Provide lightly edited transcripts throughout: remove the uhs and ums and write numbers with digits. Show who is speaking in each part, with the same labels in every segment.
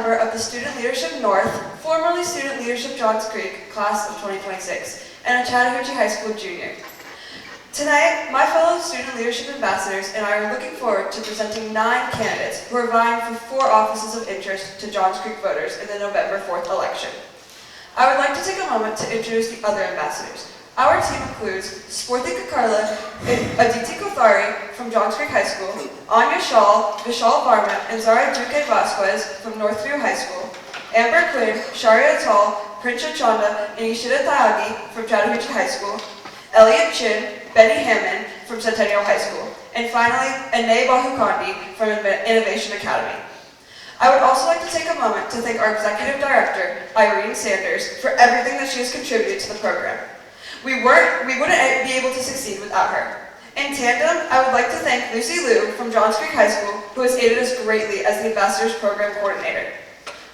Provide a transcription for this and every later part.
Speaker 1: member of the Student Leadership North, formerly Student Leadership Johns Creek, class of 2026, and a Chattahoochee High School junior. Tonight, my fellow Student Leadership Ambassadors and I are looking forward to presenting 9 candidates who are vying for 4 offices of interest to Johns Creek voters in the November 4th election. I would like to take a moment to introduce the other ambassadors. Our team includes Sporty Kakarla, Aditi Kothari from Johns Creek High School, Anya Shaw, Vishal Varma, and Zara Duque Vasquez from Northview High School, Amber Quinn, Sharia Atal, Princha Chanda, and Ishita Tyagi from Chattahoochee High School, Elliot Chin, Betty Hammond from Centennial High School, and finally, Ane Bahukandi from Innovation Academy. I would also like to take a moment to thank our Executive Director, Irene Sanders, for everything that she has contributed to the program. We wouldn't be able to succeed without her. In tandem, I would like to thank Lucy Liu from Johns Creek High School, who has aided us greatly as the Ambassadors Program Coordinator.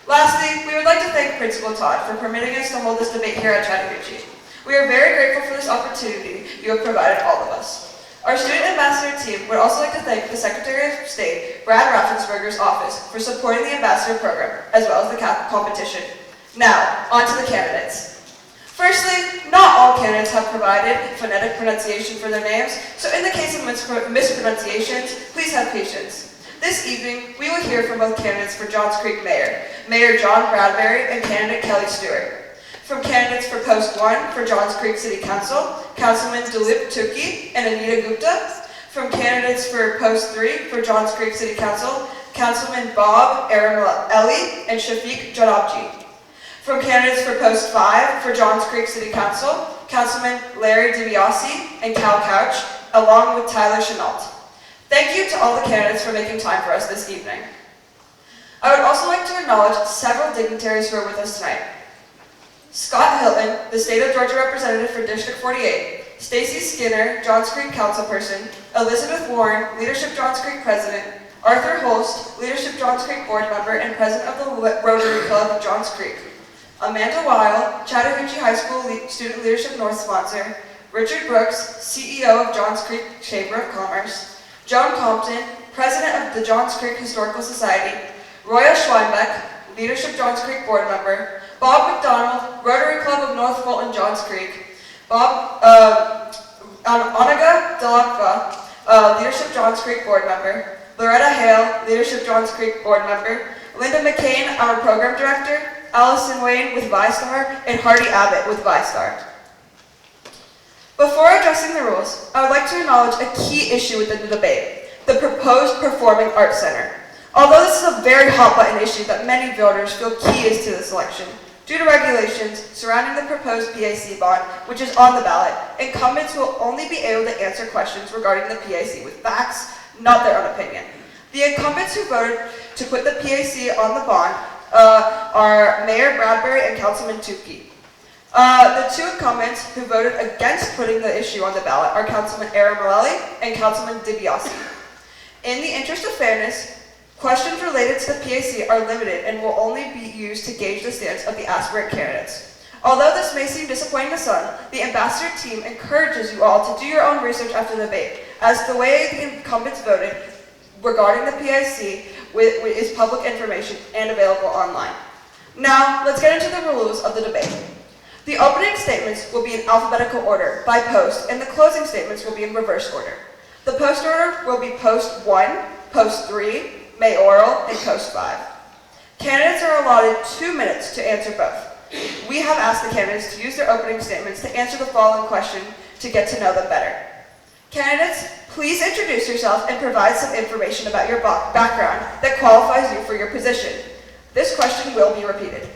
Speaker 1: Lastly, we would like to thank Principal Todd for permitting us to hold this debate here at Chattahoochee. We are very grateful for this opportunity you have provided all of us. Our Student Ambassador team would also like to thank the Secretary of State, Brad Raffensperger's office, for supporting the Ambassador Program, as well as the competition. Now, on to the candidates. Firstly, not all candidates have provided phonetic pronunciation for their names, so in the case of mispronunciations, please have patience. This evening, we will hear from both candidates for Johns Creek Mayor, Mayor John Bradberry and candidate Kelly Stewart. From candidates for Post 1 for Johns Creek City Council, Councilman Dilip Tunki and Anita Gupta. From candidates for Post 3 for Johns Creek City Council, Councilman Bob Erramilli and Shafiq Jadavji. From candidates for Post 5 for Johns Creek City Council, Councilman Larry DiBiase and Cal Couch, along with Tyler Chenault. Thank you to all the candidates for making time for us this evening. I would also like to acknowledge several dignitaries who are with us tonight. Scott Hilton, the State of Georgia Representative for District 48, Stacy Skinner, Johns Creek Councilperson, Elizabeth Warren, Leadership Johns Creek President, Arthur Holst, Leadership Johns Creek Board Member and President of the Rotary Club of Johns Creek, Amanda Weil, Chattahoochee High School Student Leadership North sponsor, Richard Brooks, CEO of Johns Creek Chamber of Commerce, Joan Compton, President of the Johns Creek Historical Society, Roya Schweinbeck, Leadership Johns Creek Board Member, Bob McDonald, Rotary Club of North Fulton, Johns Creek, Bob Onaga Delacqua, Leadership Johns Creek Board Member, Loretta Hale, Leadership Johns Creek Board Member, Linda McCain, our Program Director, Allison Wayne with ViStar, and Hardy Abbott with ViStar. Before addressing the rules, I would like to acknowledge a key issue within the debate, the proposed Performing Arts Center. Although this is a very hot-button issue that many voters feel key is to this election, due to regulations surrounding the proposed PAC bond, which is on the ballot, incumbents will only be able to answer questions regarding the PAC with facts, not their own opinion. The incumbents who voted to put the PAC on the bond are Mayor Bradberry and Councilman Tunki. The 2 incumbents who voted against putting the issue on the ballot are Councilman Erramilli and Councilman DiBiase. In the interest of fairness, questions related to the PAC are limited and will only be used to gauge the stance of the aspirant candidates. Although this may seem disappointing to some, the ambassador team encourages you all to do your own research after the debate, as the way the incumbents voted regarding the PAC is public information and available online. Now, let's get into the rules of the debate. The opening statements will be in alphabetical order by post, and the closing statements will be in reverse order. The post order will be Post 1, Post 3, Mayoral, and Post 5. Candidates are allotted 2 minutes to answer both. We have asked the candidates to use their opening statements to answer the following question to get to know them better. Candidates, please introduce yourself and provide some information about your background that qualifies you for your position. This question will be repeated.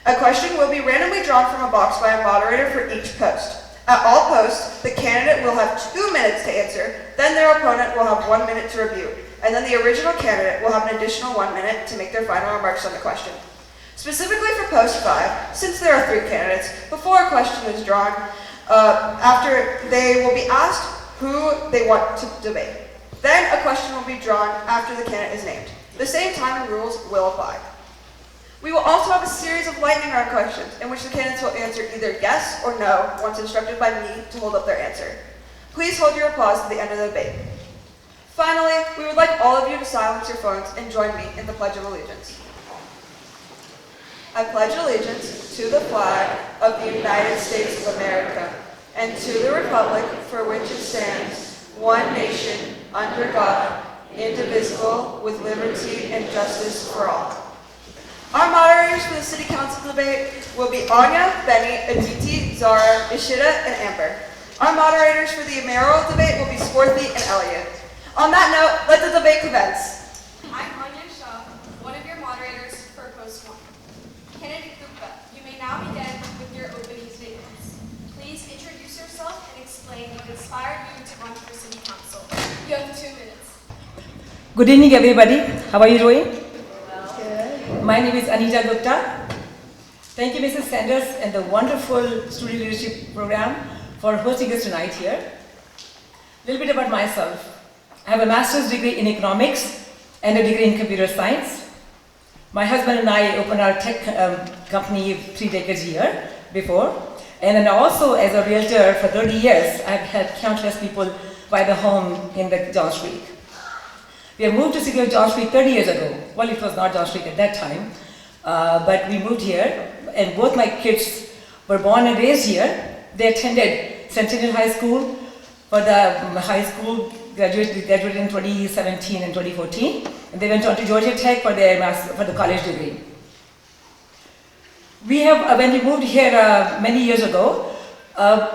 Speaker 1: A question will be randomly drawn from a box by a moderator for each post. At all posts, the candidate will have 2 minutes to answer, then their opponent will have 1 minute to review, and then the original candidate will have an additional 1 minute to make their final remarks on the question. Specifically for Post 5, since there are 3 candidates, before a question is drawn, after they will be asked who they want to debate. Then a question will be drawn after the candidate is named. The same time and rules will apply. We will also have a series of lightning round questions in which the candidates will answer either yes or no once instructed by me to hold up their answer. Please hold your applause to the end of the debate. Finally, we would like all of you to silence your phones and join me in the Pledge of Allegiance. I pledge allegiance to the flag of the United States of America and to the republic for which it stands, one nation, under God, indivisible, with liberty and justice for all. Our moderators for the City Council debate will be Anya, Benny, Aditi, Zara, Ishita, and Amber. Our moderators for the Mayoral debate will be Swarthy and Elliot. On that note, let the debate commence.
Speaker 2: I'm Anya Shah, one of your moderators for Post 1. Candidate Gupta, you may now begin with your opening statements. Please introduce yourself and explain what inspired you to run for City Council. You have 2 minutes.
Speaker 3: Good evening, everybody. How are you doing?
Speaker 1: Good.
Speaker 3: My name is Anita Gupta. Thank you, Mrs. Sanders, and the wonderful Student Leadership Program for hosting us tonight here. A little bit about myself. I have a master's degree in economics and a degree in computer science. My husband and I opened our tech company 3 decades here before. And then also as a realtor for 30 years, I've helped countless people buy the home in the John Street. We have moved to city of John Street 30 years ago. Well, it was not John Street at that time, but we moved here, and both my kids were born and raised here. They attended Centennial High School for the high school, graduated in 2017 and 2014, and they went on to Georgia Tech for the college degree. We have, when we moved here many years ago,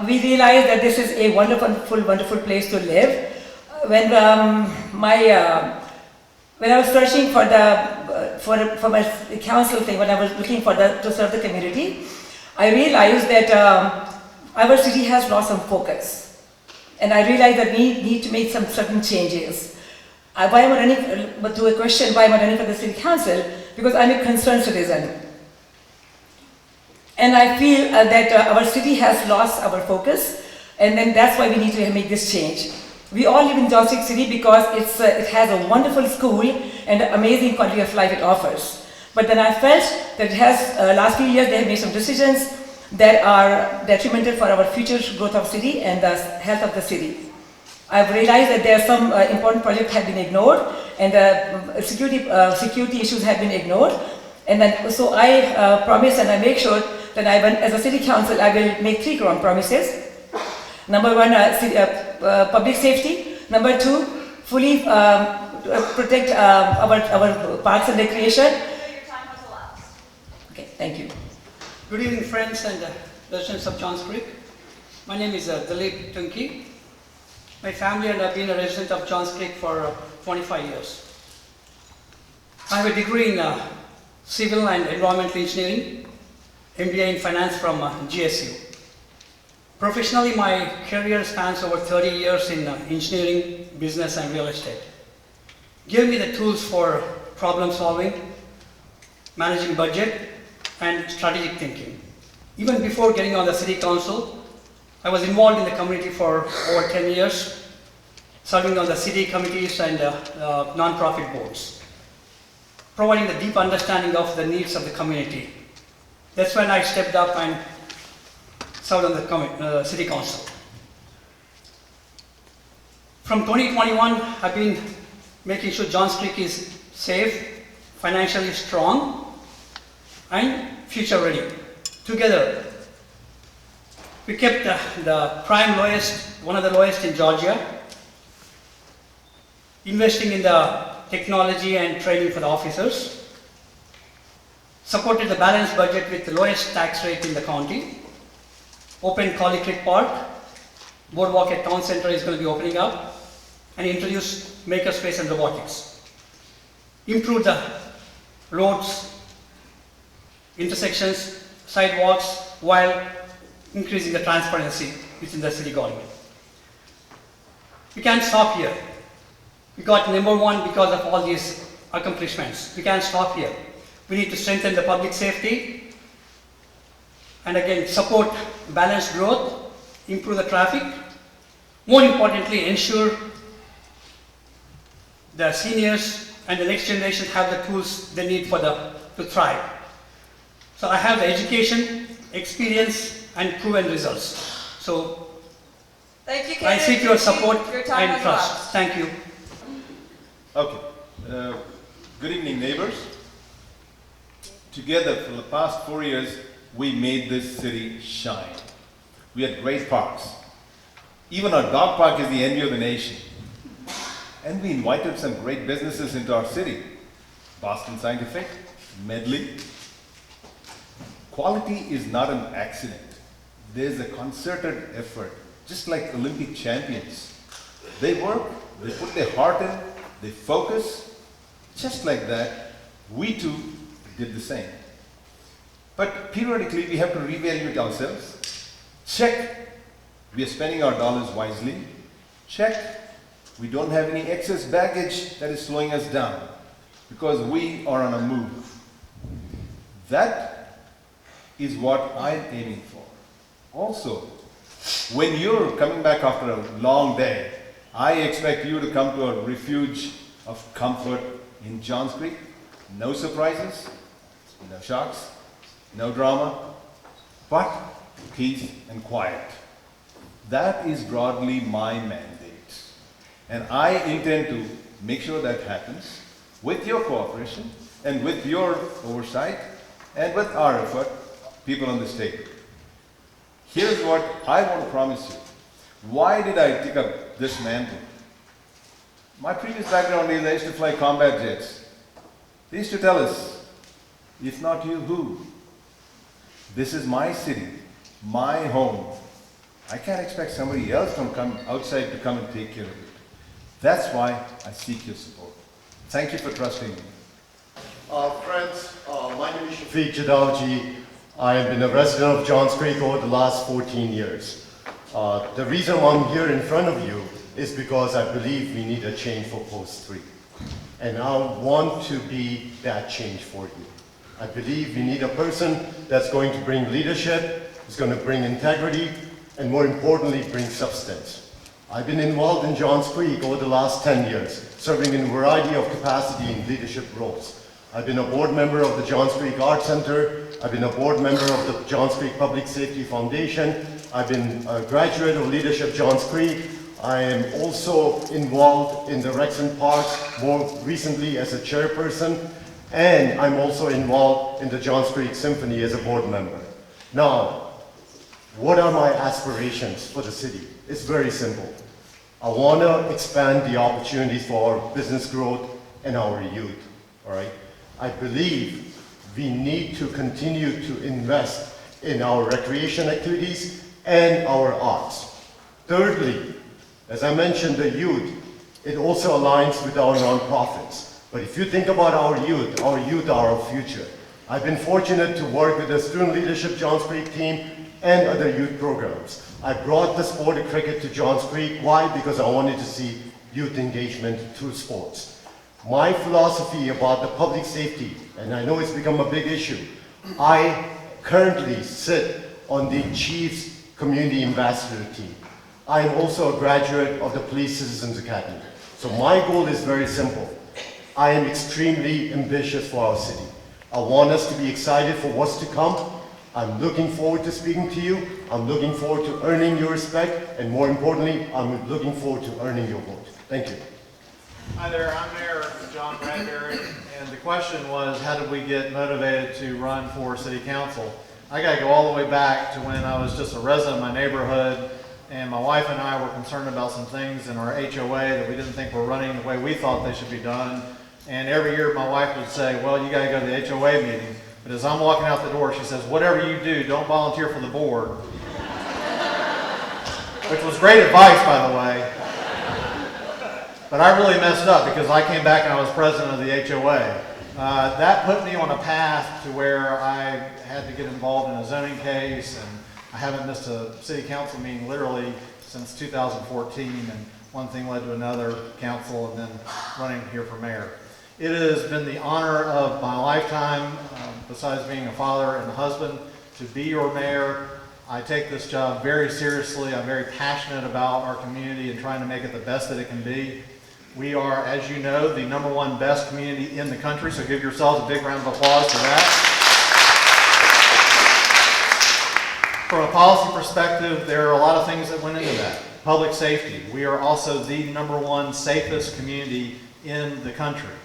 Speaker 3: we realized that this is a wonderful place to live. When I was searching for my council thing, when I was looking to serve the community, I realized that our city has lost some focus. And I realized that we need to make some certain changes. Why am I running, but to a question, why am I running for the city council? Because I'm a concerned citizen. And I feel that our city has lost our focus, and then that's why we need to make this change. We all live in John Street City because it has a wonderful school and an amazing quality of life it offers. But then I felt that it has, last few years they have made some decisions that are detrimental for our future growth of city and the health of the city. I've realized that there are some important projects have been ignored, and security issues have been ignored. And then, so I promise and I make sure that as a city council, I will make 3 promises. Number 1, public safety. Number 2, fully protect our parks and recreation.
Speaker 2: Your time has elapsed.
Speaker 3: Okay, thank you.
Speaker 4: Good evening, friends and residents of Johns Creek. My name is Dilip, Tunki. My family and I have been a resident of Johns Creek for 25 years. I have a degree in civil and environmental engineering, MBA in finance from GSU. Professionally, my career spans over 30 years in engineering, business, and real estate. Give me the tools for problem solving, managing budget, and strategic thinking. Even before getting on the city council, I was involved in the community for over 10 years, serving on the city committees and non-profit boards, providing the deep understanding of the needs of the community. That's when I stepped up and served on the city council. From 2021, I've been making sure Johns Creek is safe, financially strong, and future ready. Together, we kept the crime lowest, one of the lowest in Georgia, investing in the technology and training for the officers, supported the balanced budget with the lowest tax rate in the county, opened Collie Creek Park, boardwalk at Town Center is going to be opening up, and introduced makerspace and robotics. Improved the roads, intersections, sidewalks, while increasing the transparency within the city government. We can't stop here. We got number 1 because of all these accomplishments. We can't stop here. We need to strengthen the public safety and again support balanced growth, improve the traffic. More importantly, ensure the seniors and the next generation have the tools they need to thrive. So I have the education, experience, and proven results. So
Speaker 1: Thank you,
Speaker 4: I seek your support
Speaker 1: Your time
Speaker 4: and
Speaker 1: has
Speaker 4: trust.
Speaker 1: elapsed.
Speaker 4: Thank you.
Speaker 5: Okay. Good evening, neighbors. Together, for the past 4 years, we made this city shine. We had great parks. Even our dog park is the envy of the nation. And we invited some great businesses into our city. Boston Scientific, Medley. Quality is not an accident. There's a concerted effort, just like Olympic champions. They work, they put their heart in, they focus. Just like that, we too did the same. But periodically we have to reevaluate ourselves. Check, we are spending our dollars wisely. Check, we don't have any excess baggage that is slowing us down because we are on a move. That is what I'm aiming for. Also, when you're coming back after a long day, I expect you to come to a refuge of comfort in Johns Creek. No surprises, no shocks, no drama, but peace and quiet. That is broadly my mandate. And I intend to make sure that happens with your cooperation and with your oversight and with our effort, people on this table. Here's what I want to promise you. Why did I take up this mantle? My previous background is I used to fly combat jets. They used to tell us, if not you, who? This is my city, my home. I can't expect somebody else from outside to come and take care of it. That's why I seek your support. Thank you for trusting me.
Speaker 6: Friends, my name is Shafiq Jadavji. I have been a resident of Johns Creek over the last 14 years. The reason why I'm here in front of you is because I believe we need a change for Post 3. And I want to be that change for you. I believe we need a person that's going to bring leadership, is going to bring integrity, and more importantly, bring substance. I've been involved in Johns Creek over the last 10 years, serving in a variety of capacity in leadership roles. I've been a board member of the Johns Creek Art Center. I've been a board member of the Johns Creek Public Safety Foundation. I've been a graduate of Leadership Johns Creek. I am also involved in the Rexon Parks, more recently as a chairperson, and I'm also involved in the Johns Creek Symphony as a board member. Now, what are my aspirations for the city? It's very simple. I want to expand the opportunities for our business growth and our youth, all right? I believe we need to continue to invest in our recreation activities and our arts. Thirdly, as I mentioned, the youth, it also aligns with our nonprofits. But if you think about our youth are our future. I've been fortunate to work with the Student Leadership Johns Creek team and other youth programs. I brought the sport of cricket to Johns Creek. Why? Because I wanted to see youth engagement through sports. My philosophy about the public safety, and I know it's become a big issue, I currently sit on the Chiefs Community Ambassador team. I am also a graduate of the Police Citizens Academy. So my goal is very simple. I am extremely ambitious for our city. I want us to be excited for what's to come. I'm looking forward to speaking to you. I'm looking forward to earning your respect. And more importantly, I'm looking forward to earning your vote. Thank you.
Speaker 7: Hi there, I'm Mayor John Bradberry, and the question was, how did we get motivated to run for City Council? I got to go all the way back to when I was just a resident of my neighborhood, and my wife and I were concerned about some things in our HOA that we didn't think were running the way we thought they should be done. And every year my wife would say, well, you got to go to the HOA meeting. But as I'm walking out the door, she says, whatever you do, don't volunteer for the board. Which was great advice, by the way. But I really messed up because I came back and I was president of the HOA. That put me on a path to where I had to get involved in a zoning case, and I haven't missed a city council meeting literally since 2014, and one thing led to another, council, and then running here for mayor. It has been the honor of my lifetime, besides being a father and a husband, to be your mayor. I take this job very seriously. I'm very passionate about our community and trying to make it the best that it can be. We are, as you know, the #1 best community in the country, so give yourselves a big round of applause for that. From a policy perspective, there are a lot of things that went into that. Public safety. We are also the #1 safest community in the country.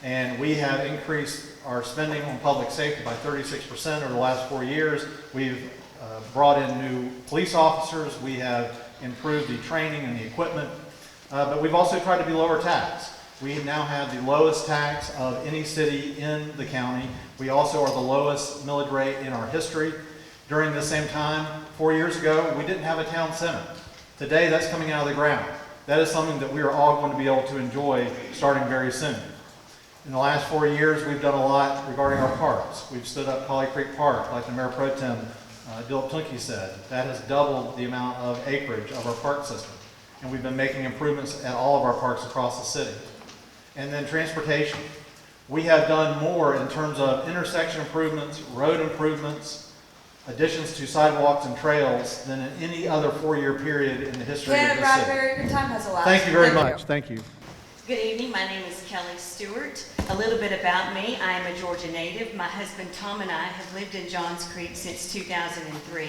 Speaker 7: And we have increased our spending on public safety by 36% over the last 4 years. We've brought in new police officers. We have improved the training and the equipment, but we've also tried to be lower tax. We now have the lowest tax of any city in the county. We also are the lowest millage rate in our history. During the same time, 4 years ago, we didn't have a town center. Today, that's coming out of the ground. That is something that we are all going to be able to enjoy starting very soon. In the last 4 years, we've done a lot regarding our parks. We've stood up Holly Creek Park, like the Mayor Pro Tem, Dilip Tunki said. That has doubled the amount of acreage of our park system. And we've been making improvements at all of our parks across the city. And then transportation. We have done more in terms of intersection improvements, road improvements, additions to sidewalks and trails than in any other 4-year period in the history of this city.
Speaker 1: Bradberry, your time has elapsed.
Speaker 7: Thank you very much. Thank you.
Speaker 8: Good evening. My name is Kelly Stewart. A little bit about me. I am a Georgia native. My husband Tom and I have lived in Johns Creek since 2003.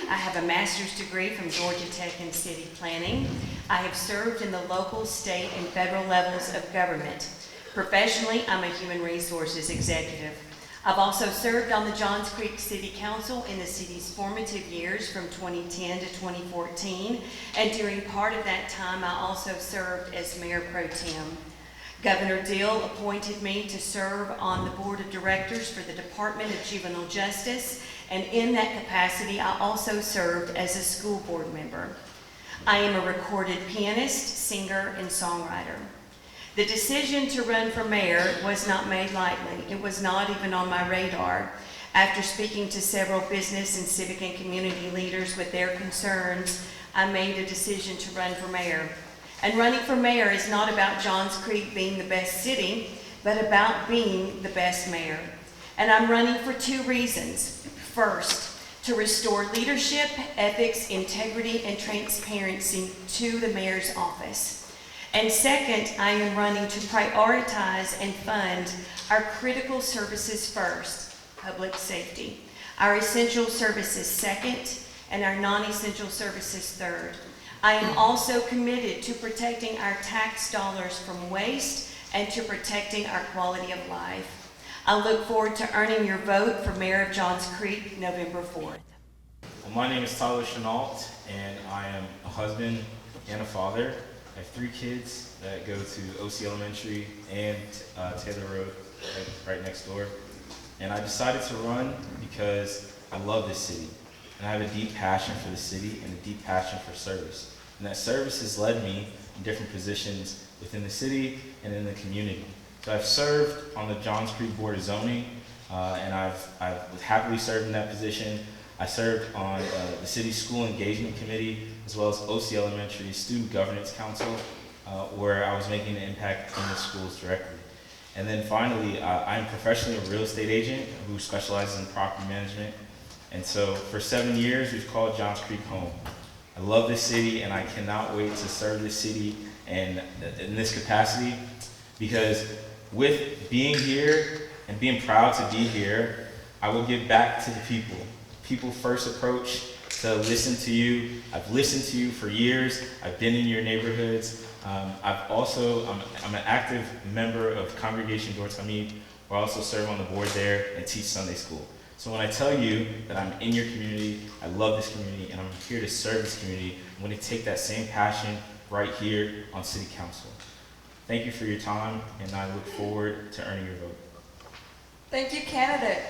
Speaker 8: I have a master's degree from Georgia Tech in city planning. I have served in the local, state, and federal levels of government. Professionally, I'm a human resources executive. I've also served on the Johns Creek City Council in the city's formative years from 2010 to 2014, and during part of that time, I also served as Mayor Pro Tem. Governor Dill appointed me to serve on the Board of Directors for the Department of Juvenile Justice, and in that capacity, I also served as a school board member. I am a recorded pianist, singer, and songwriter. The decision to run for mayor was not made lightly. It was not even on my radar. After speaking to several business and civic and community leaders with their concerns, I made a decision to run for mayor. And running for mayor is not about Johns Creek being the best city, but about being the best mayor. And I'm running for 2 reasons. First, to restore leadership, ethics, integrity, and transparency to the mayor's office. And second, I am running to prioritize and fund our critical services first, public safety, our essential services second, and our non-essential services third. I am also committed to protecting our tax dollars from waste and to protecting our quality of life. I look forward to earning your vote for Mayor of Johns Creek, November 4th.
Speaker 9: Well, my name is Chenault, and I am a husband and a father. I have 3 kids that go to OC Elementary and Taylor Road, right next door. And I decided to run because I love this city. And I have a deep passion for the city and a deep passion for service. And that service has led me in different positions within the city and in the community. So I've served on the Johns Creek Board of Zoning, and I've happily served in that position. I served on the city's school engagement committee, as well as OC Elementary Student Governance Council, where I was making an impact in the schools directly. And then finally, I am professionally a real estate agent who specializes in property management. And so for 7 years, we've called Johns Creek home. I love this city, and I cannot wait to serve this city and in this capacity, because with being here and being proud to be here, I will give back to the people. People first approach to listen to you. I've listened to you for years. I've been in your neighborhoods. I'm an active member of Congregation Dortamid, where I also serve on the board there and teach Sunday school. So when I tell you that I'm in your community, I love this community, and I'm here to serve this community, I'm going to take that same passion right here on City Council. Thank you for your time, and I look forward to earning your vote.
Speaker 1: Thank you, candidate.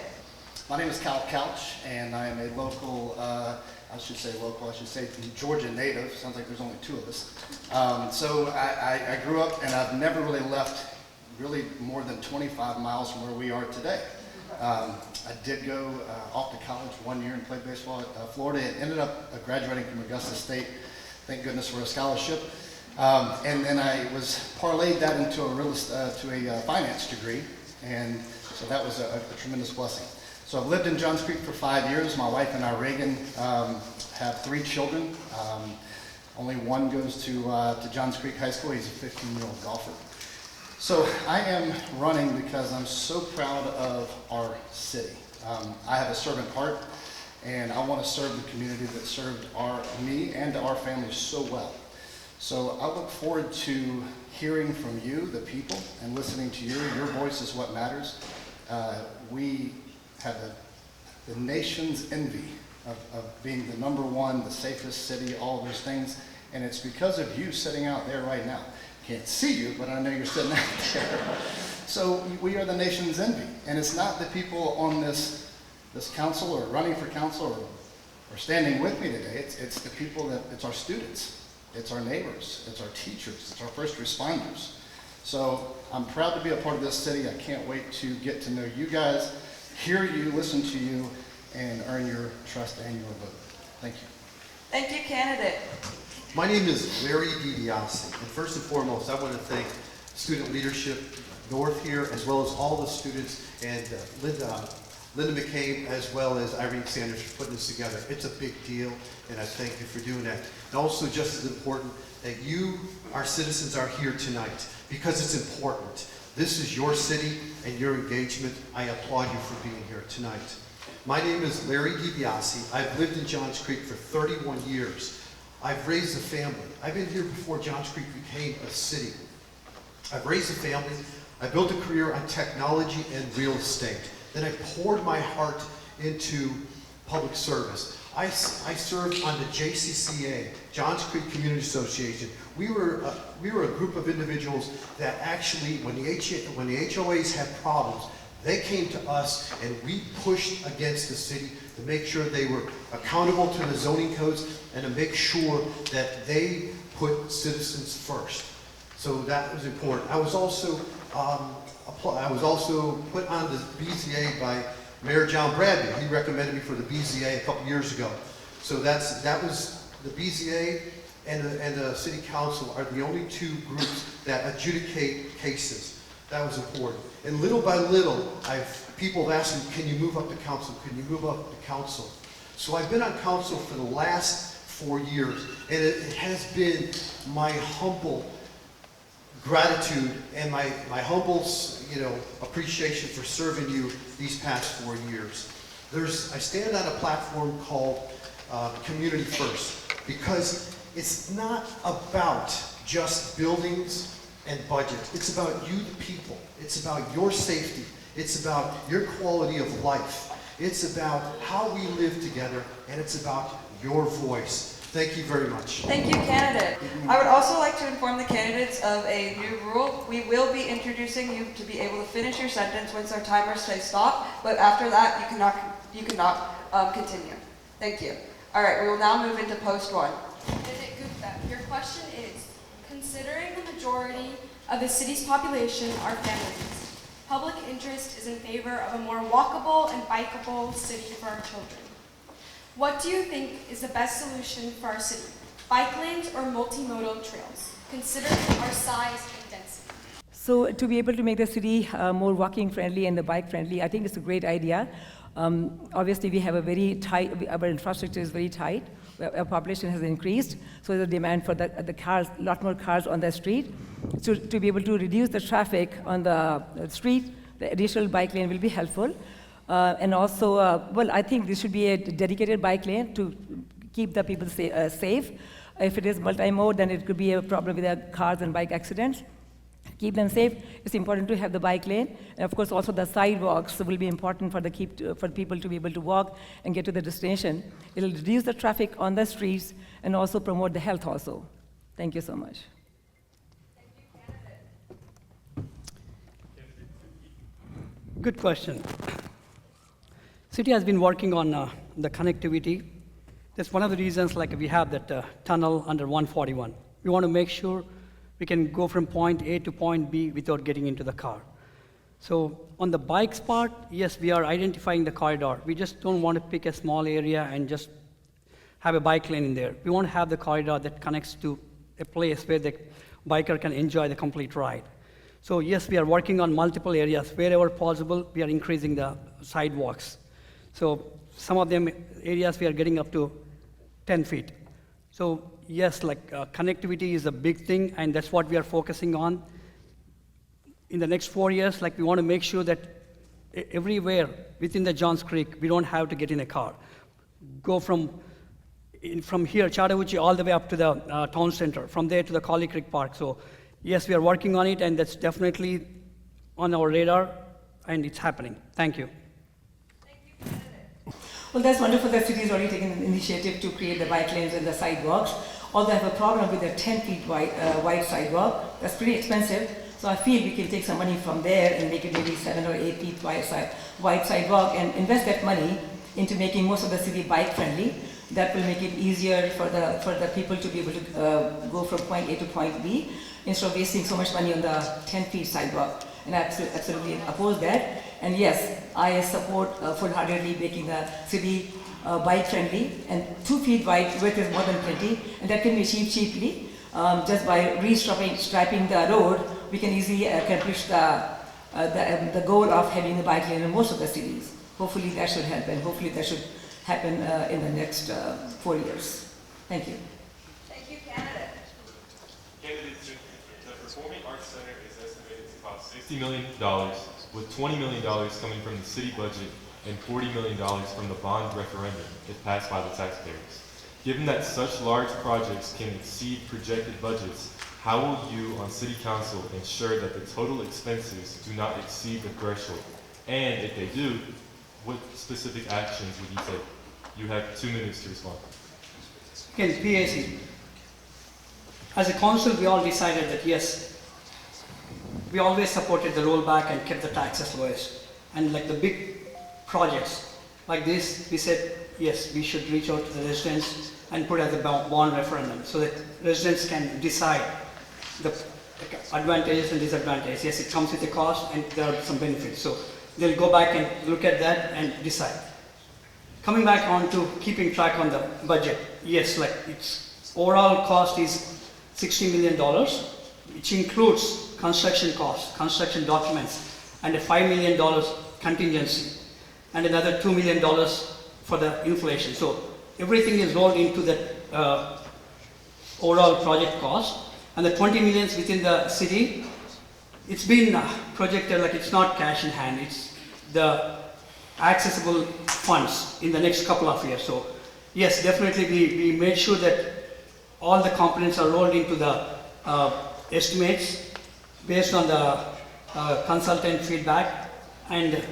Speaker 10: My name is Cal Couch, and I am a local, I should say Georgia native. Sounds like there's only 2 of us. So I grew up, and I've never really left really more than 25 miles from where we are today. I did go off to college 1 year and played baseball at Florida, and ended up graduating from Augusta State. Thank goodness for a scholarship. And then I was parlayed that into a finance degree, and so that was a tremendous blessing. So I've lived in Johns Creek for 5 years. My wife and I, Reagan, have 3 children. Only one goes to Johns Creek High School. He's a 15-year-old golfer. So I am running because I'm so proud of our city. I have a servant heart, and I want to serve the community that served me and our family so well. So I look forward to hearing from you, the people, and listening to you. Your voice is what matters. We have the nation's envy of being the #1, the safest city, all of those things. And it's because of you sitting out there right now. Can't see you, but I know you're sitting out there. So we are the nation's envy. And it's not the people on this council or running for council or standing with me today. It's the people it's our students. It's our neighbors. It's our teachers. It's our first responders. So I'm proud to be a part of this city. I can't wait to get to know you guys, hear you, listen to you, and earn your trust and your vote. Thank you.
Speaker 1: Thank you, candidate.
Speaker 11: My name is Larry DiBiase, and first and foremost, I want to thank Student Leadership North here, as well as all the students, and Linda McCabe, as well as Irene Sanders for putting this together. It's a big deal, and I thank you for doing that. And also, just as important, that you, our citizens, are here tonight, because it's important. This is your city and your engagement. I applaud you for being here tonight. My name is Larry DiBiase. I've lived in Johns Creek for 31 years. I've raised a family. I've been here before Johns Creek became a city. I've raised a family. I built a career on technology and real estate. Then I poured my heart into public service. I served on the JCCA, Johns Creek Community Association. We were a group of individuals that actually, when the HOAs had problems, they came to us and we pushed against the city to make sure they were accountable to the zoning codes and to make sure that they put citizens first. So that was important. I was also put on the BZA by Mayor John Bradberry. He recommended me for the BZA a couple years ago. So that was the BZA and the City Council are the only two groups that adjudicate cases. That was important. And little by little, people have asked me, can you move up to council? Can you move up to council? So I've been on council for the last 4 years, and it has been my humble gratitude and my humble, appreciation for serving you these past 4 years. I stand on a platform called Community First, because it's not about just buildings and budget. It's about you, the people. It's about your safety. It's about your quality of life. It's about how we live together, and it's about your voice. Thank you very much.
Speaker 1: Thank you, candidate. I would also like to inform the candidates of a new rule. We will be introducing you to be able to finish your sentence once our timer says stop, but after that, you cannot continue. Thank you. All right, we will now move into post 1.
Speaker 2: Candidate Gupta, your question is, considering the majority of the city's population are families, public interest is in favor of a more walkable and bikeable city for our children. What do you think is the best solution for our city? Bike lanes or multimodal trails, considering our size and density?
Speaker 3: So to be able to make the city more walking friendly and the bike friendly, I think it's a great idea. Obviously, we have a very tight, our infrastructure is very tight. Our population has increased, so there's a demand for the cars, a lot more cars on the street. So to be able to reduce the traffic on the street, the additional bike lane will be helpful. And also, I think there should be a dedicated bike lane to keep the people safe. If it is multi-mode, then it could be a problem with the cars and bike accidents. Keep them safe. It's important to have the bike lane. And of course, also the sidewalks will be important for people to be able to walk and get to the destination. It'll reduce the traffic on the streets and also promote the health also. Thank you so much.
Speaker 1: Thank you, candidate.
Speaker 4: Good question. City has been working on the connectivity. That's one of the reasons we have that tunnel under 141. We want to make sure we can go from point A to point B without getting into the car. So on the bikes part, yes, we are identifying the corridor. We just don't want to pick a small area and just have a bike lane in there. We want to have the corridor that connects to a place where the biker can enjoy the complete ride. So yes, we are working on multiple areas. Wherever possible, we are increasing the sidewalks. So some of them areas we are getting up to 10 feet. So yes, connectivity is a big thing, and that's what we are focusing on. In the next 4 years, we want to make sure that everywhere within the Johns Creek, we don't have to get in a car. Go from here, Chattahoochee, all the way up to the town center, from there to the Collie Creek Park. So yes, we are working on it, and that's definitely on our radar. and it's happening. Thank you.
Speaker 3: Well, that's wonderful that city has already taken an initiative to create the bike lanes and the sidewalks. Although I have a problem with the 10 feet wide sidewalk, that's pretty expensive. So I feel we can take some money from there and make it maybe 7 or 8 feet wide sidewalk and invest that money into making most of the city bike friendly. That will make it easier for the people to be able to go from point A to point B instead of wasting so much money on the 10 feet sidewalk. And I absolutely oppose that. And yes, I support full-heartedly making the city bike friendly, and 2 feet wide width is more than plenty, and that can be achieved cheaply. Just by striping the road, we can easily accomplish the goal of having the bike lane in most of the cities. Hopefully that should help, and hopefully that should happen in the next 4 years. Thank you.
Speaker 1: Thank you, candidate.
Speaker 12: The Performing Arts Center is estimated to cost $60 million, with $20 million coming from the city budget and $40 million from the bond referendum if passed by the taxpayers. Given that such large projects can exceed projected budgets, how will you on City Council ensure that the total expenses do not exceed the threshold? And if they do, what specific actions would you take? You have 2 minutes to respond.
Speaker 4: Again, PAC. As a council, we all decided that yes, we always supported the rollback and kept the taxes lowest. And like the big projects like this, we said, yes, we should reach out to the residents and put as a bond referendum so that residents can decide the advantages and disadvantages. Yes, it comes with a cost and there are some benefits. So they'll go back and look at that and decide. Coming back on to keeping track on the budget, yes, like its overall cost is $60 million, which includes construction costs, construction documents, and a $5 million contingency, and another $2 million for the inflation. So everything is rolled into the overall project cost, and the 20 millions within the city, it's been projected like it's not cash in hand, it's the accessible funds in the next couple of years. So yes, definitely we made sure that all the components are rolled into the estimates based on the consultant feedback, and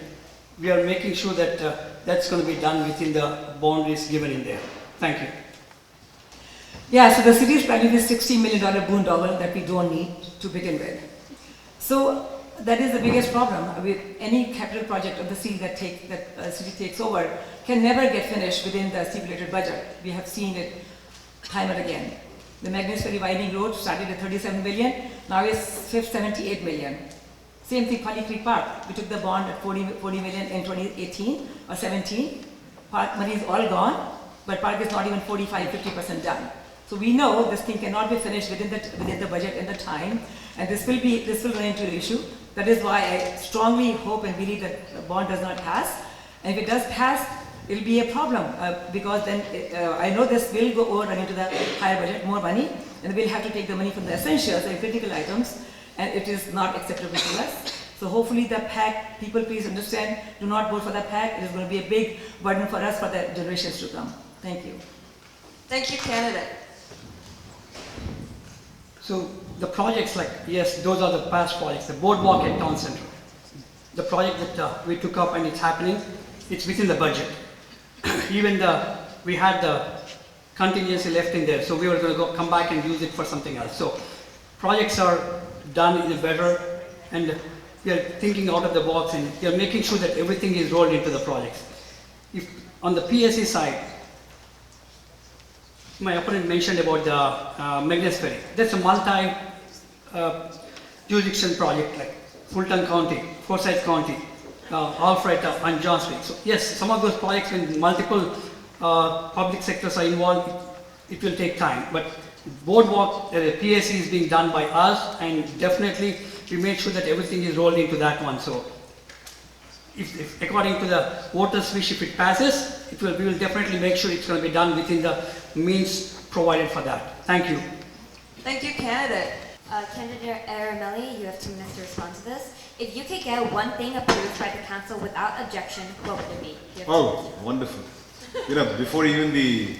Speaker 4: we are making sure that that's going to be done within the boundaries given in there. Thank you.
Speaker 3: Yeah, so the city is planning this $60 million boondoggle that we don't need to begin with. So that is the biggest problem with any capital project of the city that city takes over can never get finished within the stipulated budget. We have seen it time and again. The Magnus Ferry Widening Road started at $37 million, now is $78 million. Same thing, Pali Creek Park. We took the bond at $40 million in 2018 or 17. Park money is all gone, but park is not even 45-50% done. So we know this thing cannot be finished within the budget and the time, and this will run into the issue. That is why I strongly hope and believe that the bond does not pass. And if it does pass, it will be a problem because then I know this will go over and into the higher budget, more money, and we'll have to take the money from the essentials and critical items, and it is not acceptable to us. So hopefully the PAC, people please understand, do not vote for the PAC. It is going to be a big burden for us for the generations to come. Thank you.
Speaker 1: Thank you, candidate.
Speaker 4: So the projects like, yes, those are the past projects, the boardwalk at Town Center. The project that we took up and it's happening, it's within the budget. Even we had the contingency left in there, so we were going to come back and use it for something else. So projects are done in a better, and we are thinking out of the box and we are making sure that everything is rolled into the projects. If on the PSC side, my opponent mentioned about the Magnus Ferry. That's a multi-jurisdiction project like Fulton County, Forsyth County, Alfred and John Street. So yes, some of those projects when multiple public sectors are involved, it will take time. But boardwalk, the PSC is being done by us, and definitely we made sure that everything is rolled into that one. So if according to the voters' wish, if it passes, we will definitely make sure it's going to be done within the means provided for that. Thank you.
Speaker 1: Thank you, candidate.
Speaker 13: Candidate Erramilli, you have 2 minutes to respond to this. If you could get one thing approved by the council without objection, what would it be?
Speaker 5: Oh, wonderful. You know, before even the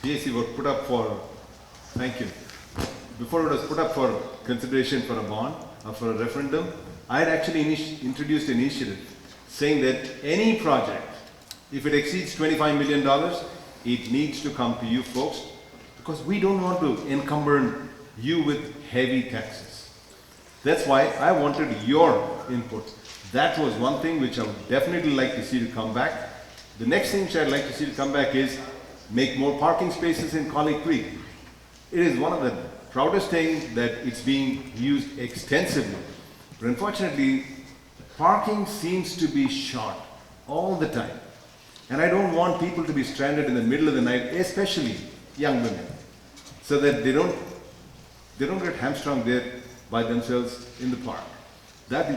Speaker 5: PAC was put up for, thank you, before it was put up for consideration for a bond or for a referendum, I had actually introduced an initiative saying that any project, if it exceeds $25 million, it needs to come to you folks, because we don't want to encumber you with heavy taxes. That's why I wanted your input. That was one thing which I would definitely like to see to come back. The next thing which I'd like to see to come back is make more parking spaces in Collie Creek. It is one of the proudest things that it's being used extensively. But unfortunately, parking seems to be short all the time. And I don't want people to be stranded in the middle of the night, especially young women, so that they don't get hamstrung there by themselves in the park.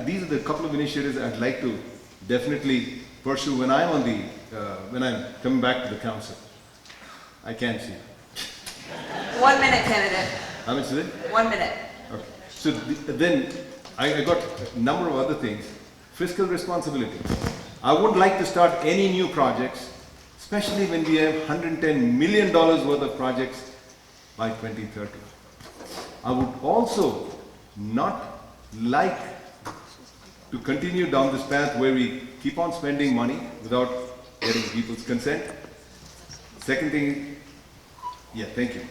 Speaker 5: These are the couple of initiatives I'd like to definitely pursue when I'm coming back to the council. I can't see.
Speaker 1: 1 minute, candidate.
Speaker 5: How much is it?
Speaker 1: 1 minute.
Speaker 5: Okay. So then I got a number of other things. Fiscal responsibility. I would like to start any new projects, especially when we have $110 million worth of projects by 2030. I would also not like to continue down this path where we keep on spending money without getting people's consent. Second thing, yeah, thank you.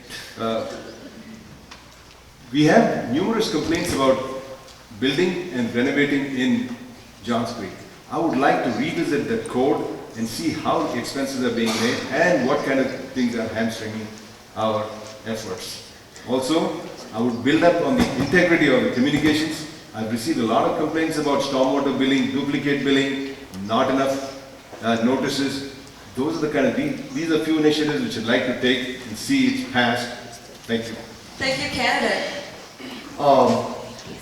Speaker 5: We have numerous complaints about building and renovating in Johns Creek. I would like to revisit that code and see how expenses are being made and what kind of things are hamstringing our efforts. Also, I would build up on the integrity of the communications. I've received a lot of complaints about stormwater billing, duplicate billing, not enough notices. Those are the kind of these are few initiatives which I'd like to take and see it passed. Thank you.
Speaker 1: Thank you, candidate.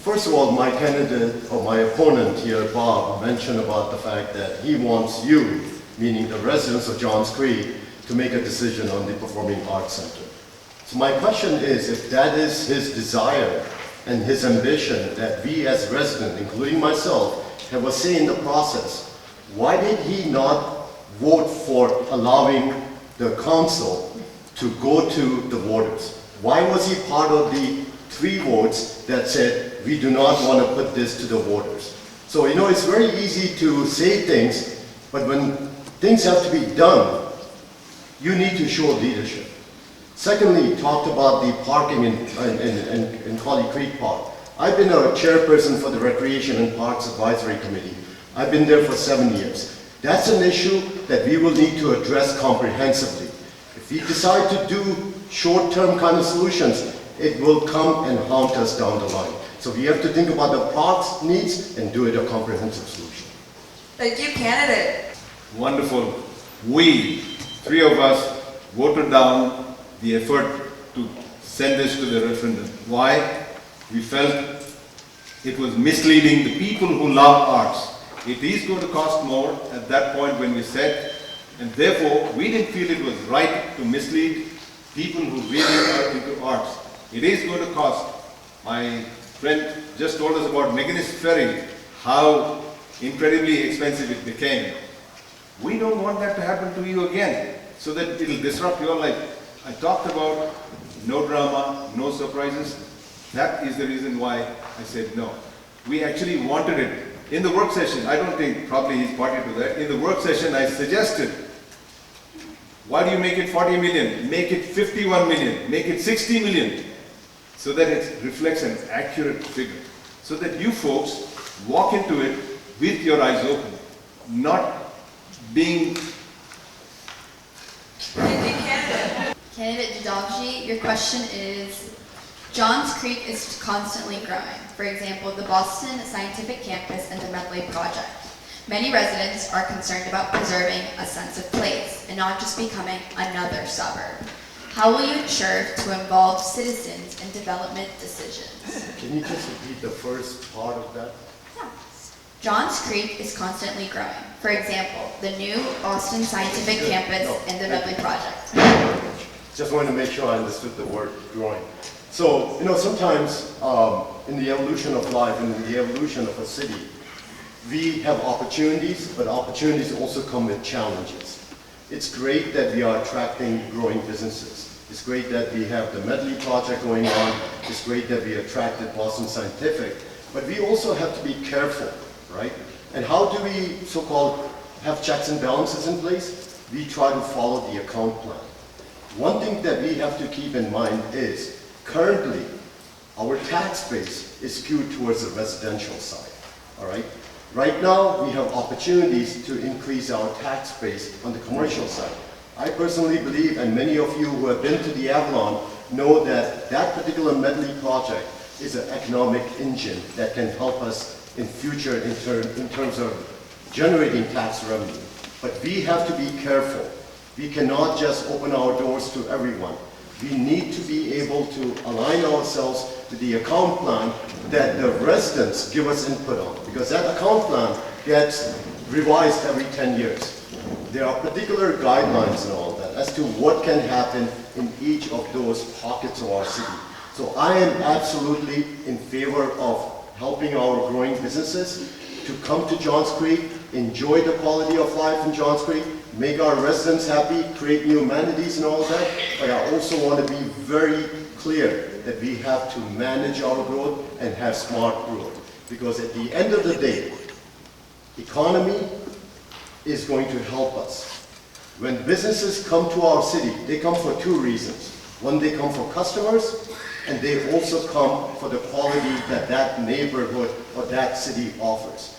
Speaker 6: First of all, my candidate, or my opponent here, Bob, mentioned about the fact that he wants you, meaning the residents of Johns Creek, to make a decision on the Performing Arts Center. So my question is, if that is his desire and his ambition that we as residents, including myself, have a say in the process, why did he not vote for allowing the council to go to the voters? Why was he part of the 3 votes that said, we do not want to put this to the voters? So, you know, it's very easy to say things, but when things have to be done, you need to show leadership. Secondly, he talked about the parking in Collie Creek Park. I've been a chairperson for the Recreation and Parks Advisory Committee. I've been there for 7 years. That's an issue that we will need to address comprehensively. If we decide to do short-term kind of solutions, it will come and haunt us down the line. So we have to think about the park's needs and do it a comprehensive solution.
Speaker 1: Thank you, candidate.
Speaker 5: Wonderful. We, 3 of us, voted down the effort to send this to the referendum. Why? We felt it was misleading the people who love arts. It is going to cost more at that point when we said, and therefore we didn't feel it was right to mislead people who really are into arts. It is going to cost. My friend just told us about McGinnis Ferry, how incredibly expensive it became. We don't want that to happen to you again, so that it will disrupt your life. I talked about no drama, no surprises. That is the reason why I said no. We actually wanted it. In the work session, I don't think probably he's party to that. In the work session, I suggested, why do you make it 40 million? Make it 51 million, make it 60 million, so that it reflects an accurate figure. So that you folks walk into it with your eyes open, not being...
Speaker 14: Candidate Jadavji, your question is, Johns Creek is constantly growing. For example, the Boston Scientific Campus and the Medley Project. Many residents are concerned about preserving a sense of place and not just becoming another suburb. How will you ensure to involve citizens in development decisions?
Speaker 6: Can you just repeat the first part of that?
Speaker 14: Yeah. Johns Creek is constantly growing. For example, the new Boston Scientific Campus and the Medley Project.
Speaker 6: Just wanted to make sure I understood the word growing. So, you know, sometimes in the evolution of life and in the evolution of a city, we have opportunities, but opportunities also come with challenges. It's great that we are attracting growing businesses. It's great that we have the Medley project going on. It's great that we attracted Boston Scientific. But we also have to be careful, right? And how do we so-called have checks and balances in place? We try to follow the account plan. One thing that we have to keep in mind is currently our tax base is skewed towards the residential side, all right? Right now, we have opportunities to increase our tax base on the commercial side. I personally believe, and many of you who have been to the Avalon know that that particular medley project is an economic engine that can help us in future in terms of generating tax revenue. But we have to be careful. We cannot just open our doors to everyone. We need to be able to align ourselves with the account plan that the residents give us input on, because that account plan gets revised every 10 years. There are particular guidelines and all that as to what can happen in each of those pockets of our city. So I am absolutely in favor of helping our growing businesses to come to Johns Creek, enjoy the quality of life in Johns Creek, make our residents happy, create new amenities and all that. But I also want to be very clear that we have to manage our growth and have smart growth. Because at the end of the day, economy is going to help us. When businesses come to our city, they come for two reasons. One, they come for customers, and they also come for the quality that that neighborhood or that city offers.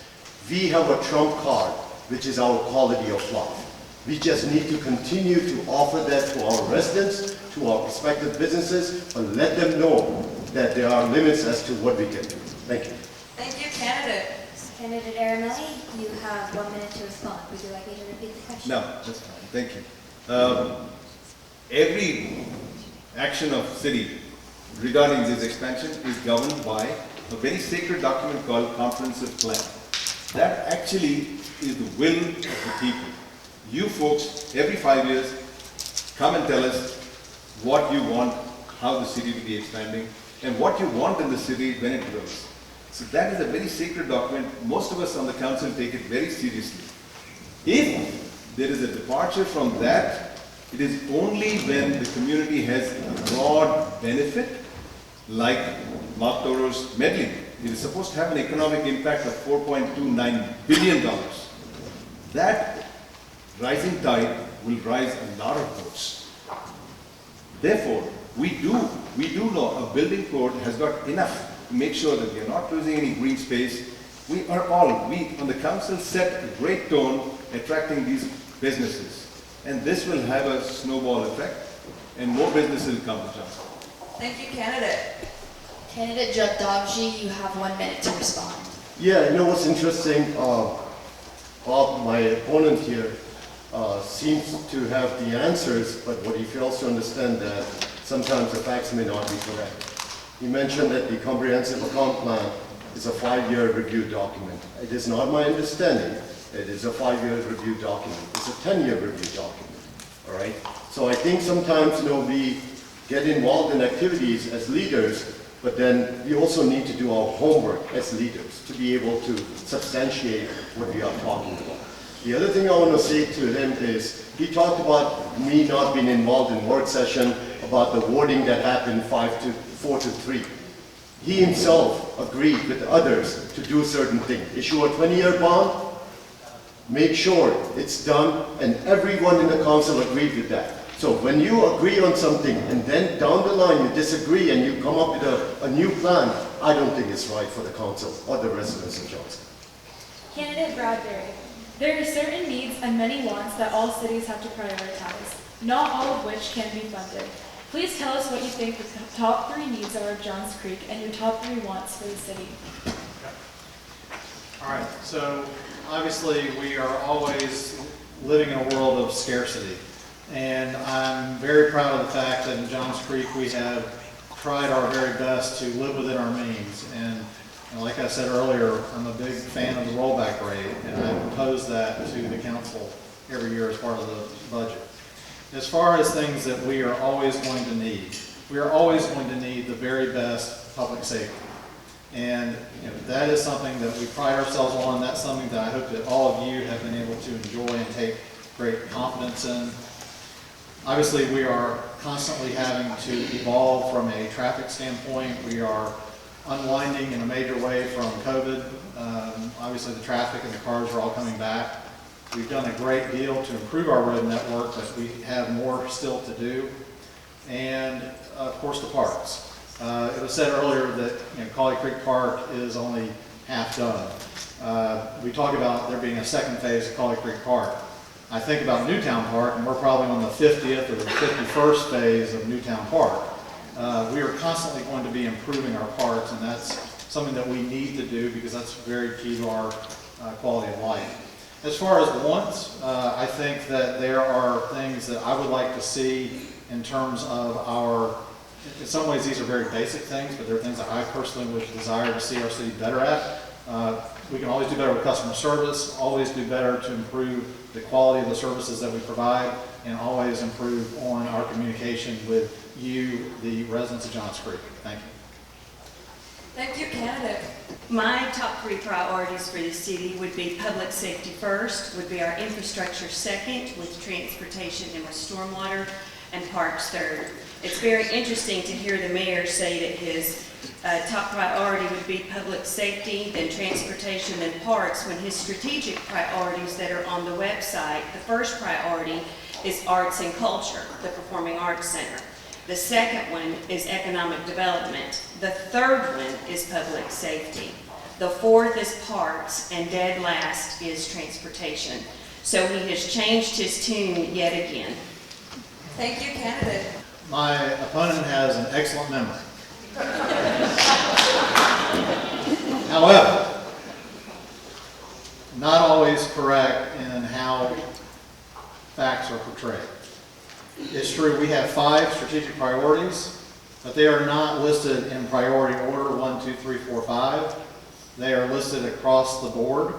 Speaker 6: We have a trump card, which is our quality of life. We just need to continue to offer that to our residents, to our prospective businesses, but let them know that there are limits as to what we can do. Thank you.
Speaker 1: Thank you, candidate.
Speaker 13: Candidate Erramilli, you have 1 minute to respond. Would you like me to repeat the question?
Speaker 5: No, that's fine. Thank you. Every action of city regarding this expansion is governed by a very sacred document called comprehensive plan. That actually is the will of the people. You folks, every 5 years, come and tell us what you want, how the city will be expanding, and what you want in the city when it grows. So that is a very sacred document. Most of us on the council take it very seriously. If there is a departure from that, it is only when the community has a broad benefit, like Mark Toro's medley. It is supposed to have an economic impact of $4.29 billion. That rising tide will rise a lot of boats. Therefore, we do know a building code has got enough to make sure that we are not losing any green space. We on the council set a great tone attracting these businesses. And this will have a snowball effect and more businesses will come to Johnson.
Speaker 1: Thank you, candidate.
Speaker 14: Candidate Jadavji, you have 1 minute to respond.
Speaker 6: Yeah, you know what's interesting? Bob, my opponent here, seems to have the answers, but what he fails to understand that sometimes the facts may not be correct. He mentioned that the comprehensive account plan is a 5-year review document. It is not my understanding. It is a 5-year review document. It's a 10-year review document, all right? So I think sometimes, we get involved in activities as leaders, but then we also need to do our homework as leaders to be able to substantiate what we are talking about. The other thing I want to say to him is, he talked about me not being involved in work session, about the voting that happened 4 to 3. He himself agreed with others to do certain things. Issue a 20-year bond, make sure it's done, and everyone in the council agreed with that. So when you agree on something and then down the line you disagree and you come up with a new plan, I don't think it's right for the council or the residents of Johnson.
Speaker 15: Candidate Bradberry, there are certain needs and many wants that all cities have to prioritize, not all of which can be funded. Please tell us what you think the top 3 needs are of Johns Creek and your top 3 wants for the city.
Speaker 7: All right, so obviously we are always living in a world of scarcity. And I'm very proud of the fact that in Johns Creek we have tried our very best to live within our means. And like I said earlier, I'm a big fan of the rollback rate, and I propose that to the council every year as part of the budget. As far as things that we are always going to need, we are always going to need the very best public safety. And that is something that we pride ourselves on. That's something that I hope that all of you have been able to enjoy and take great confidence in. Obviously, we are constantly having to evolve from a traffic standpoint. We are unwinding in a major way from COVID. Obviously the traffic and the cars are all coming back. We've done a great deal to improve our road network, but we have more still to do. And of course the parks. It was said earlier that Cauley Creek Park is only half done. We talk about there being a second phase of Cauley Creek Park. I think about Newtown Park, and we're probably on the 50th or the 51st phase of Newtown Park. We are constantly going to be improving our parks, and that's something that we need to do because that's very key to our quality of life. As far as wants, I think that there are things that I would like to see in terms of our, in some ways these are very basic things, but they're things that I personally would desire to see our city better at. We can always do better with customer service, always do better to improve the quality of the services that we provide, and always improve on our communication with you, the residents of Johns Creek. Thank you.
Speaker 1: Thank you, candidate.
Speaker 8: My top 3 priorities for the city would be public safety first, would be our infrastructure second, with transportation and with stormwater, and parks third. It's very interesting to hear the mayor say that his top priority would be public safety, then transportation, then parks, when his strategic priorities that are on the website, the first priority is arts and culture, the Performing Arts Center. The second one is economic development. The third one is public safety. The fourth is parks, and dead last is transportation. So he has changed his tune yet again.
Speaker 1: Thank you, candidate.
Speaker 7: My opponent has an excellent memory. However, not always correct in how facts are portrayed. It's true we have 5 strategic priorities, but they are not listed in priority order 1, 2, 3, 4, 5. They are listed across the board,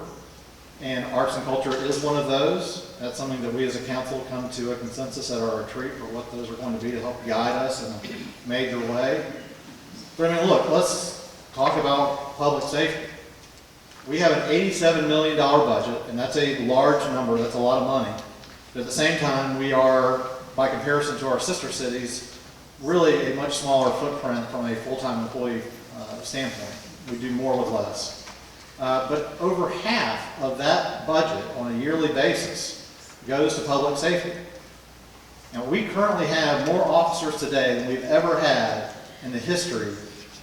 Speaker 7: and arts and culture is one of those. That's something that we as a council come to a consensus at our retreat for what those are going to be to help guide us in a major way. But I mean, look, let's talk about public safety. We have an $87 million budget, and that's a large number, that's a lot of money. But at the same time, we are, by comparison to our sister cities, really a much smaller footprint from a full-time employee standpoint. We do more with less. But over half of that budget on a yearly basis goes to public safety. Now, we currently have more officers today than we've ever had in the history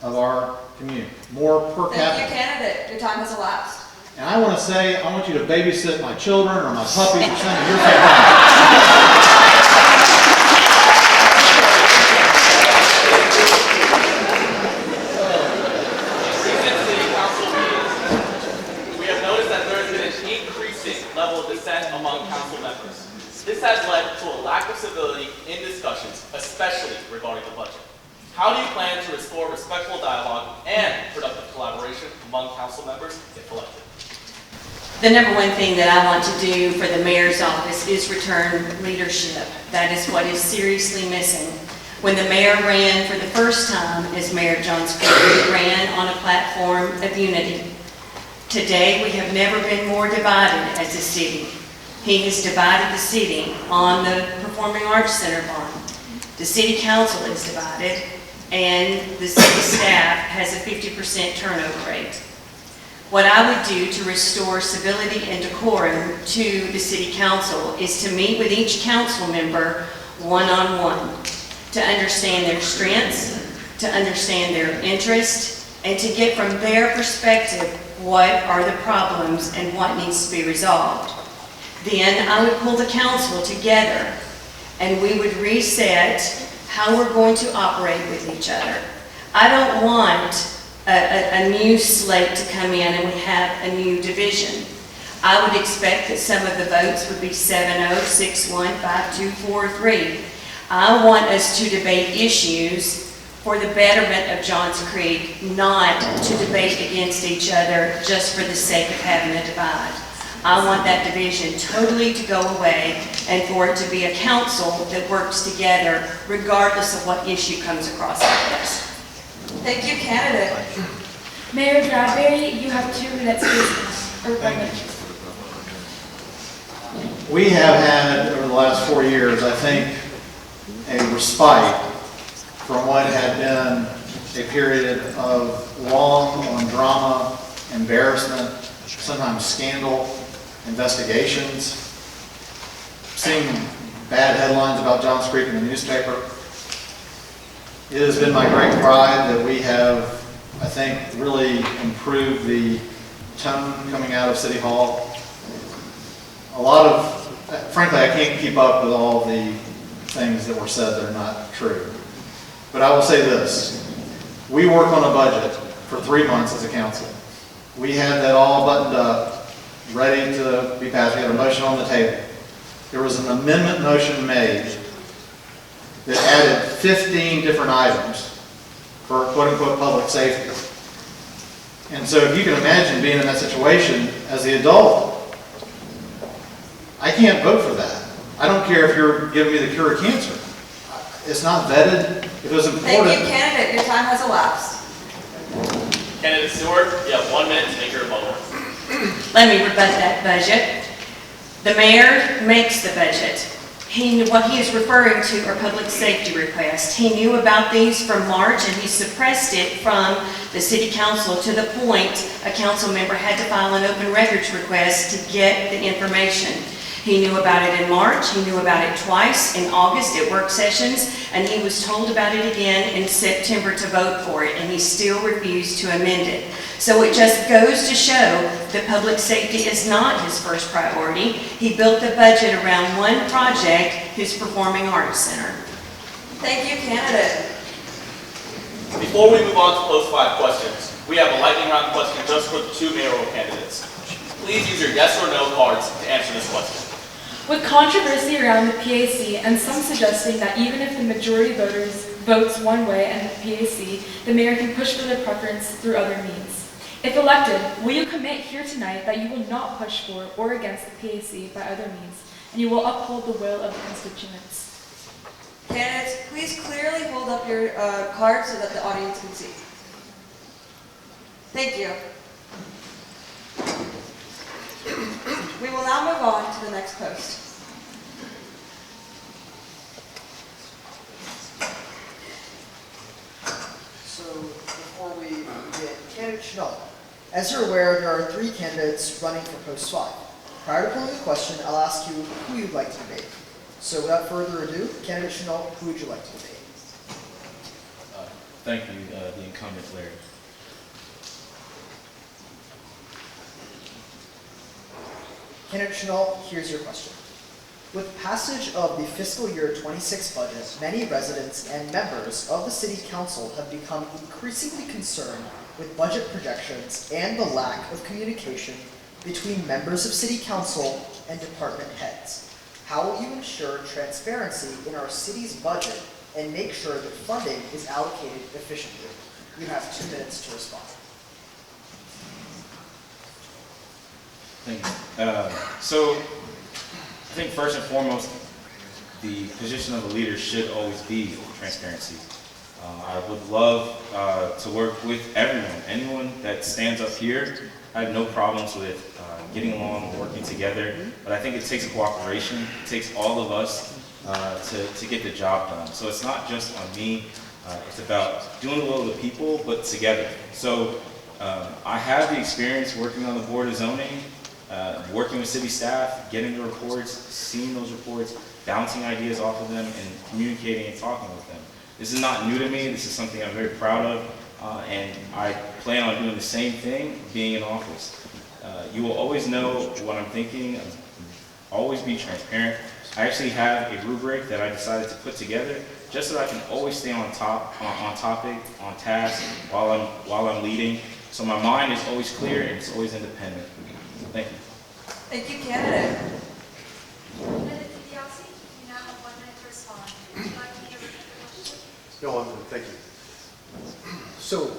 Speaker 7: of our community. More per capita.
Speaker 1: Thank you, candidate. Your time has elapsed.
Speaker 7: And I want to say, I want you to babysit my children or my puppies or something. You're fantastic.
Speaker 16: Level of dissent among council members. This has led to a lack of civility in discussions, especially regarding the budget. How do you plan to restore respectful dialogue and productive collaboration among council members if elected?
Speaker 8: The number one thing that I want to do for the mayor's office is return leadership. That is what is seriously missing. When the mayor ran for the first time as Mayor of Johns Creek, he ran on a platform of unity. Today, we have never been more divided as a city. He has divided the city on the Performing Arts Center bond. The city council is divided, and the city staff has a 50% turnover rate. What I would do to restore civility and decorum to the city council is to meet with each council member one-on-one, to understand their strengths, to understand their interests, and to get from their perspective what are the problems and what needs to be resolved. Then I would pull the council together and we would reset how we're going to operate with each other. I don't want a new slate to come in and we have a new division. I would expect that some of the votes would be 7-0, 6-1, 5-2, 4-3. I want us to debate issues for the betterment of Johns Creek, not to debate against each other just for the sake of having a divide. I want that division totally to go away and for it to be a council that works together regardless of what issue comes across our desk.
Speaker 1: Thank you, candidate.
Speaker 15: Mayor Bradberry, you have 2 minutes to
Speaker 7: We have had, over the last 4 years, I think, a respite from what had been a period of long on drama, embarrassment, sometimes scandal, investigations, seeing bad headlines about Johns Creek in the newspaper. It has been my great pride that we have, I think, really improved the tone coming out of City Hall. A lot of, frankly, I can't keep up with all the things that were said that are not true. But I will say this, we work on a budget for 3 months as a council. We had that all buttoned up, ready to be passed. We had a motion on the table. There was an amendment motion made that added 15 different items for quote-unquote public safety. And so if you can imagine being in that situation as the adult, I can't vote for that. I don't care if you're giving me the cure of cancer. It's not vetted. It was important.
Speaker 1: Thank you, candidate. Your time has elapsed.
Speaker 16: Candidate Stewart, you have 1 minute to make your rebuttal.
Speaker 8: Let me rebut that budget. The mayor makes the budget. What he is referring to are public safety requests. He knew about these from March and he suppressed it from the city council to the point a council member had to file an open records request to get the information. He knew about it in March, he knew about it twice in August at work sessions, and he was told about it again in September to vote for it, and he still refused to amend it. So it just goes to show that public safety is not his first priority. He built the budget around one project, his Performing Arts Center.
Speaker 1: Thank you, candidate.
Speaker 16: Before we move on to close 5 questions, we have a lightning round question just for the 2 mayoral candidates. Please use your yes or no cards to answer this question.
Speaker 15: With controversy around the PAC and some suggesting that even if the majority voters votes one way and the PAC, the mayor can push for their preference through other means. If elected, will you commit here tonight that you will not push for or against the PAC by other means, and you will uphold the will of the constituents?
Speaker 1: Candidates, please clearly hold up your card so that the audience can see. Thank you. We will now move on to the next post.
Speaker 17: So before we begin, candidate Chenault, as you're aware, there are 3 candidates running for post 5. Prior to polling the question, I'll ask you who you'd like to debate. So without further ado, candidate Chenault, who would you like to debate?
Speaker 9: Thank you, the incumbent Larry.
Speaker 17: Candidate Chenault, here's your question. With passage of the fiscal year 26 budget, many residents and members of the City Council have become increasingly concerned with budget projections and the lack of communication between members of City Council and department heads. How will you ensure transparency in our city's budget and make sure that funding is allocated efficiently? You have 2 minutes to respond.
Speaker 9: Thank you. So, I think first and foremost, the position of a leader should always be transparency. I would love to work with everyone, anyone that stands up here. I have no problems with getting along, working together, but I think it takes cooperation. It takes all of us to get the job done. So it's not just on me. It's about doing the will of the people, but together. So I have the experience working on the Board of Zoning, working with city staff, getting the reports, seeing those reports, bouncing ideas off of them, and communicating and talking with them. This is not new to me. This is something I'm very proud of, and I plan on doing the same thing being in office. You will always know what I'm thinking. Always be transparent. I actually have a rubric that I decided to put together just so that I can always stay on topic, on task while I'm leading. So my mind is always clear and it's always independent. Thank you.
Speaker 1: Thank you, candidate.
Speaker 2: Candidate DiBiase, you now have 1 minute to respond. Would you like me to repeat the question?
Speaker 11: No, I'm good, thank you. So,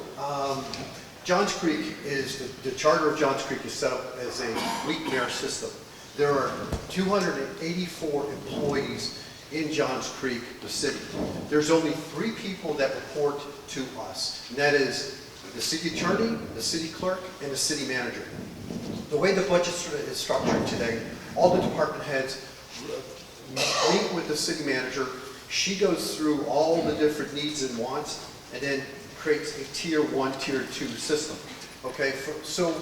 Speaker 11: Johns Creek is, the charter of Johns Creek is set up as a weak mayor system. There are 284 employees in Johns Creek, the city. There's only 3 people that report to us, and that is the city attorney, the city clerk, and the city manager. The way the budget is structured today, all the department heads meet with the city manager. She goes through all the different needs and wants, and then creates a tier 1, tier 2 system. Okay, so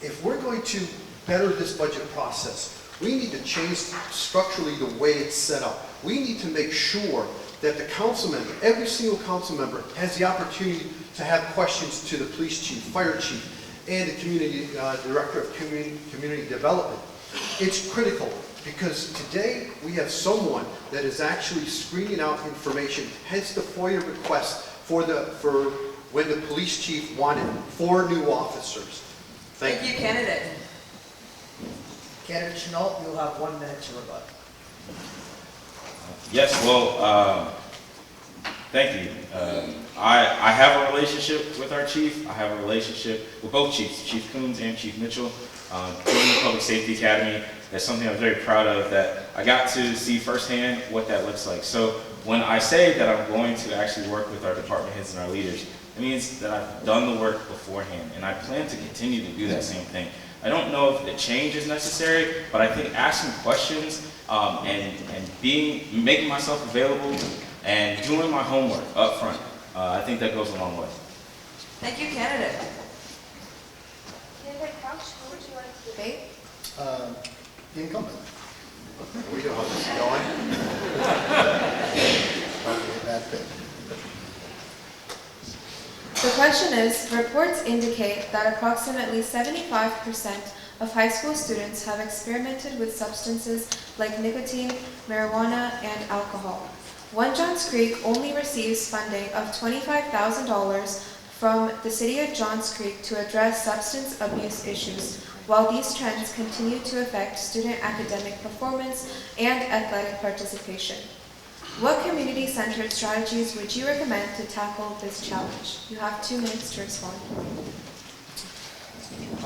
Speaker 11: if we're going to better this budget process, we need to change structurally the way it's set up. We need to make sure that the council member, every single council member, has the opportunity to have questions to the police chief, fire chief, and the community director of community development. It's critical because today we have someone that is actually screening out information, hence the FOIA request for when the police chief wanted 4 new officers.
Speaker 1: Thank you, candidate.
Speaker 17: Candidate Chenault, you'll have 1 minute to rebut.
Speaker 9: Yes, well, thank you. I have a relationship with our chief. I have a relationship with both chiefs, Chief Coons and Chief Mitchell. During the Public Safety Academy, that's something I'm very proud of, that I got to see firsthand what that looks like. So when I say that I'm going to actually work with our department heads and our leaders, it means that I've done the work beforehand, and I plan to continue to do that same thing. I don't know if the change is necessary, but I think asking questions and making myself available and doing my homework up front, I think that goes a long way.
Speaker 1: Thank you, candidate.
Speaker 2: Candidate Crouch, who would you like to debate?
Speaker 10: The incumbent.
Speaker 11: We know how this is going.
Speaker 10: Probably a bad fit.
Speaker 2: The question is, reports indicate that approximately 75% of high school students have experimented with substances like nicotine, marijuana, and alcohol. One Johns Creek only receives funding of $25,000 from the City of Johns Creek to address substance abuse issues, while these trends continue to affect student academic performance and athletic participation. What community-centered strategies would you recommend to tackle this challenge? You have 2 minutes to respond.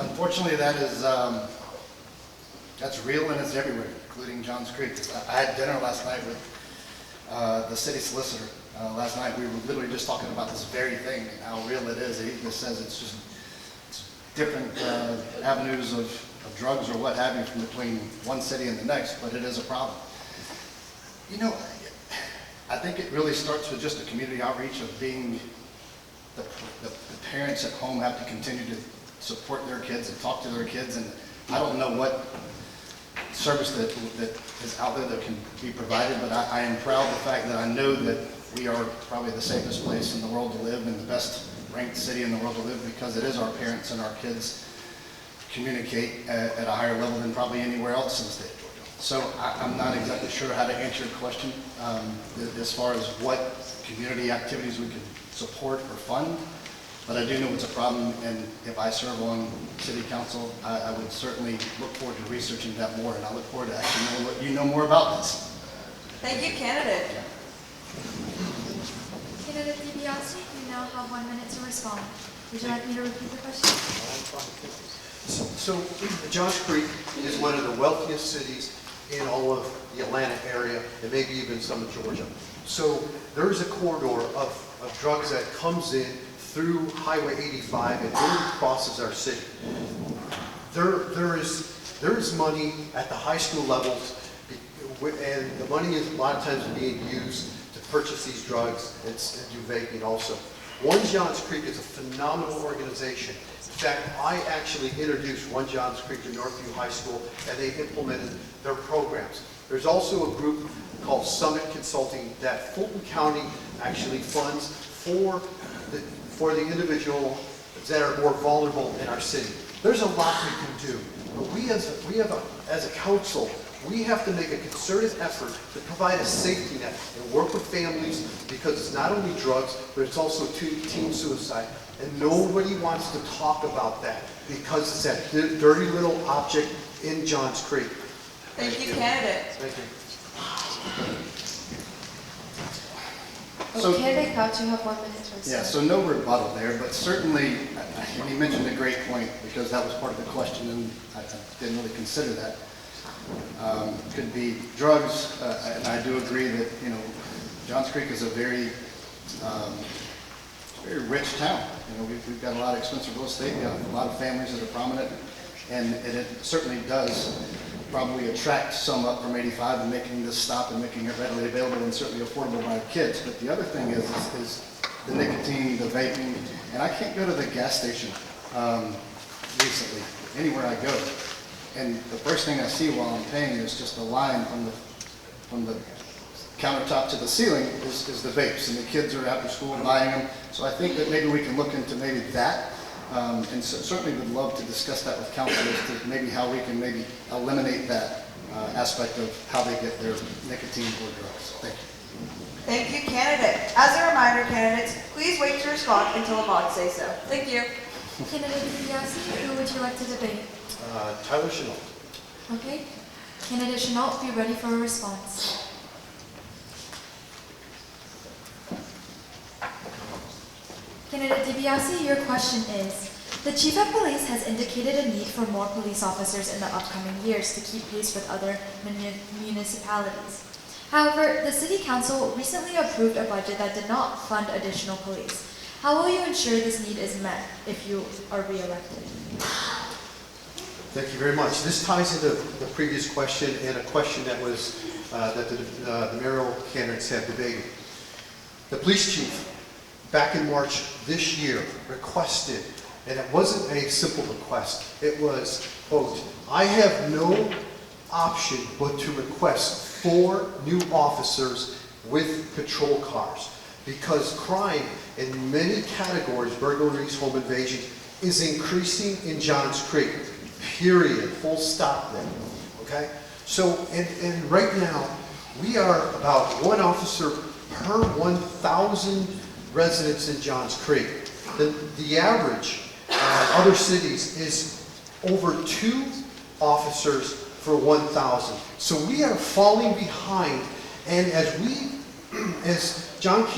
Speaker 10: Unfortunately, that's real and it's everywhere, including Johns Creek. I had dinner last night with the city solicitor. Last night we were literally just talking about this very thing and how real it is. He just says it's different avenues of drugs or what have you from between one city and the next, but it is a problem. You know, I think it really starts with just the community outreach of being the parents at home have to continue to support their kids and talk to their kids, and I don't know what service that is out there that can be provided, but I am proud of the fact that I know that we are probably the safest place in the world to live and the best ranked city in the world to live because it is our parents and our kids communicate at a higher level than probably anywhere else in the state of Georgia. So I'm not exactly sure how to answer your question as far as what community activities we can support or fund, but I do know it's a problem, and if I serve on city council, I would certainly look forward to researching that more, and I look forward to actually knowing what you know more about this.
Speaker 1: Thank you, candidate.
Speaker 13: Candidate DiBiase, you now have 1 minute to respond. Would you like me to repeat the question?
Speaker 11: So Johns Creek is one of the wealthiest cities in all of the Atlanta area and maybe even some of Georgia. So there is a corridor of drugs that comes in through Highway 85 and really crosses our city. There is money at the high school levels, and the money is a lot of times being used to purchase these drugs and do vaping also. One Johns Creek is a phenomenal organization. In fact, I actually introduced One Johns Creek to Northview High School, and they implemented their programs. There's also a group called Summit Consulting that Fulton County actually funds for the individual that are more vulnerable in our city. There's a lot we can do, but we as a council, we have to make a concerted effort to provide a safety net and work with families because it's not only drugs, but it's also teen suicide. And nobody wants to talk about that because it's that dirty little object in Johns Creek.
Speaker 1: Thank you, candidate.
Speaker 11: Thank you.
Speaker 10: So,
Speaker 2: Candidate Couch, you have 1 minute to respond.
Speaker 10: Yeah, so no rebuttal there, but certainly, and you mentioned a great point because that was part of the question and I didn't really consider that. Could be drugs, and I do agree that, you know, Johns Creek is a very rich town. You know, we've got a lot of expensive real estate, we have a lot of families that are prominent, and it certainly does probably attract some up from 85 and making this stop and making it readily available and certainly affordable by our kids. But the other thing is the nicotine, the vaping, and I can't go to the gas station recently, anywhere I go. And the first thing I see while I'm paying is just a line from the countertop to the ceiling is the vapes, and the kids are after school buying them. So I think that maybe we can look into maybe that, and certainly would love to discuss that with council as to maybe how we can maybe eliminate that aspect of how they get their nicotine or drugs. Thank you.
Speaker 1: Thank you, candidate. As a reminder, candidates, please wait to respond until the mods say so. Thank you.
Speaker 18: Candidate DiBiase, who would you like to debate?
Speaker 11: Tyler Chenault.
Speaker 18: Okay. Candidate Chenault, be ready for a response. Candidate DiBiase, your question is, the Chief of Police has indicated a need for more police officers in the upcoming years to keep pace with other municipalities. However, the City Council recently approved a budget that did not fund additional police. How will you ensure this need is met if you are re-elected?
Speaker 11: Thank you very much. This ties into the previous question and a question that was that the mayoral candidates have debated. The police chief, back in March this year, requested, and it wasn't a simple request, it was, quote, I have no option but to request 4 new officers with patrol cars because crime in many categories, burglaries, home invasions, is increasing in Johns Creek, period, full stop there, okay? So, and right now, we are about 1 officer per 1,000 residents in Johns Creek. The average other cities is over 2 officers for 1,000. So we are falling behind, and as Johns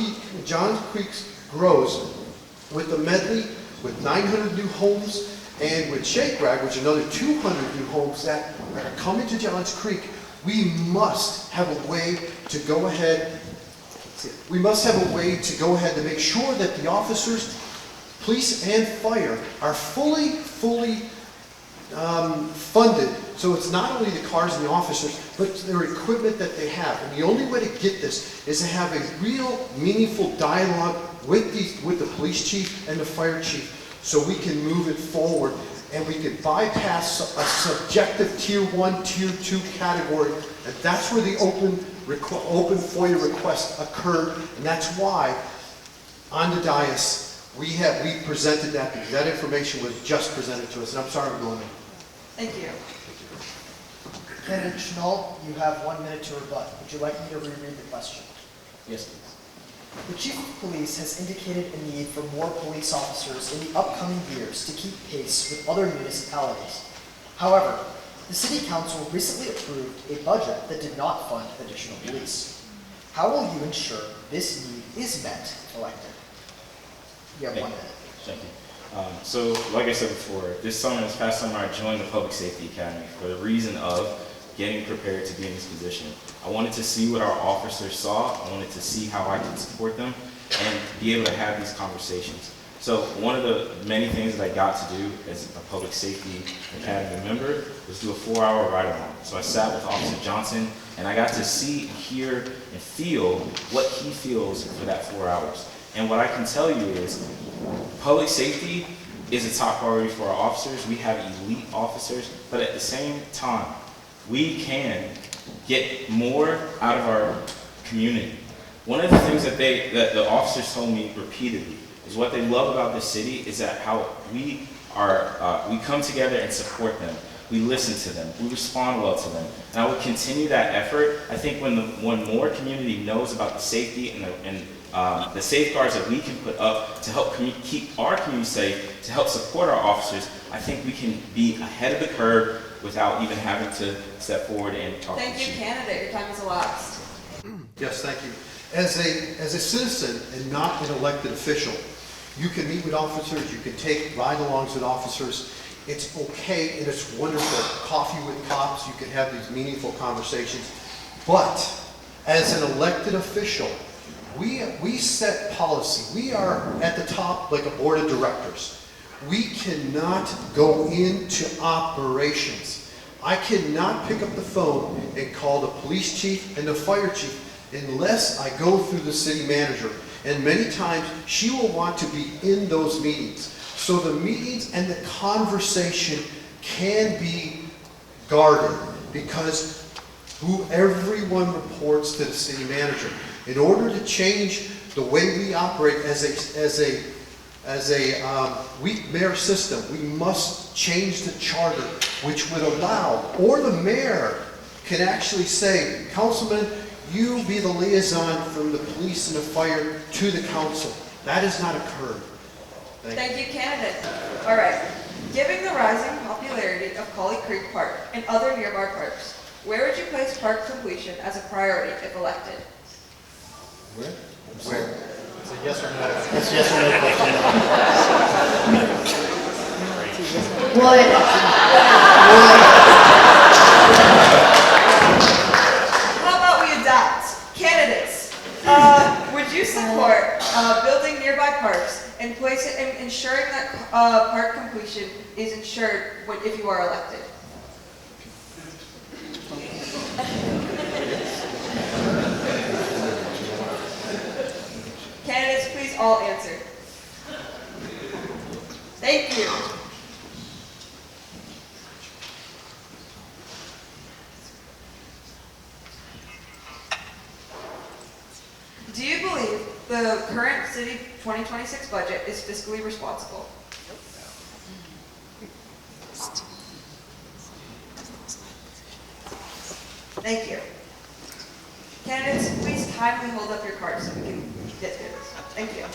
Speaker 11: Creek grows with the medley, with 900 new homes, and with Shake Rag, which is another 200 new homes that are coming to Johns Creek, we must have a way to go ahead. We must have a way to go ahead to make sure that the officers, police and fire, are fully funded. So it's not only the cars and the officers, but their equipment that they have. And the only way to get this is to have a real meaningful dialogue with the police chief and the fire chief, so we can move it forward and we can bypass a subjective tier 1, tier 2 category. And that's where the open FOIA request occurred, and that's why on the dais we presented that, because that information was just presented to us. And I'm sorry I'm going on.
Speaker 1: Thank you.
Speaker 17: Candidate Chenault, you have 1 minute to rebut. Would you like me to reread the question?
Speaker 9: Yes, please.
Speaker 17: The Chief of Police has indicated a need for more police officers in the upcoming years to keep pace with other municipalities. However, the City Council recently approved a budget that did not fund additional police. How will you ensure this need is met if elected? You have 1 minute.
Speaker 9: Thank you. So, like I said before, this past summer, I joined the Public Safety Academy for the reason of getting prepared to be in this position. I wanted to see what our officers saw. I wanted to see how I could support them and be able to have these conversations. So one of the many things that I got to do as a Public Safety Academy member was do a 4-hour ride-along. So I sat with Officer Johnson and I got to see, hear, and feel what he feels for that 4 hours. And what I can tell you is public safety is a top priority for our officers. We have elite officers, but at the same time, we can get more out of our community. One of the things that the officers told me repeatedly is what they love about this city is that how we come together and support them. We listen to them. We respond well to them. And I would continue that effort. I think when more community knows about the safety and the safeguards that we can put up to help keep our community safe, to help support our officers, I think we can be ahead of the curve without even having to step forward and talk to the chief.
Speaker 1: Thank you, candidate. Your time is elapsed.
Speaker 11: Yes, thank you. As a citizen and not an elected official, you can meet with officers, you can take ride-alongs with officers. It's okay and it's wonderful. Coffee with cops, you can have these meaningful conversations. But as an elected official, we set policy. We are at the top like a board of directors. We cannot go into operations. I cannot pick up the phone and call the police chief and the fire chief unless I go through the city manager. And many times, she will want to be in those meetings. So the meetings and the conversation can be guarded because everyone reports to the city manager. In order to change the way we operate as a weak mayor system, we must change the charter, which would allow, or the mayor can actually say, Councilman, you be the liaison from the police and the fire to the council. That has not occurred.
Speaker 1: Thank you, candidate. All right. Given the rising popularity of Colley Creek Park and other nearby parks, where would you place park completion as a priority if elected?
Speaker 11: Where?
Speaker 7: It's a yes or no. It's a yes or no question.
Speaker 14: Would.
Speaker 1: How about we adapt? Candidates, would you support building nearby parks and ensuring that park completion is ensured if you are elected? Candidates, please all answer. Thank you. Do you believe the current city 2026 budget is fiscally responsible? Thank you. Candidates, please kindly hold up your cards so we can get through this. Thank you.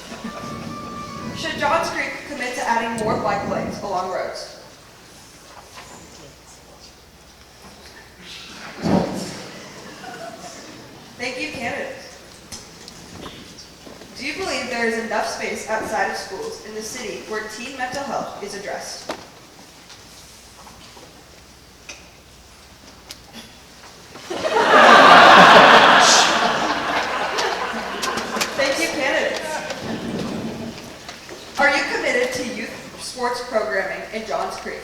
Speaker 1: Should Johns Creek commit to adding more bike lanes along roads? Thank you, candidates. Do you believe there is enough space outside of schools in the city where teen mental health is addressed? Thank you, candidates. Are you committed to youth sports programming in Johns Creek?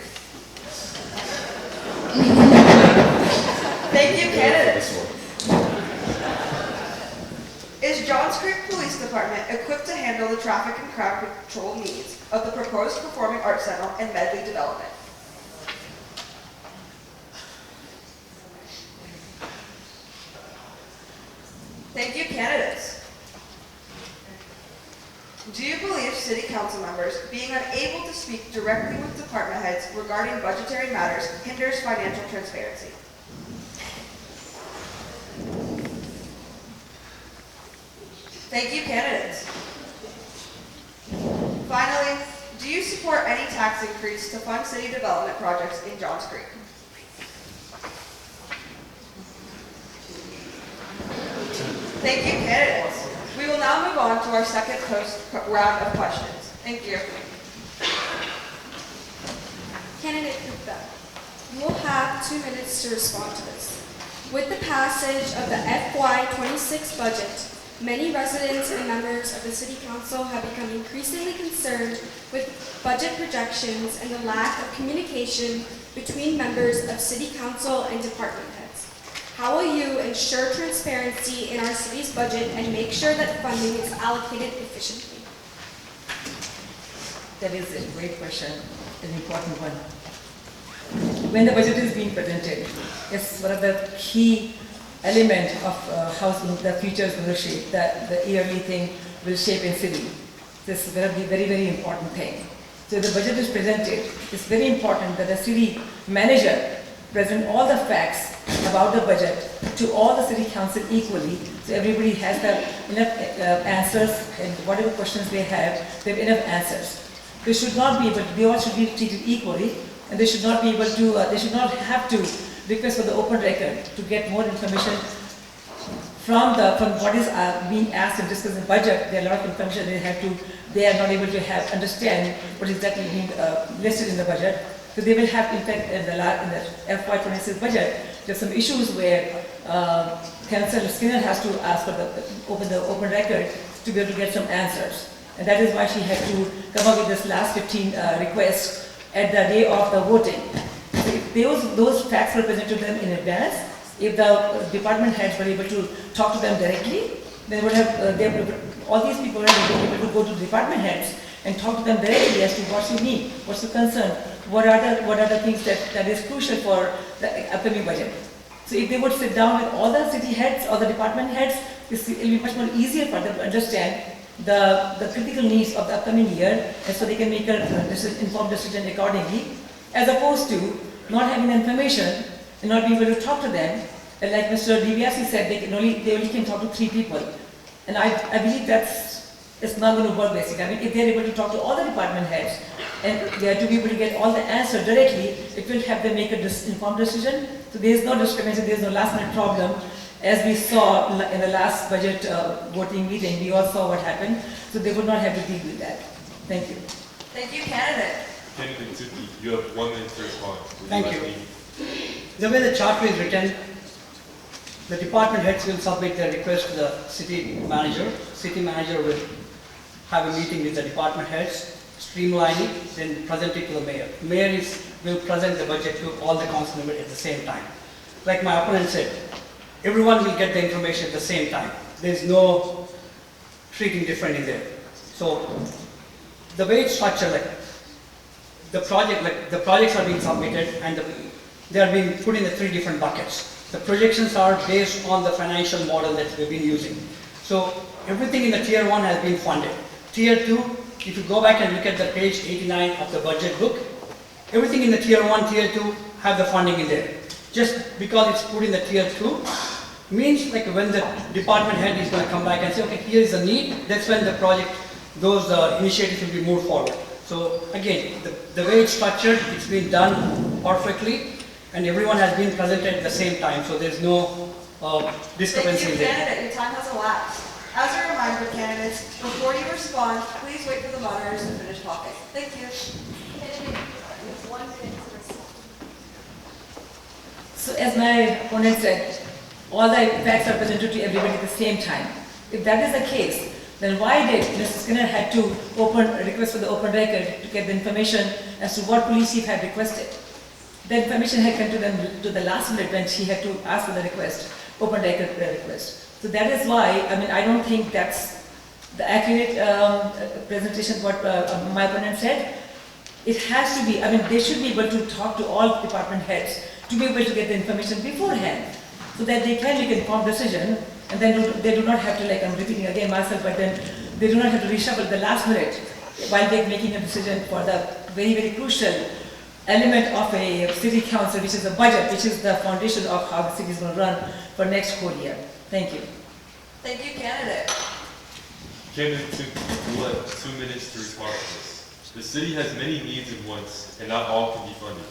Speaker 1: Thank you, candidates. Is Johns Creek Police Department equipped to handle the traffic and crowd control needs of the proposed Performing Arts Center and Medley development? Thank you, candidates. Do you believe city council members being unable to speak directly with department heads regarding budgetary matters hinders financial transparency? Thank you, candidates. Finally, do you support any tax increase to fund city development projects in Johns Creek? Thank you, candidates. We will now move on to our second round of questions. Thank you.
Speaker 2: Candidate Gupta, you will have 2 minutes to respond to this. With the passage of the FY26 budget, many residents and members of the City Council have become increasingly concerned with budget projections and the lack of communication between members of City Council and department heads. How will you ensure transparency in our city's budget and make sure that funding is allocated efficiently?
Speaker 3: That is a great question, an important one. When the budget is being presented, it's one of the key element of how the future is going to shape, that the yearly thing will shape in city. This is going to be very, very important thing. So the budget is presented. It's very important that the city manager present all the facts about the budget to all the city council equally, so everybody has enough answers, and whatever questions they have enough answers. They should not be able to, they all should be treated equally, and they should not be able to, they should not have to request for the open record to get more information from what is being asked and discussed in the budget. There are a lot of information they are not able to understand what is exactly being listed in the budget. So they will have, in fact, in the FY26 budget, there's some issues where Councillor Skinner has to ask for the open record to be able to get some answers. And that is why she had to come up with this last 15 requests at the day of the voting. So if those facts were presented to them in advance, if the department heads were able to talk to them directly, they would have all these people are able to go to department heads and talk to them directly as to what you need, what's your concern, what are the things that is crucial for the upcoming budget. So if they would sit down with all the city heads or the department heads, it will be much more easier for them to understand the critical needs of the upcoming year, and so they can make an informed decision accordingly, as opposed to not having the information and not being able to talk to them. And like Mr. DiBiase said, they only can talk to 3 people. And I believe it's not going to work basically. I mean, if they're able to talk to all the department heads and they are to be able to get all the answers directly, it will help them make an informed decision. So there is no discrimination, there is no last minute problem. As we saw in the last budget voting meeting, we all saw what happened. So they would not have to deal with that. Thank you.
Speaker 1: Thank you, candidate.
Speaker 12: Candidate Tunki, you have 1 minute to respond.
Speaker 4: Thank you. The way the charter is written, the department heads will submit their request to the city manager. City manager will have a meeting with the department heads, streamline it, then present it to the mayor. Mayor will present the budget to all the council members at the same time. Like my opponent said, everyone will get the information at the same time. There is no treating different in there. So the way it's structured, like the projects are being submitted and they are being put in the 3 different buckets. The projections are based on the financial model that we've been using. So everything in the tier 1 has been funded. Tier 2, if you go back and look at the page 89 of the budget book, everything in the tier 1, tier 2 have the funding in there. Just because it's put in the tier 2 means like when the department head is going to come back and say, okay, here is the need, that's when the project, those initiatives will be moved forward. So again, the way it's structured, it's been done perfectly, and everyone has been presented at the same time, so there's no discrepancy in there.
Speaker 1: Thank you, candidate. Your time has elapsed. As a reminder, candidates, before you respond, please wait for the moderators to finish talking. Thank you.
Speaker 2: Candidate, you have 1 minute to respond.
Speaker 3: So as my opponent said, all the facts are presented to everybody at the same time. If that is the case, then why did Mr. Skinner had to request for the open record to get the information as to what police chief had requested? The information had come to them to the last minute when she had to ask for the request, open record request. So that is why, I mean, I don't think that's the accurate presentation what my opponent said. It has to be, I mean, they should be able to talk to all department heads to be able to get the information beforehand, so that they can make an informed decision, and then they do not have to, like I'm repeating again myself, but then they do not have to reshuffle the last minute while they're making a decision for the very, very crucial element of a city council, which is the budget, which is the foundation of how the city is going to run for next whole year. Thank you.
Speaker 1: Thank you, candidate.
Speaker 12: Candidate Tunki, you will have 2 minutes to respond to this. The city has many needs at once, and not all can be funded.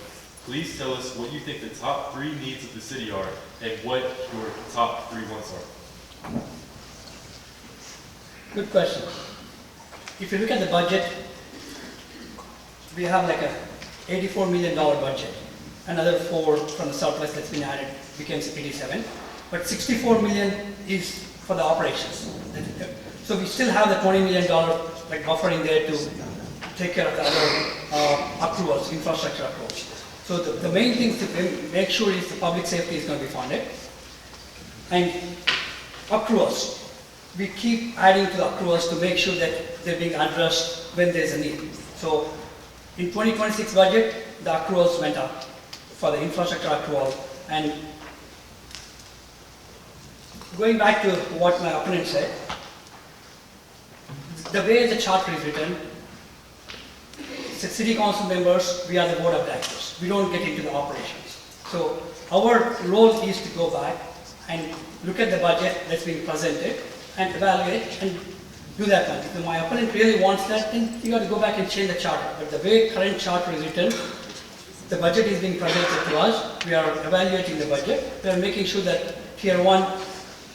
Speaker 12: Please tell us what you think the top 3 needs of the city are, and what your top 3 wants are.
Speaker 4: Good question. If you look at the budget, we have like a $84 million budget. Another 4 from the surplus that's been added becomes 87. But 64 million is for the operations. So we still have the $20 million like buffer in there to take care of the other accruals, infrastructure accruals. So the main thing to make sure is the public safety is going to be funded. And accruals. We keep adding to the accruals to make sure that they're being addressed when there's a need. So in 2026 budget, the accruals went up for the infrastructure accrual. And going back to what my opponent said, the way the charter is written, city council members, we are the board of directors. We don't get into the operations. So our role is to go back and look at the budget that's being presented and evaluate and do that one. If my opponent really wants that, then you got to go back and change the charter. But the way current charter is written, the budget is being presented to us. We are evaluating the budget. We are making sure that tier 1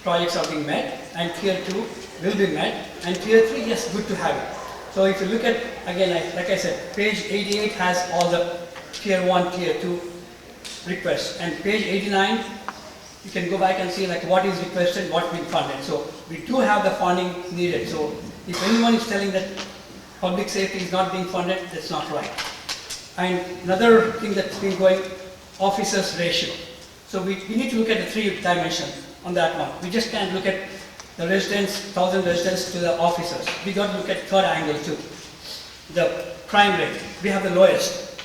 Speaker 4: projects are being met and tier 2 will be met, and tier 3, yes, good to have it. So if you look at, again, like I said, page 88 has all the tier 1, tier 2 requests, and page 89, you can go back and see like what is requested, what's being funded. So we do have the funding needed. So if anyone is telling that public safety is not being funded, that's not right. And another thing that's been going, officers ratio. So we need to look at the 3 dimensions on that one. We just can't look at the residents, 1,000 residents to the officers. We got to look at third angle too. The crime rate, we have the lowest.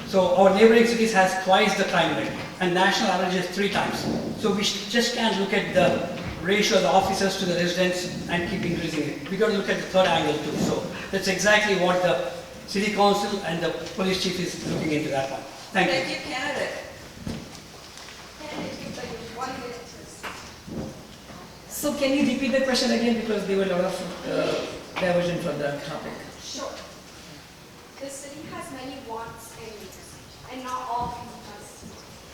Speaker 4: So our neighboring cities has twice the crime rate, and national average is 3 times. So we just can't look at the ratio of the officers to the residents and keep increasing it. We got to look at the third angle too. So that's exactly what the city council and the police chief is looking into that one. Thank you.
Speaker 1: Thank you, candidate.
Speaker 2: Candidate Gupta, you have 1 minute to respond.
Speaker 3: So can you repeat the question again, because there were a lot of diversion from the topic.
Speaker 2: Sure. The city has many wants and needs, and not all can be done.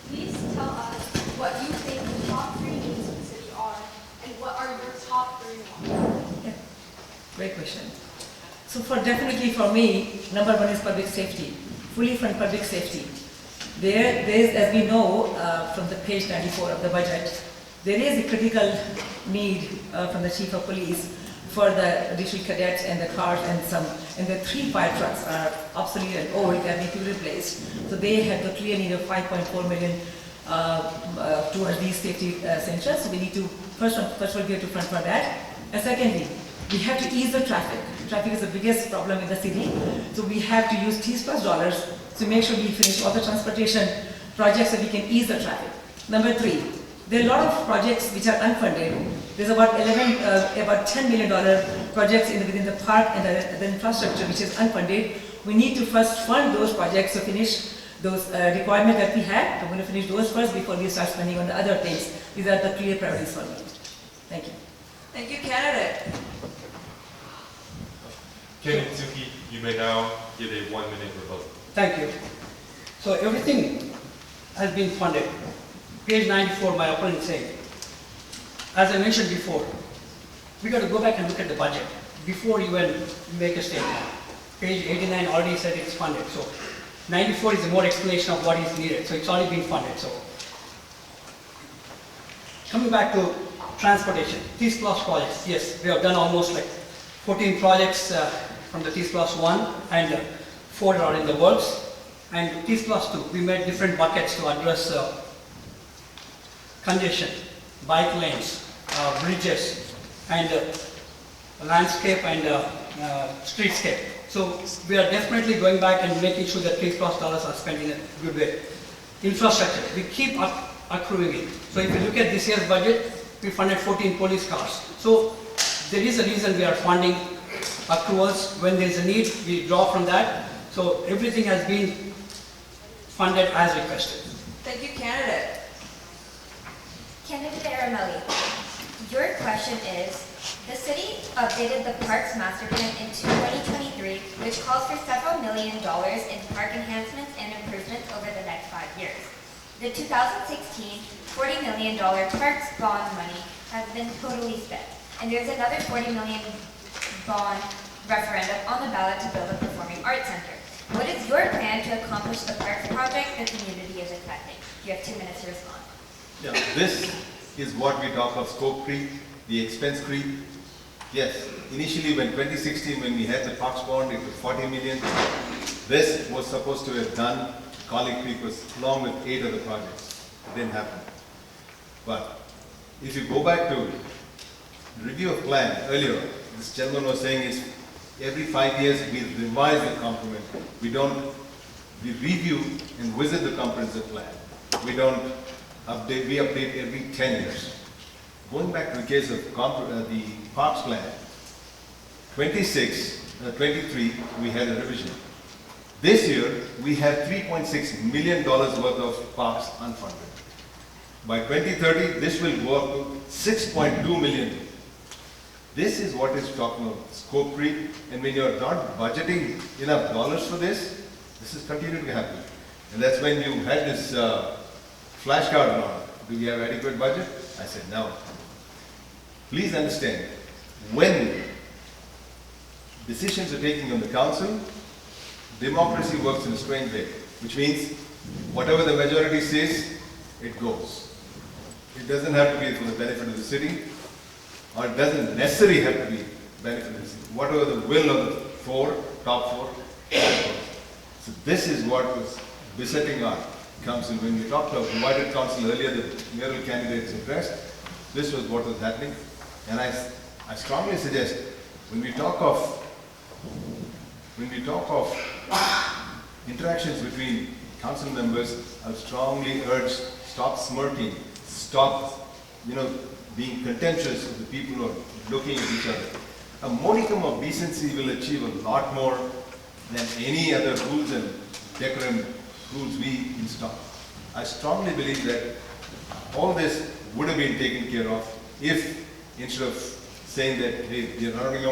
Speaker 2: Please tell us what you think the top 3 needs of the city are, and what are your top 3 wants?
Speaker 3: Yeah, great question. So definitely for me, number 1 is public safety, fully fund public safety. There is, as we know from the page 94 of the budget, there is a critical need from the chief of police for the additional cadets and the cars and the 3 fire trucks are obsolete and old, they need to be replaced. So they have the clear need of 5.4 million towards these safety essentials. So we need to, first of all, we have to fund for that. And secondly, we have to ease the traffic. Traffic is the biggest problem in the city. So we have to use T's plus dollars to make sure we finish all the transportation projects so we can ease the traffic. Number 3, there are a lot of projects which are unfunded. There's about $10 million projects within the park and the infrastructure which is unfunded. We need to first fund those projects to finish those requirements that we have. I'm going to finish those first before we start spending on the other things. These are the clear priorities for me. Thank you.
Speaker 1: Thank you, candidate.
Speaker 12: Candidate Tunki, you may now give a 1-minute rebuttal.
Speaker 4: Thank you. So everything has been funded. Page 94, my opponent is saying, as I mentioned before, we got to go back and look at the budget before you even make a statement. Page 89 already said it's funded. So 94 is a more explanation of what is needed. So it's already been funded. So coming back to transportation, T's plus projects. Yes, we have done almost like 14 projects from the T's plus 1 and 4 are in the works. And T's plus 2, we made different buckets to address congestion, bike lanes, bridges, and landscape and streetscape. So we are definitely going back and making sure that T's plus dollars are spent in a good way. Infrastructure, we keep accruing it. So if you look at this year's budget, we funded 14 police cars. So there is a reason we are funding accruals. When there is a need, we draw from that. So everything has been funded as requested.
Speaker 1: Thank you, candidate.
Speaker 13: Candidate Erramilli, your question is, the city updated the Parks Master Plan in 2023, which calls for several $1 million in park enhancements and improvements over the next 5 years. The 2016 $40 million Parks bond money has been totally spent, and there's another $40 million bond referendum on the ballot to build a performing arts center. What is your plan to accomplish the parks project the community is expecting? You have 2 minutes to respond.
Speaker 5: Yeah, this is what we talk of scope creep, the expense creep. Yes, initially when 2016, when we had the Parks bond, it was 40 million. This was supposed to have done, Collie Creek was along with 8 other projects. It didn't happen. But if you go back to review of plan earlier, this gentleman was saying is every 5 years we revise the comprehensive. We review and visit the comprehensive plan. We don't update, we update every 10 years. Going back to the case of the Parks plan, 23, we had a revision. This year, we have $3.6 million worth of parks unfunded. By 2030, this will go up to $6.2 million. This is what is talking about scope creep, and when you're not budgeting enough dollars for this is continuing to happen. And that's when you had this flashcard on, do we have adequate budget? I said no. Please understand, when decisions are taken on the council, democracy works in a strange way, which means whatever the majority says, it goes. It doesn't have to be for the benefit of the city, or it doesn't necessarily have to be benefit of the city. Whatever the will of the top four. So this is what was besetting our council. When we talked of divided council earlier, the mayoral candidates addressed, this was what was happening. And I strongly suggest, when we talk of interactions between council members, I would strongly urge, stop smirking, stop, being contemptuous of the people who are looking at each other. A modicum of decency will achieve a lot more than any other rules and decorum rules we install. I strongly believe that all this would have been taken care of if, instead of saying that, hey, you're running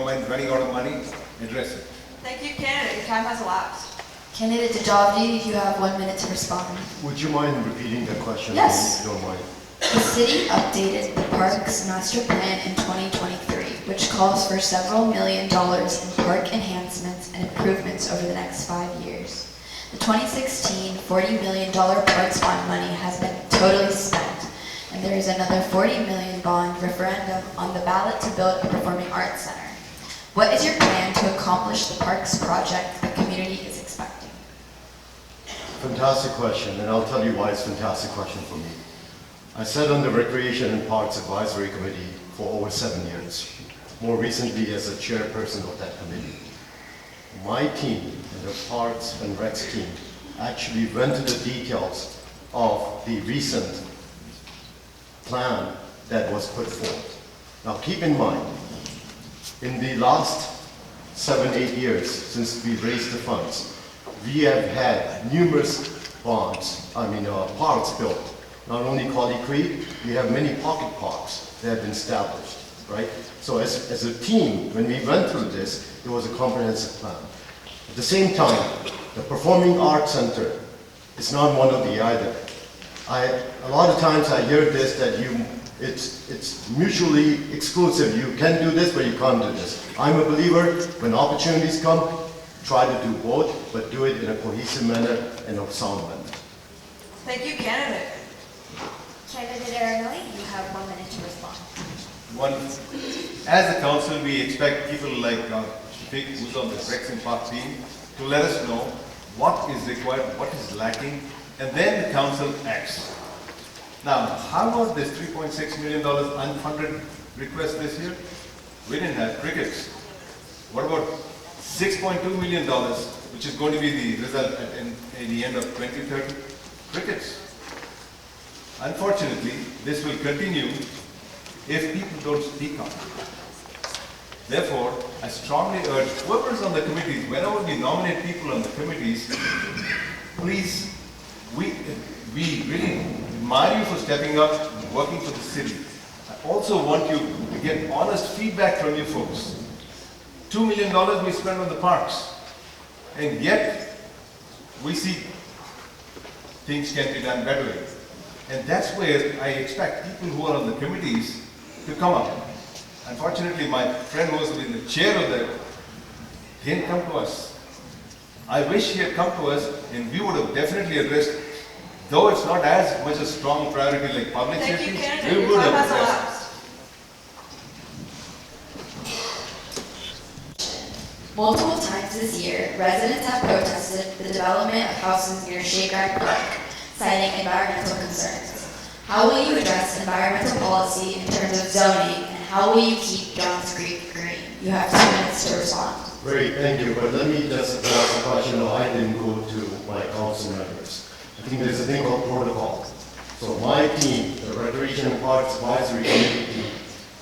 Speaker 5: out of money, address it.
Speaker 1: Thank you, candidate. Your time has elapsed.
Speaker 14: Candidate Jadavji, you have 1 minute to respond.
Speaker 6: Would you mind repeating the question?
Speaker 14: Yes.
Speaker 6: If you don't mind.
Speaker 14: The city updated the Parks Master Plan in 2023, which calls for several $1 million in park enhancements and improvements over the next 5 years. The 2016 $40 million Parks Bond money has been totally spent, and there is another $40 million bond referendum on the ballot to build a performing arts center. What is your plan to accomplish the Parks project the community is expecting?
Speaker 6: Fantastic question, and I'll tell you why it's a fantastic question for me. I sat on the Recreation and Parks Advisory Committee for over 7 years, more recently as a chairperson of that committee. My team and the Parks and Recs team actually went to the details of the recent plan that was put forth. Now keep in mind, in the last 7-8 years since we raised the funds, we have had numerous parks built. Not only Collie Creek, we have many pocket parks that have been established, right? So as a team, when we went through this, it was a comprehensive plan. At the same time, the Performing Arts Center is not one of the either. A lot of times I hear this, that it's mutually exclusive. You can do this, but you can't do this. I'm a believer, when opportunities come, try to do both, but do it in a cohesive manner and a sound manner.
Speaker 1: Thank you, candidate.
Speaker 13: Candidate Erramilli, you have 1 minute to respond.
Speaker 5: As a council, we expect people like Shafiq, who's on the Recs and Park team, to let us know what is required, what is lacking, and then the council acts. Now, how about this $3.6 million unfunded request this year? We didn't have crickets. What about $6.2 million, which is going to be the result at the end of 2030? Crickets. Unfortunately, this will continue if people don't speak up. Therefore, I strongly urge whoever is on the committees, whenever we nominate people on the committees, please, we really admire you for stepping up and working for the city. I also want you to get honest feedback from you folks. $2 million we spend on the parks, and yet we see things can be done better. And that's where I expect people who are on the committees to come up. Unfortunately, my friend who was in the chair of that didn't come to us. I wish he had come to us, and we would have definitely addressed, though it's not as much a strong priority like public safety, we would have addressed.
Speaker 14: Multiple times this year, residents have protested the development of houses near Shafiq Park, citing environmental concerns. How will you address environmental policy in terms of zoning, and how will you keep Johns Creek green? You have 2 minutes to respond.
Speaker 6: Great, thank you. But let me just address the question. No, I didn't go to my council members. I think there's a thing called protocol. So my team, the Recreation and Parks Advisory Committee,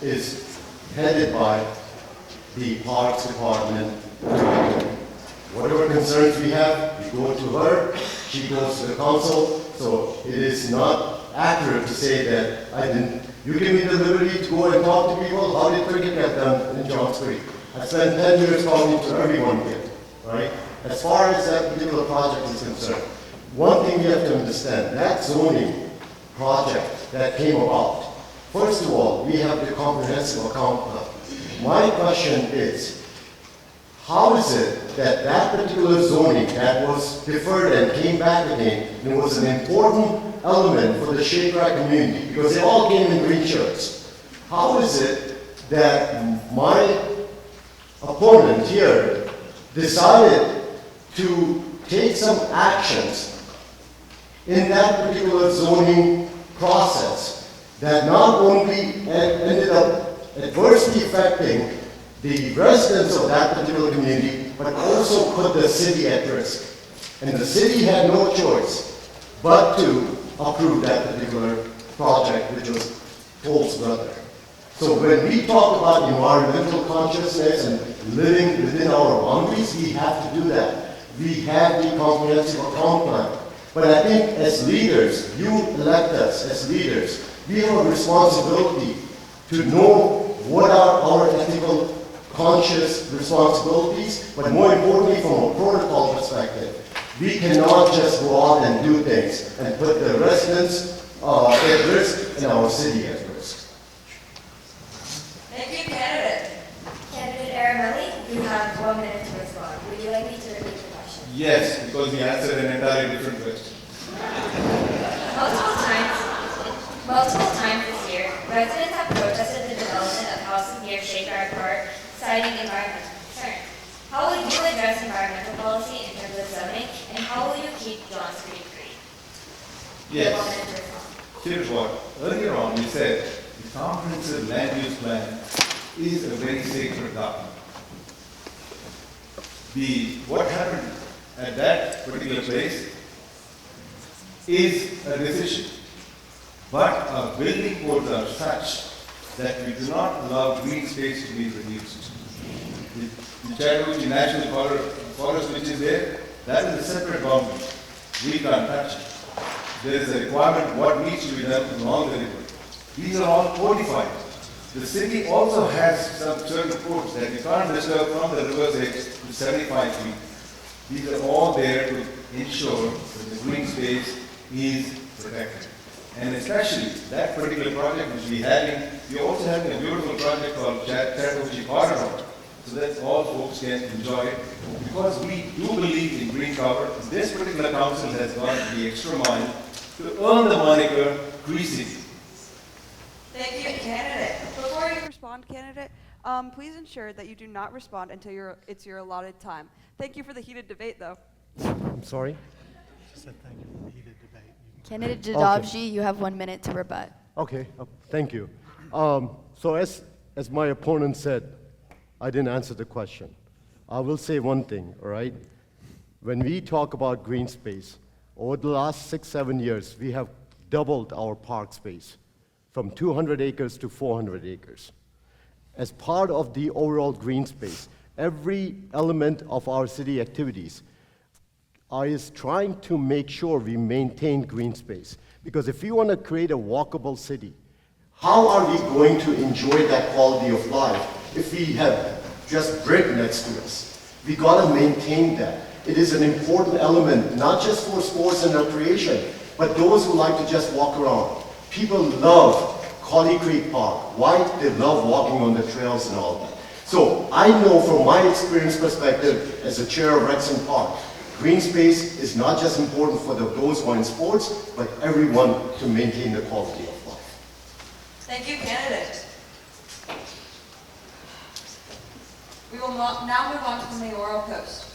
Speaker 6: is headed by the Parks Department. Whatever concerns we have, we go to her, she goes to the council. So it is not accurate to say that I didn't. You give me the liberty to go and talk to people. How did cricket get done in Johns Creek? I spent 10 years talking to everyone here, right? As far as that particular project is concerned, one thing you have to understand, that zoning project that came about, first of all, we have the comprehensive account plan. My question is, how is it that that particular zoning that was deferred and came back again, and it was an important element for the Shafiq community, because they all came in green shirts. How is it that my opponent here decided to take some actions in that particular zoning process that not only ended up adversely affecting the residents of that particular community, but also put the city at risk. And the city had no choice but to approve that particular project, which was Toll's brother. So when we talk about environmental consciousness and living within our boundaries, we have to do that. We have the comprehensive account plan. But I think as leaders, you elect us as leaders, we have a responsibility to know what are our ethical, conscious responsibilities, but more importantly from a protocol perspective. We cannot just go out and do things and put the residents at risk and our city at risk.
Speaker 1: Thank you, candidate.
Speaker 13: Candidate Erramilli, you have 1 minute to respond. Would you like me to repeat the question?
Speaker 5: Yes, because he answered an entirely different question.
Speaker 13: Multiple times this year, residents have protested the development of houses near Shafiq Park, citing environmental concerns. How will you address environmental policy in terms of zoning, and how will you keep Johns Creek green?
Speaker 5: Yes. Here's what. Earlier on we said the comprehensive land use plan is a very sacred document. What happened at that particular place is a decision. But our building codes are such that we do not allow green space to be reduced. The Chattahoochee National Forest which is there, that is a separate boundary. We can't touch it. There is a requirement what needs to be done along the river. These are all codified. The city also has some certain codes that you can't disturb from the river's edge to 75 feet. These are all there to ensure that the green space is protected. And especially that particular project which we're also having a beautiful project called Chattahoochee Corridor, so that all folks can enjoy it. Because we do believe in green cover, this particular council has gone the extra mile to earn the moniker Green City.
Speaker 1: Thank you, candidate. Before you respond, candidate, please ensure that you do not respond until it's your allotted time. Thank you for the heated debate, though.
Speaker 6: I'm sorry?
Speaker 19: She said thank you for the heated debate.
Speaker 14: Candidate Jadavji, you have 1 minute to rebut.
Speaker 6: Okay, thank you. So as my opponent said, I didn't answer the question. I will say one thing, all right? When we talk about green space, over the last 6-7 years, we have doubled our park space from 200 acres to 400 acres. As part of the overall green space, every element of our city activities is trying to make sure we maintain green space. Because if we want to create a walkable city, how are we going to enjoy that quality of life if we have just brick next to us? We got to maintain that. It is an important element, not just for sports and recreation, but those who like to just walk around. People love Collie Creek Park. Why? They love walking on the trails and all that. So I know from my experience perspective as a chair of Rexon Park, green space is not just important for those who are in sports, but everyone to maintain the quality of life.
Speaker 1: Thank you, candidate. We will now move on to the mayoral post.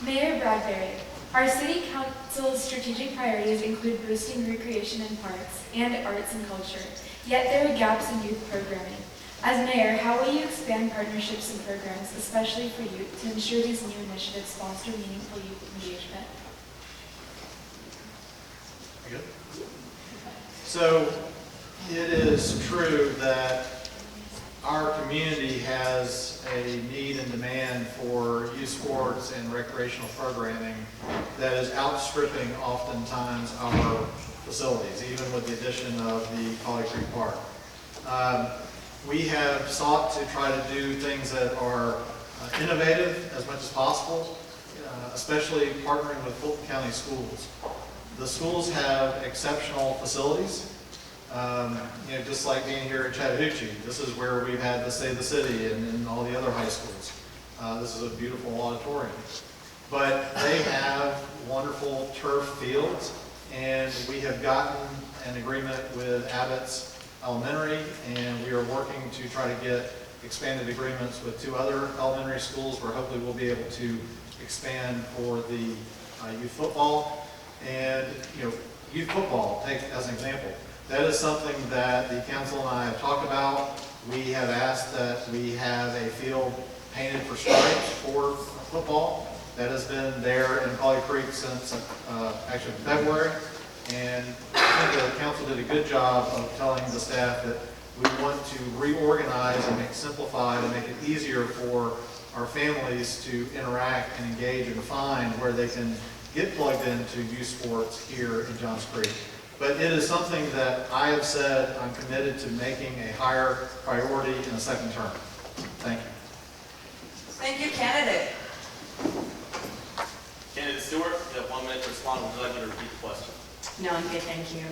Speaker 15: Mayor Bradberry, our City Council's strategic priorities include boosting recreation in parks and arts and culture, yet there are gaps in youth programming. As mayor, how will you expand partnerships and programs, especially for youth, to ensure these new initiatives foster meaningful youth engagement?
Speaker 7: Good. So it is true that our community has a need and demand for youth sports and recreational programming that is outstripping oftentimes our facilities, even with the addition of the Collie Creek Park. We have sought to try to do things that are innovative as much as possible, especially partnering with Fulton County schools. The schools have exceptional facilities. Just like being here at Chattahoochee, this is where we've had the State of the City and all the other high schools. This is a beautiful auditorium. But they have wonderful turf fields, and we have gotten an agreement with Abbott's Elementary, and we are working to try to get expanded agreements with 2 other elementary schools where hopefully we'll be able to expand for the youth football. And youth football, take as an example. That is something that the council and I have talked about. We have asked that we have a field painted for stripes for football. That has been there in Polly Creek since actually February. And I think the council did a good job of telling the staff that we want to reorganize and simplify and make it easier for our families to interact and engage and find where they can get plugged into youth sports here in Johns Creek. But it is something that I have said I'm committed to making a higher priority in the second term. Thank you.
Speaker 1: Thank you, candidate.
Speaker 16: Candidate Stewart, you have 1 minute to respond. Would you like me to repeat the question?
Speaker 8: No, I'm good, thank you.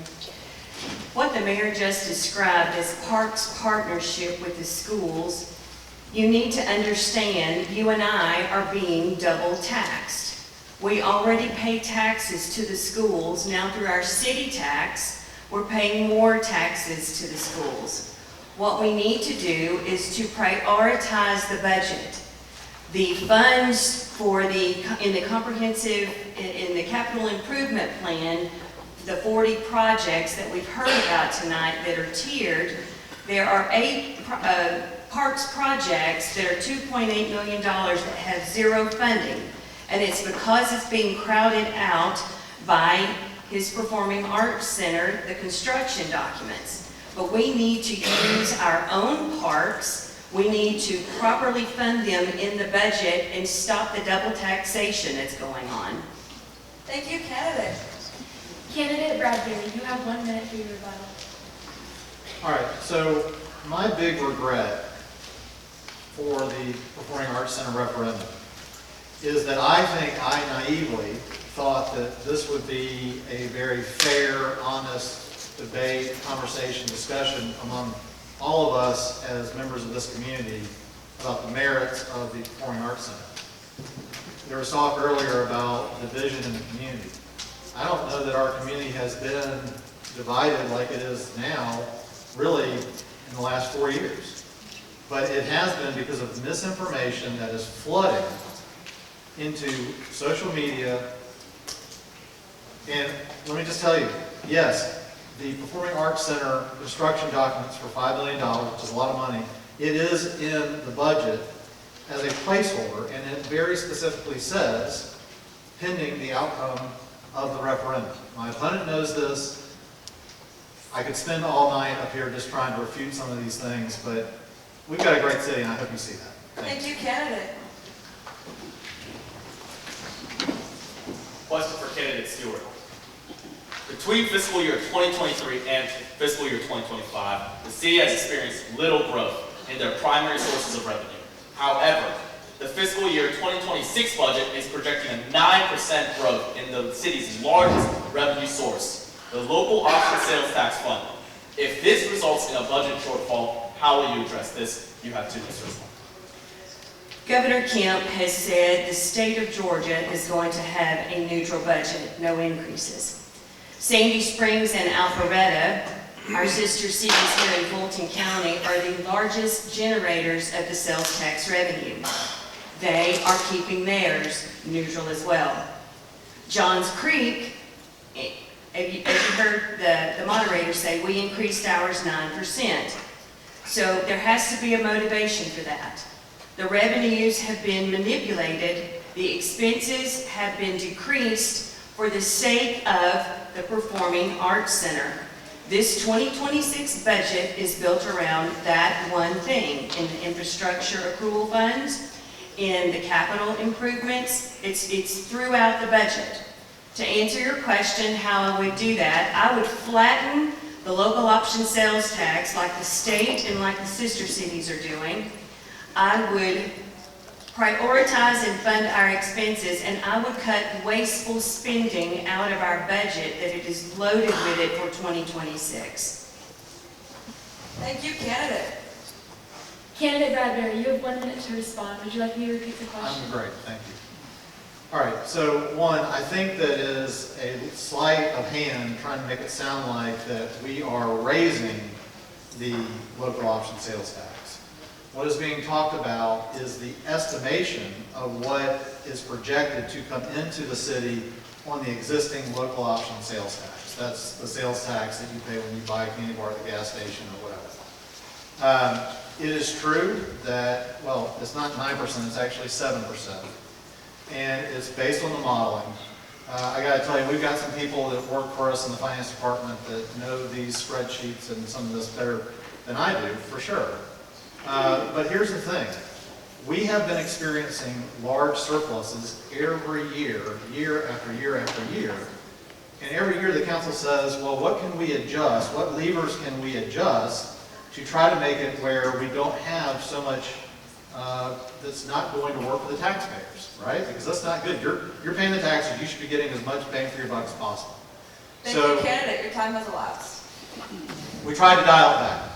Speaker 8: What the mayor just described as Parks partnership with the schools, you need to understand you and I are being double taxed. We already pay taxes to the schools. Now through our city tax, we're paying more taxes to the schools. What we need to do is to prioritize the budget. The funds for in the capital improvement plan, the 40 projects that we've heard about tonight that are tiered, there are 8 parks projects that are $2.8 million that have zero funding. And it's because it's being crowded out by his Performing Arts Center, the construction documents. But we need to use our own parks. We need to properly fund them in the budget and stop the double taxation that's going on.
Speaker 1: Thank you, candidate.
Speaker 15: Candidate Bradberry, you have 1 minute for your rebuttal.
Speaker 7: All right, so my big regret for the Performing Arts Center referendum is that I think I naively thought that this would be a very fair, honest debate, conversation, discussion among all of us as members of this community about the merits of the Performing Arts Center. There was talk earlier about division in the community. I don't know that our community has been divided like it is now, really, in the last 4 years. But it has been because of misinformation that is flooding into social media. And let me just tell you, yes, the Performing Arts Center construction documents for $5 million, which is a lot of money, it is in the budget as a placeholder, and it very specifically says, pending the outcome of the referendum. My opponent knows this. I could spend all night up here just trying to refute some of these things, but we've got a great city, and I hope you see that.
Speaker 1: Thank you, candidate.
Speaker 16: Question for candidate Stewart. Between fiscal year 2023 and fiscal year 2025, the city has experienced little growth in their primary sources of revenue. However, the fiscal year 2026 budget is projecting a 9% growth in the city's largest revenue source, the local option sales tax fund. If this results in a budget shortfall, how will you address this? You have 2 minutes to respond.
Speaker 8: Governor Kemp has said the state of Georgia is going to have a neutral budget, no increases. Sandy Springs and Alpharetta, our sister cities here in Fulton County, are the largest generators of the sales tax revenue. They are keeping theirs neutral as well. Johns Creek, as you heard the moderator say, we increased ours 9%. So there has to be a motivation for that. The revenues have been manipulated, the expenses have been decreased for the sake of the Performing Arts Center. This 2026 budget is built around that one thing, in the infrastructure accrual funds, in the capital improvements. It's throughout the budget. To answer your question how I would do that, I would flatten the local option sales tax like the state and like the sister cities are doing. I would prioritize and fund our expenses, and I would cut wasteful spending out of our budget that it is loaded with it for 2026.
Speaker 1: Thank you, candidate.
Speaker 15: Candidate Bradberry, you have 1 minute to respond. Would you like me to repeat the question?
Speaker 7: I'm great, thank you. All right, so one, I think that is a sleight of hand trying to make it sound like that we are raising the local option sales tax. What is being talked about is the estimation of what is projected to come into the city on the existing local option sales tax. That's the sales tax that you pay when you buy a candy bar at the gas station or whatever. It is true that, well, it's not 9%, it's actually 7%. And it's based on the modeling. I got to tell you, we've got some people that work for us in the finance department that know these spreadsheets and some of this better than I do, for sure. But here's the thing. We have been experiencing large surpluses every year, year after year after year. And every year the council says, well, what can we adjust? What levers can we adjust to try to make it where we don't have so much that's not going to work for the taxpayers, right? Because that's not good. You're paying the taxes. You should be getting as much bang for your buck as possible.
Speaker 1: Thank you, candidate. Your time has elapsed.
Speaker 7: We tried to dial it back.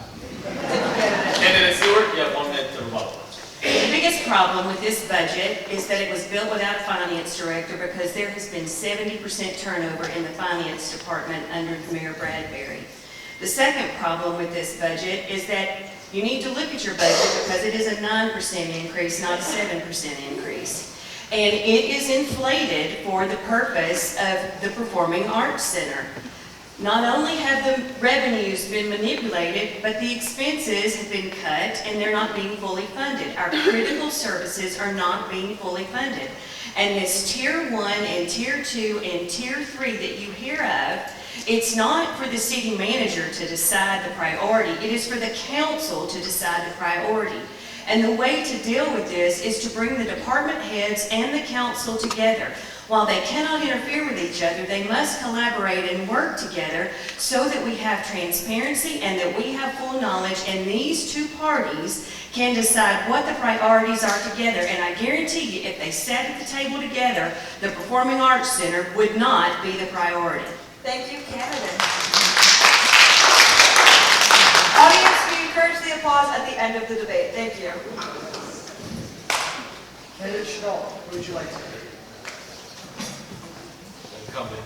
Speaker 16: Candidate Stewart, you have 1 minute to rebuttal.
Speaker 8: The biggest problem with this budget is that it was built without a finance director because there has been 70% turnover in the finance department under Mayor Bradberry. The second problem with this budget is that you need to look at your budget because it is a 9% increase, not a 7% increase. And it is inflated for the purpose of the Performing Arts Center. Not only have the revenues been manipulated, but the expenses have been cut and they're not being fully funded. Our critical services are not being fully funded. And this Tier 1 and Tier 2 and Tier 3 that you hear of, it's not for the city manager to decide the priority. It is for the council to decide the priority. And the way to deal with this is to bring the department heads and the council together. While they cannot interfere with each other, they must collaborate and work together so that we have transparency and that we have full knowledge, and these two parties can decide what the priorities are together. And I guarantee you, if they sat at the table together, the Performing Arts Center would not be the priority.
Speaker 1: Thank you, candidate. Audience, we encourage the applause at the end of the debate. Thank you.
Speaker 17: Candidate Chenault, who would you like to hear?
Speaker 12: Incumbent.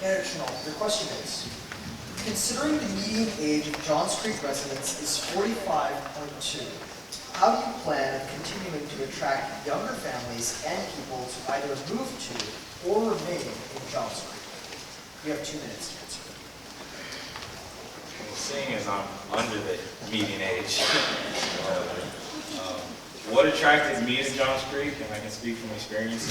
Speaker 17: Candidate Chenault, your question is, considering the median age of Johns Creek residents is 45.2, how do you plan on continuing to attract younger families and people to either move to or remain in Johns Creek? You have 2 minutes to answer.
Speaker 9: Well, seeing as I'm under the median age, what attracted me to Johns Creek, and I can speak from experience,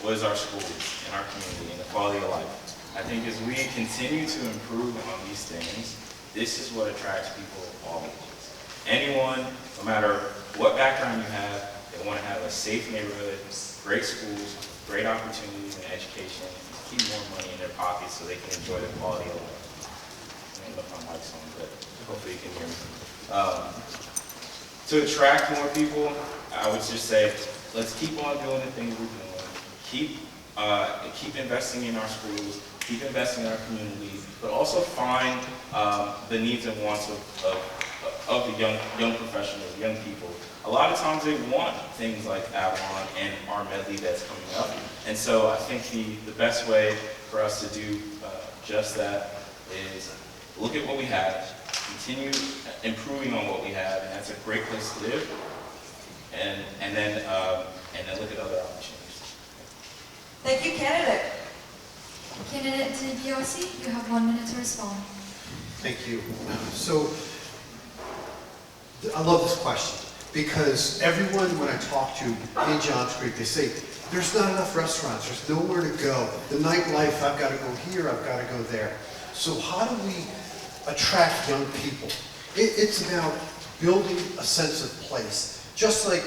Speaker 9: was our schools and our community and the quality of life. I think as we continue to improve on these things, this is what attracts people of all ages. Anyone, no matter what background you have, they want to have a safe neighborhood, great schools, great opportunities in education, keep more money in their pockets so they can enjoy the quality of life. I don't know if my mic's on, but hopefully you can hear me. To attract more people, I would just say, let's keep on doing the things we're doing. Keep investing in our schools, keep investing in our communities, but also find the needs and wants of the young professionals, young people. A lot of times they want things like Avalon and our medley that's coming up. And so I think the best way for us to do just that is look at what we have, continue improving on what we have, and that's a great place to live, and then look at other opportunities.
Speaker 1: Thank you, candidate.
Speaker 18: Candidate DiBiase, you have 1 minute to respond.
Speaker 11: Thank you. So, I love this question because everyone, when I talk to in Johns Creek, they say, there's not enough restaurants, there's nowhere to go. The nightlife, I've got to go here, I've got to go there. So how do we attract young people? It's about building a sense of place. Just like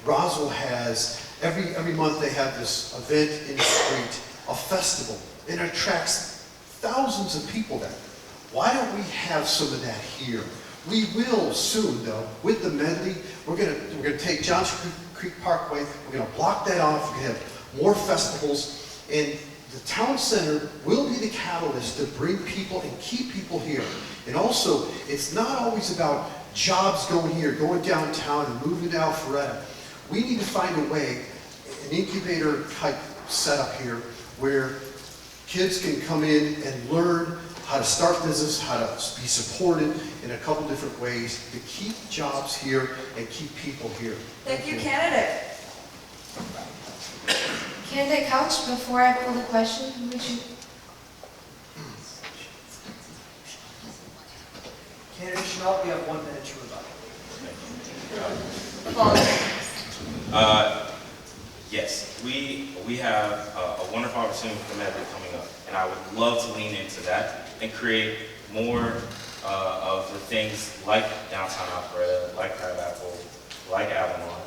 Speaker 11: Roswell has, every month they have this event in the street, a festival, and it attracts thousands of people there. Why don't we have some of that here? We will soon, though, with the medley. We're gonna take Johns Creek Parkway. We're gonna block that off. We're gonna have more festivals, and the town center will be the catalyst to bring people and keep people here. And also, it's not always about jobs going here, going downtown and moving to Alpharetta. We need to find a way, an incubator type setup here, where kids can come in and learn how to start business, how to be supported in a couple different ways to keep jobs here and keep people here.
Speaker 1: Thank you, candidate.
Speaker 18: Candidate Couch, before I pull the question, would you?
Speaker 17: Candidate Chenault, you have 1 minute to rebut.
Speaker 9: Yes, we have a wonderful opportunity with the Medley coming up, and I would love to lean into that and create more of the things like downtown Alpharetta, like Crabapple, like Avalon.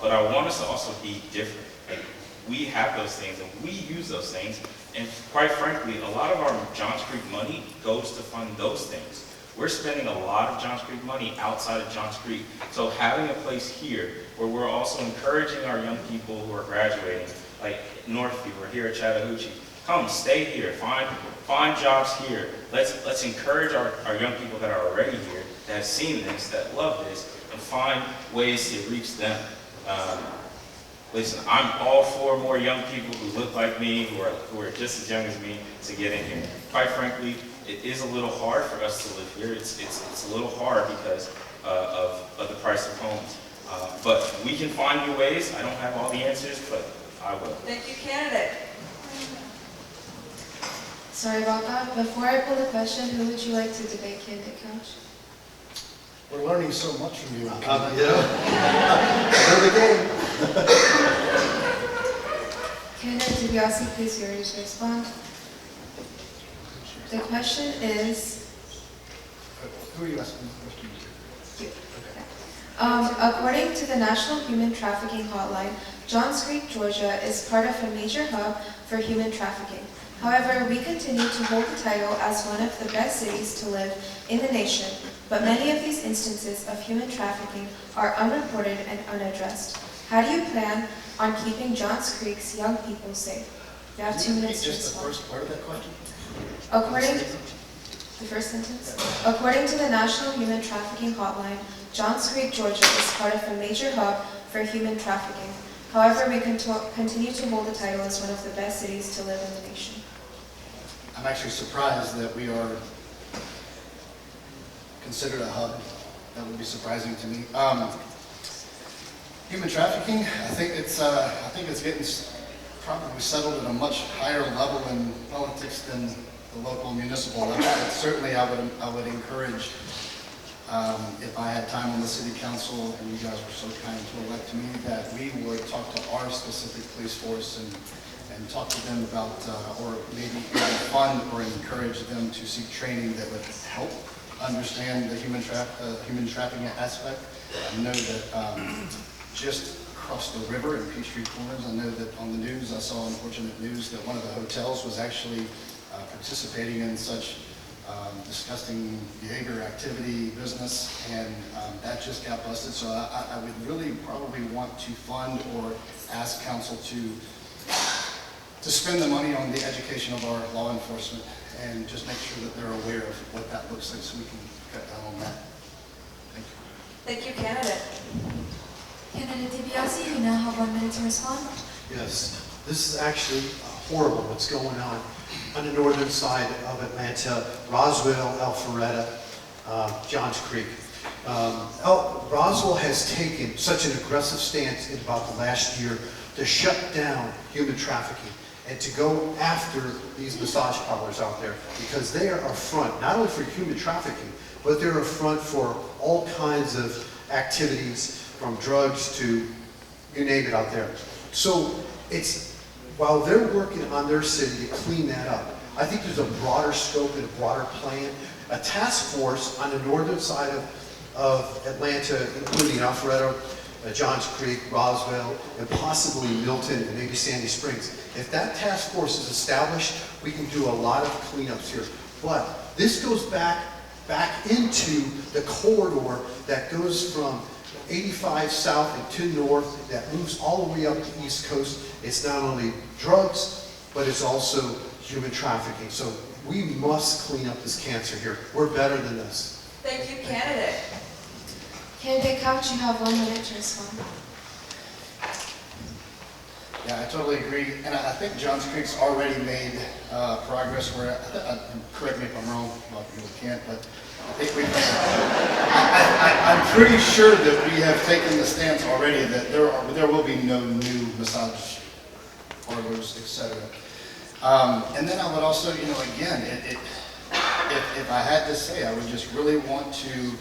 Speaker 9: But I want us to also be different. Like, we have those things and we use those things, and quite frankly, a lot of our Johns Creek money goes to fund those things. We're spending a lot of Johns Creek money outside of Johns Creek. So having a place here where we're also encouraging our young people who are graduating, like Northview or here at Chattahoochee, come, stay here, find jobs here. Let's encourage our young people that are already here, that have seen this, that love this, and find ways to reach them. Listen, I'm all for more young people who look like me, who are just as young as me, to get in here. Quite frankly, it is a little hard for us to live here. It's a little hard because of the price of homes. But we can find new ways. I don't have all the answers, but I will.
Speaker 1: Thank you, candidate.
Speaker 18: Sorry about that. Before I pull the question, who would you like to debate, Candidate Couch?
Speaker 10: We're learning so much from you.
Speaker 11: Know the game.
Speaker 18: Candidate DiBiase, please hear yours respond. The question is,
Speaker 10: Who are you asking the question to?
Speaker 18: according to the National Human Trafficking Hotline, Johns Creek, Georgia is part of a major hub for human trafficking. However, we continue to hold the title as one of the best cities to live in the nation, but many of these instances of human trafficking are unreported and unaddressed. How do you plan on keeping Johns Creek's young people safe? You have 2 minutes to
Speaker 10: Just the
Speaker 18: respond.
Speaker 10: first part of that question?
Speaker 18: The first sentence? According to the National Human Trafficking Hotline, Johns Creek, Georgia is part of a major hub for human trafficking. However, we continue to hold the title as one of the best cities to live in the nation.
Speaker 10: I'm actually surprised that we are considered a hub. That would be surprising to me. Human trafficking, I think it's getting probably settled at a much higher level in politics than the local municipal level. But certainly, I would encourage, if I had time on the city council and you guys were so kind to elect me, that we would talk to our specific police force and talk to them about, or maybe fund or encourage them to seek training that would help understand the human trafficking aspect. I know that just across the river in Peachtree Corners, I know that on the news, I saw unfortunate news that one of the hotels was actually participating in such disgusting behavior, activity, business, and that just got busted. So I would really probably want to fund or ask council to spend the money on the education of our law enforcement and just make sure that they're aware of what that looks like so we can cut down on that. Thank you.
Speaker 1: Thank you, candidate.
Speaker 18: Candidate DiBiase, you now have 1 minute to respond.
Speaker 11: Yes, this is actually horrible what's going on the northern side of Atlanta, Roswell, Alpharetta, Johns Creek. Roswell has taken such an aggressive stance in about the last year to shut down human trafficking and to go after these massage parlors out there because they are a front, not only for human trafficking, but they're a front for all kinds of activities, from drugs to you name it out there. So while they're working on their city to clean that up, I think there's a broader scope and a broader plan. A task force on the northern side of Atlanta, including Alpharetta, Johns Creek, Roswell, and possibly Milton and maybe Sandy Springs. If that task force is established, we can do a lot of cleanups here. But this goes back into the corridor that goes from 85 south and to north, that moves all the way up the East Coast. It's not only drugs, but it's also human trafficking. So we must clean up this cancer here. We're better than this.
Speaker 1: Thank you, candidate.
Speaker 18: Candidate Couch, you have 1 minute to respond.
Speaker 10: Yeah, I totally agree. And I think Johns Creek's already made progress where, correct me if I'm wrong, a lot of people can't, but I think I'm pretty sure that we have taken the stance already that there will be no new massage parlors, etc. And then I would also, again, if I had to say, I would just really want to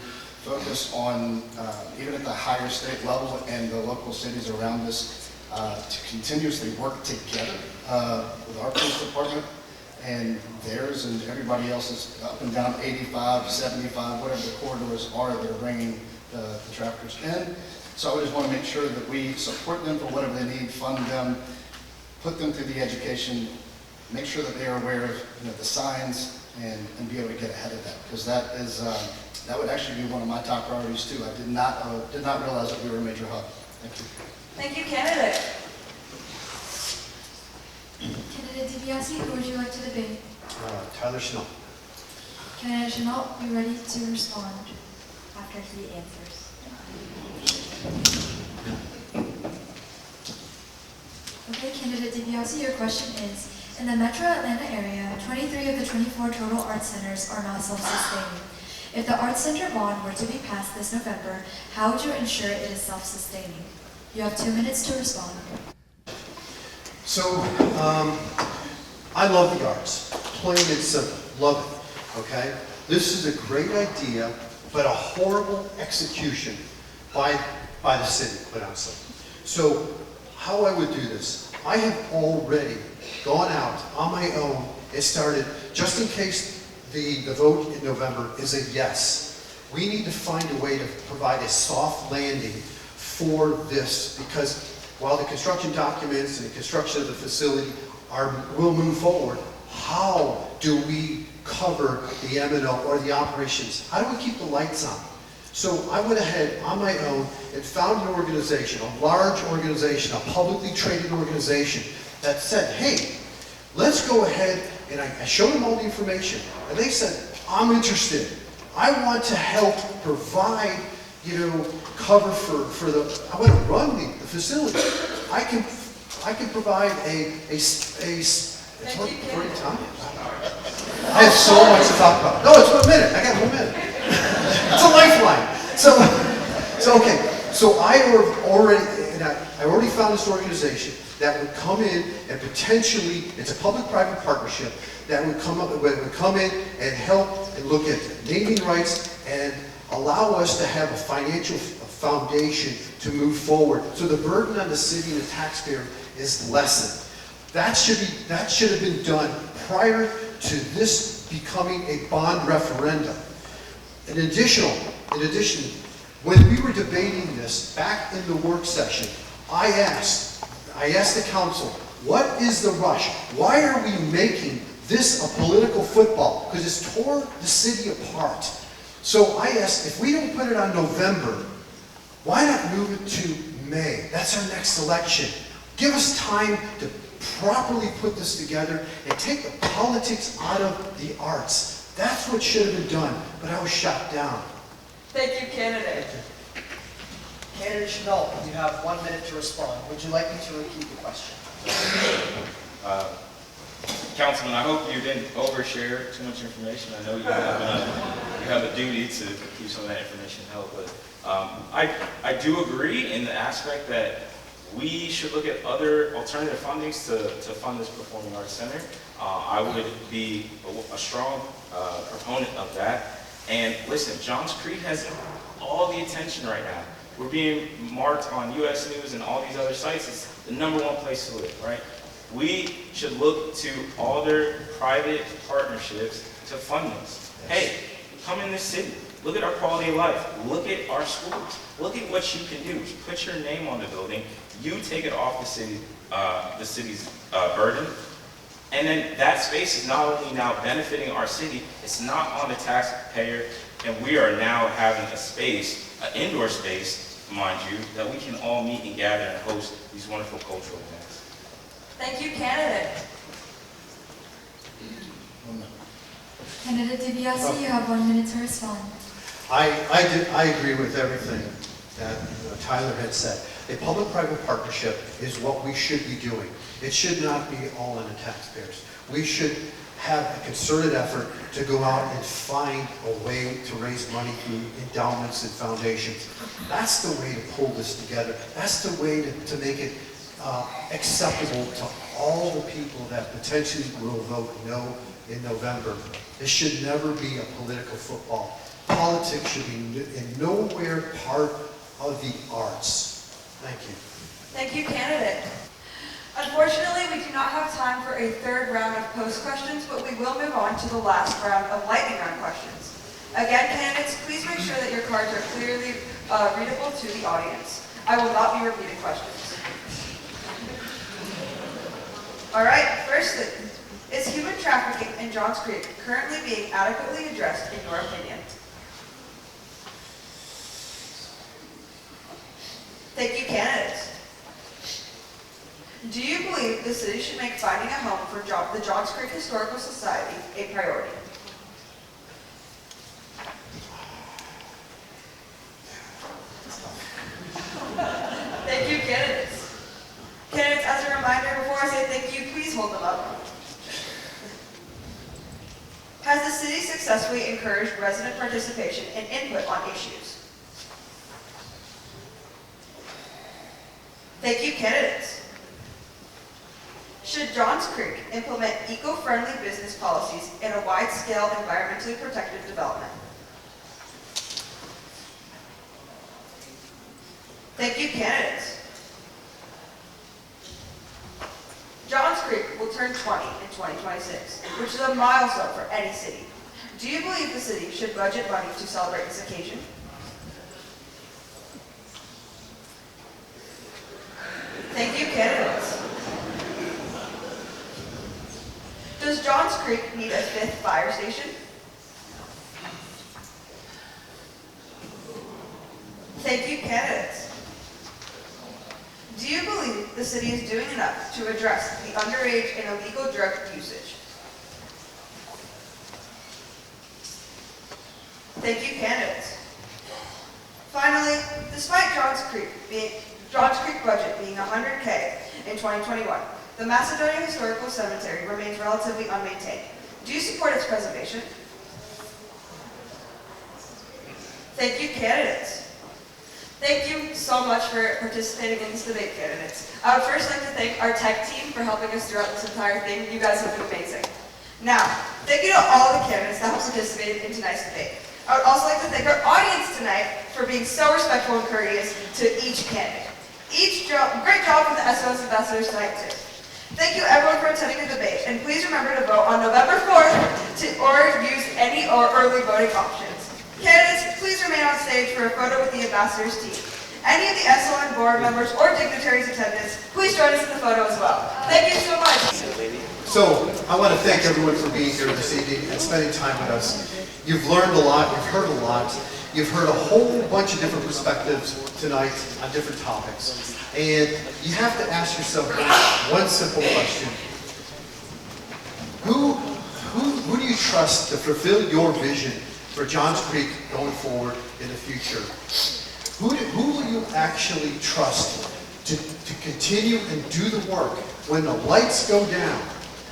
Speaker 10: focus on, even at the higher state level and the local cities around us, to continuously work together with our police department and theirs and everybody else's up and down 85, 75, whatever the corridors are that are bringing the traffickers in. So I just want to make sure that we support them for whatever they need, fund them, put them through the education, make sure that they are aware of the signs and be able to get ahead of that, because that is that would actually be one of my top priorities too. I did not realize that we were a major hub. Thank you.
Speaker 1: Thank you, candidate.
Speaker 18: Candidate DiBiase, who would you like to debate?
Speaker 11: Tyler Chenault.
Speaker 18: Candidate Chenault, be ready to respond after he answers. Okay, Candidate DiBiase, your question is, in the Metro Atlanta area, 23 of the 24 total arts centers are not self-sustaining. If the Arts Center bond were to be passed this November, how would you ensure it is self-sustaining? You have 2 minutes to respond.
Speaker 11: So, I love the arts, plain and simple, love it, okay? This is a great idea, but a horrible execution by the city, quite honestly. So, how I would do this, I have already gone out on my own and started, just in case the vote in November is a yes, we need to find a way to provide a soft landing for this, because while the construction documents and the construction of the facility will move forward, how do we cover the M&O or the operations? How do we keep the lights on? So I went ahead on my own and found an organization, a large organization, a publicly traded organization that said, hey, let's go ahead, and I showed them all the information, and they said, I'm interested. I want to help provide, cover for the, I want to run the facility. I can provide it's already time. I have so much to talk about. No, it's 1 minute. I got 1 minute. It's a lifeline. So okay. So I already found this organization that would come in and potentially, it's a public-private partnership that would come in and help and look at naming rights and allow us to have a financial foundation to move forward. So the burden on the city and the taxpayer is lessened. That should have been done prior to this becoming a bond referendum. In addition, when we were debating this back in the work session, I asked the council, what is the rush? Why are we making this a political football? Because it's tore the city apart. So I asked, if we don't put it on November, why not move it to May? That's our next election. Give us time to properly put this together and take the politics out of the arts. That's what should have been done, but I was shot down.
Speaker 1: Thank you, candidate.
Speaker 17: Candidate Chenault, you have 1 minute to respond. Would you like me to repeat the question?
Speaker 9: Councilman, I hope you didn't overshare too much information. I know you have a duty to keep some of that information held, but I do agree in the aspect that we should look at other alternative fundings to fund this Performing Arts Center. I would be a strong proponent of that. And listen, Johns Creek has all the attention right now. We're being marked on US News and all these other sites as the #1 place to live, right? We should look to all their private partnerships to fund this. Hey, come in this city. Look at our quality of life. Look at our schools. Look at what you can do. Put your name on the building. You take it off the city's burden. And then that space is not only now benefiting our city, it's not on the taxpayer, and we are now having a space, an indoor space, mind you, that we can all meet and gather and host these wonderful cultural events.
Speaker 1: Thank you, candidate.
Speaker 18: Candidate DiBiase, you have 1 minute to respond.
Speaker 11: I agree with everything that Tyler had said. A public-private partnership is what we should be doing. It should not be all on the taxpayers. We should have a concerted effort to go out and find a way to raise money through endowments and foundations. That's the way to pull this together. That's the way to make it acceptable to all the people that potentially will vote no in November. This should never be a political football. Politics should be in nowhere part of the arts. Thank you.
Speaker 1: Thank you, candidate. Unfortunately, we do not have time for a third round of post questions, but we will move on to the last round of lightning round questions. Again, candidates, please make sure that your cards are clearly readable to the audience. I will not be repeating questions. All right, firstly, is human trafficking in Johns Creek currently being adequately addressed in your opinion? Thank you, candidates. Do you believe the city should make finding a home for the Johns Creek Historical Society a priority? Thank you, candidates. Candidates, as a reminder, before I say thank you, please hold them up. Has the city successfully encouraged resident participation and input on issues? Thank you, candidates. Should Johns Creek implement eco-friendly business policies in a wide-scale environmentally protected development? Thank you, candidates. Johns Creek will turn 20 in 2026, which is a milestone for any city. Do you believe the city should budget money to celebrate this occasion? Thank you, candidates. Does Johns Creek need a 5th fire station? Thank you, candidates. Do you believe the city is doing enough to address the underage and illegal drug usage? Thank you, candidates. Finally, despite Johns Creek budget being $100K in 2021, the Macedonia Historical Cemetery remains relatively unmaintained. Do you support its preservation? Thank you, candidates. Thank you so much for participating in this debate, candidates. I would first like to thank our tech team for helping us throughout this entire thing. You guys have been amazing. Now, thank you to all the candidates that have participated in tonight's debate. I would also like to thank our audience tonight for being so respectful and courteous to each candidate. Great job for the SOS ambassadors tonight, too. Thank you everyone for attending the debate, and please remember to vote on November 4th or use any early voting options. Candidates, please remain on stage for a photo with the ambassadors team. Any of the SON board members or dignitaries attendants, please join us in the photo as well. Thank you so much.
Speaker 11: So, I want to thank everyone for being here this evening and spending time with us. You've learned a lot, you've heard a lot, you've heard a whole bunch of different perspectives tonight on different topics. And you have to ask yourself one simple question. Who do you trust to fulfill your vision for Johns Creek going forward in the future? Who will you actually trust to continue and do the work when the lights go down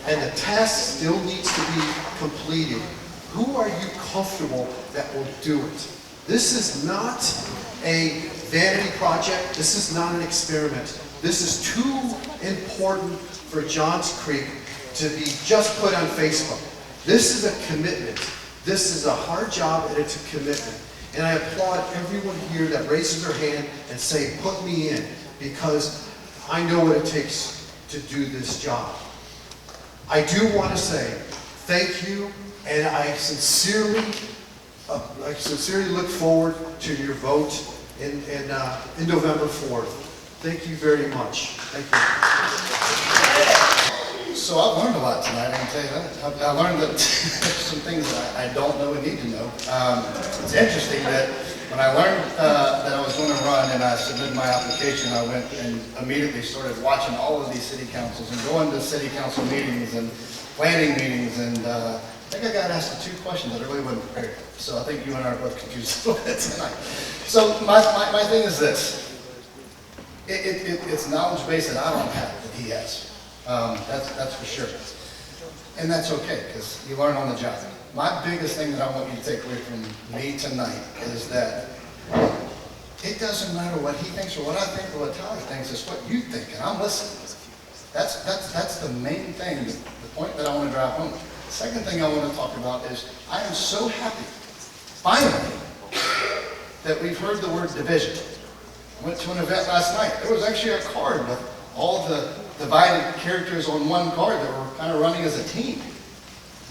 Speaker 11: and the task still needs to be completed? Who are you comfortable that will do it? This is not a vanity project. This is not an experiment. This is too important for Johns Creek to be just put on Facebook. This is a commitment. This is a hard job and it's a commitment. And I applaud everyone here that raises their hand and say, put me in, because I know what it takes to do this job. I do want to say thank you, and I sincerely look forward to your vote in November 4th. Thank you very much. Thank you.
Speaker 10: So I've learned a lot tonight, I can tell you that. I learned that some things that I don't know and need to know. It's interesting that when I learned that I was going to run and I submitted my application, I went and immediately started watching all of these city councils and going to city council meetings and planning meetings, and I think I got asked 2 questions that I really wasn't prepared for. So I think you and I are both confused a little bit tonight. So my thing is this. It's knowledge base that I don't have that he has. That's for sure. And that's okay, because you learn on the job. My biggest thing that I want you to take away from me tonight is that it doesn't matter what he thinks or what I think or what Tyler thinks, it's what you think, and I'm listening. That's the main thing, the point that I want to drive home. The second thing I want to talk about is I am so happy, finally, that we've heard the word division. I went to an event last night. There was actually a card with all the divided characters on one card that were kind of running as a team.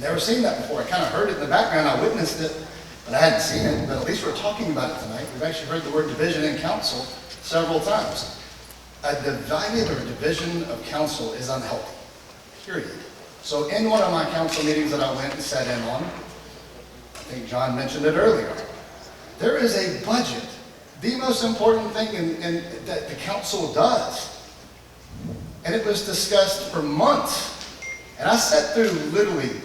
Speaker 10: Never seen that before. I kind of heard it in the background. I witnessed it, but I hadn't seen it. But at least we're talking about it tonight. We've actually heard the word division in council several times. A divided or division of council is unhealthy, period. So in one of my council meetings that I went and sat in on, I think John mentioned it earlier, there is a budget, the most important thing that the council does. And it was discussed for months. And I sat through literally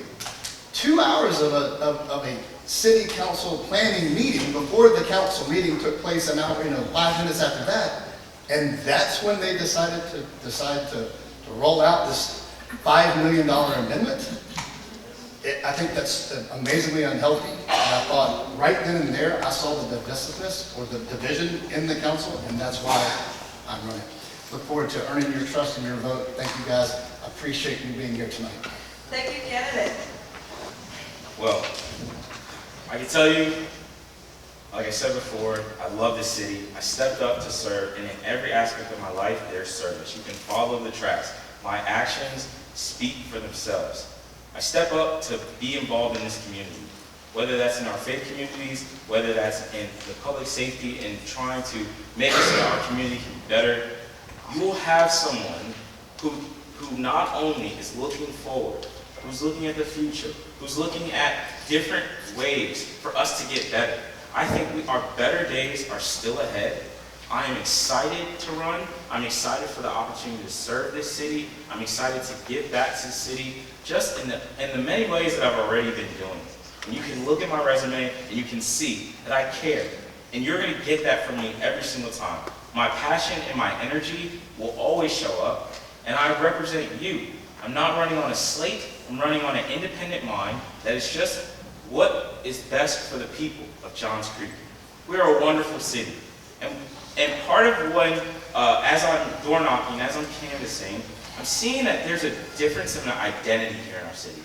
Speaker 10: 2 hours of a city council planning meeting before the council meeting took place an hour, 5 minutes after that. And that's when they decided to roll out this $5 million amendment. I think that's amazingly unhealthy. And I thought right then and there, I saw the divisiveness or the division in the council, and that's why I'm running. Look forward to earning your trust and your vote. Thank you guys. I appreciate you being here tonight.
Speaker 1: Thank you, candidate.
Speaker 9: Well, I can tell you, like I said before, I love this city. I stepped up to serve, and in every aspect of my life, there's service. You can follow the tracks. My actions speak for themselves. I step up to be involved in this community, whether that's in our faith communities, whether that's in the public safety and trying to make it so our community can be better. You will have someone who not only is looking forward, who's looking at the future, who's looking at different ways for us to get better. I think our better days are still ahead. I am excited to run. I'm excited for the opportunity to serve this city. I'm excited to give back to the city just in the many ways that I've already been doing. And you can look at my resume and you can see that I care. And you're going to get that from me every single time. My passion and my energy will always show up, and I represent you. I'm not running on a slate. I'm running on an independent mind that is just what is best for the people of Johns Creek. We are a wonderful city. And part of when, as I'm door knocking, as I'm canvassing, I'm seeing that there's a difference in the identity here in our city.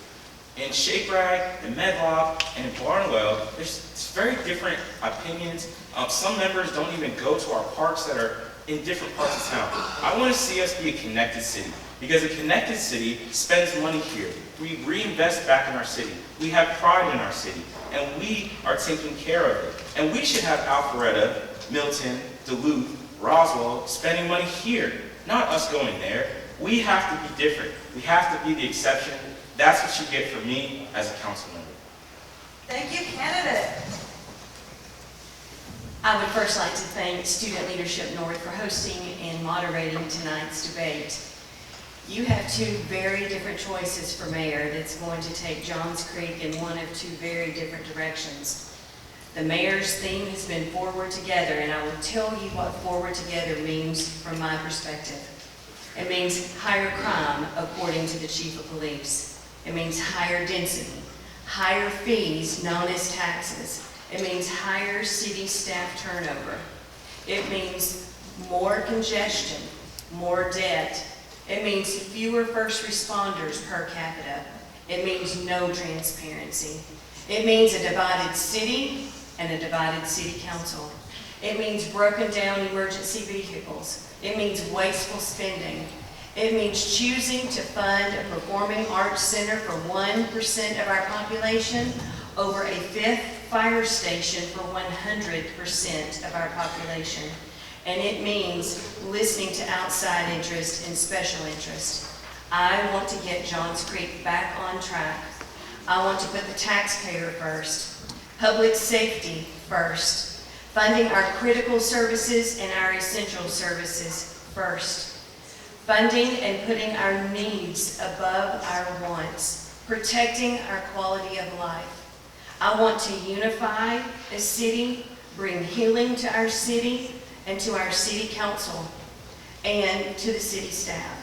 Speaker 9: In Shake Rag, in Medlock, and in Barnwell, there's very different opinions. Some members don't even go to our parks that are in different parts of town. I want to see us be a connected city, because a connected city spends money here. We reinvest back in our city. We have pride in our city, and we are taking care of it. And we should have Alpharetta, Milton, Duluth, Roswell spending money here, not us going there. We have to be different. We have to be the exception. That's what you get from me as a council member.
Speaker 1: Thank you, candidate.
Speaker 8: I would first like to thank Student Leadership North for hosting and moderating tonight's debate. You have two very different choices for mayor that's going to take Johns Creek in one of two very different directions. The mayor's theme has been Forward Together, and I will tell you what Forward Together means from my perspective. It means higher crime, according to the chief of police. It means higher density, higher fees known as taxes. It means higher city staff turnover. It means more congestion, more debt. It means fewer first responders per capita. It means no transparency. It means a divided city and a divided city council. It means broken down emergency vehicles. It means wasteful spending. It means choosing to fund a performing arts center for 1% of our population over a fifth fire station for 100% of our population. And it means listening to outside interest and special interest. I want to get Johns Creek back on track. I want to put the taxpayer first, public safety first, funding our critical services and our essential services first, funding and putting our needs above our wants, protecting our quality of life. I want to unify a city, bring healing to our city and to our city council and to the city staff.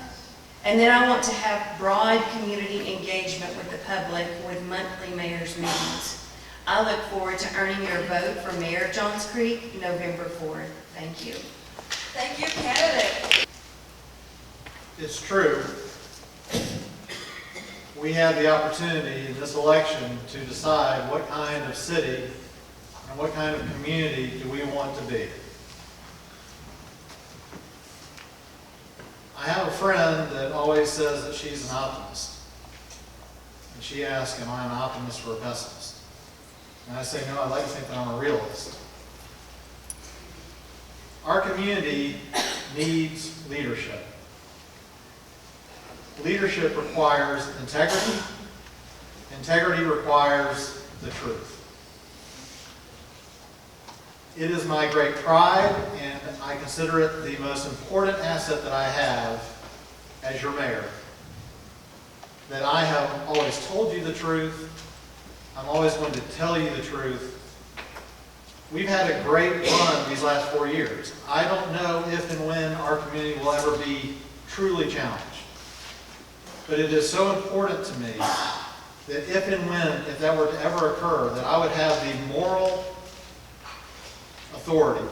Speaker 8: And then I want to have broad community engagement with the public with monthly mayor's meetings. I look forward to earning your vote for Mayor of Johns Creek, November 4th. Thank you.
Speaker 1: Thank you, candidate.
Speaker 7: It's true we have the opportunity in this election to decide what kind of city and what kind of community do we want to be. I have a friend that always says that she's an optimist. And she asks, am I an optimist or a pessimist? And I say, no, I like to think that I'm a realist. Our community needs leadership. Leadership requires integrity. Integrity requires the truth. It is my great pride, and I consider it the most important asset that I have as your mayor, that I have always told you the truth. I'm always going to tell you the truth. We've had a great run these last 4 years. I don't know if and when our community will ever be truly challenged. But it is so important to me that if and when, if that were to ever occur, that I would have the moral authority,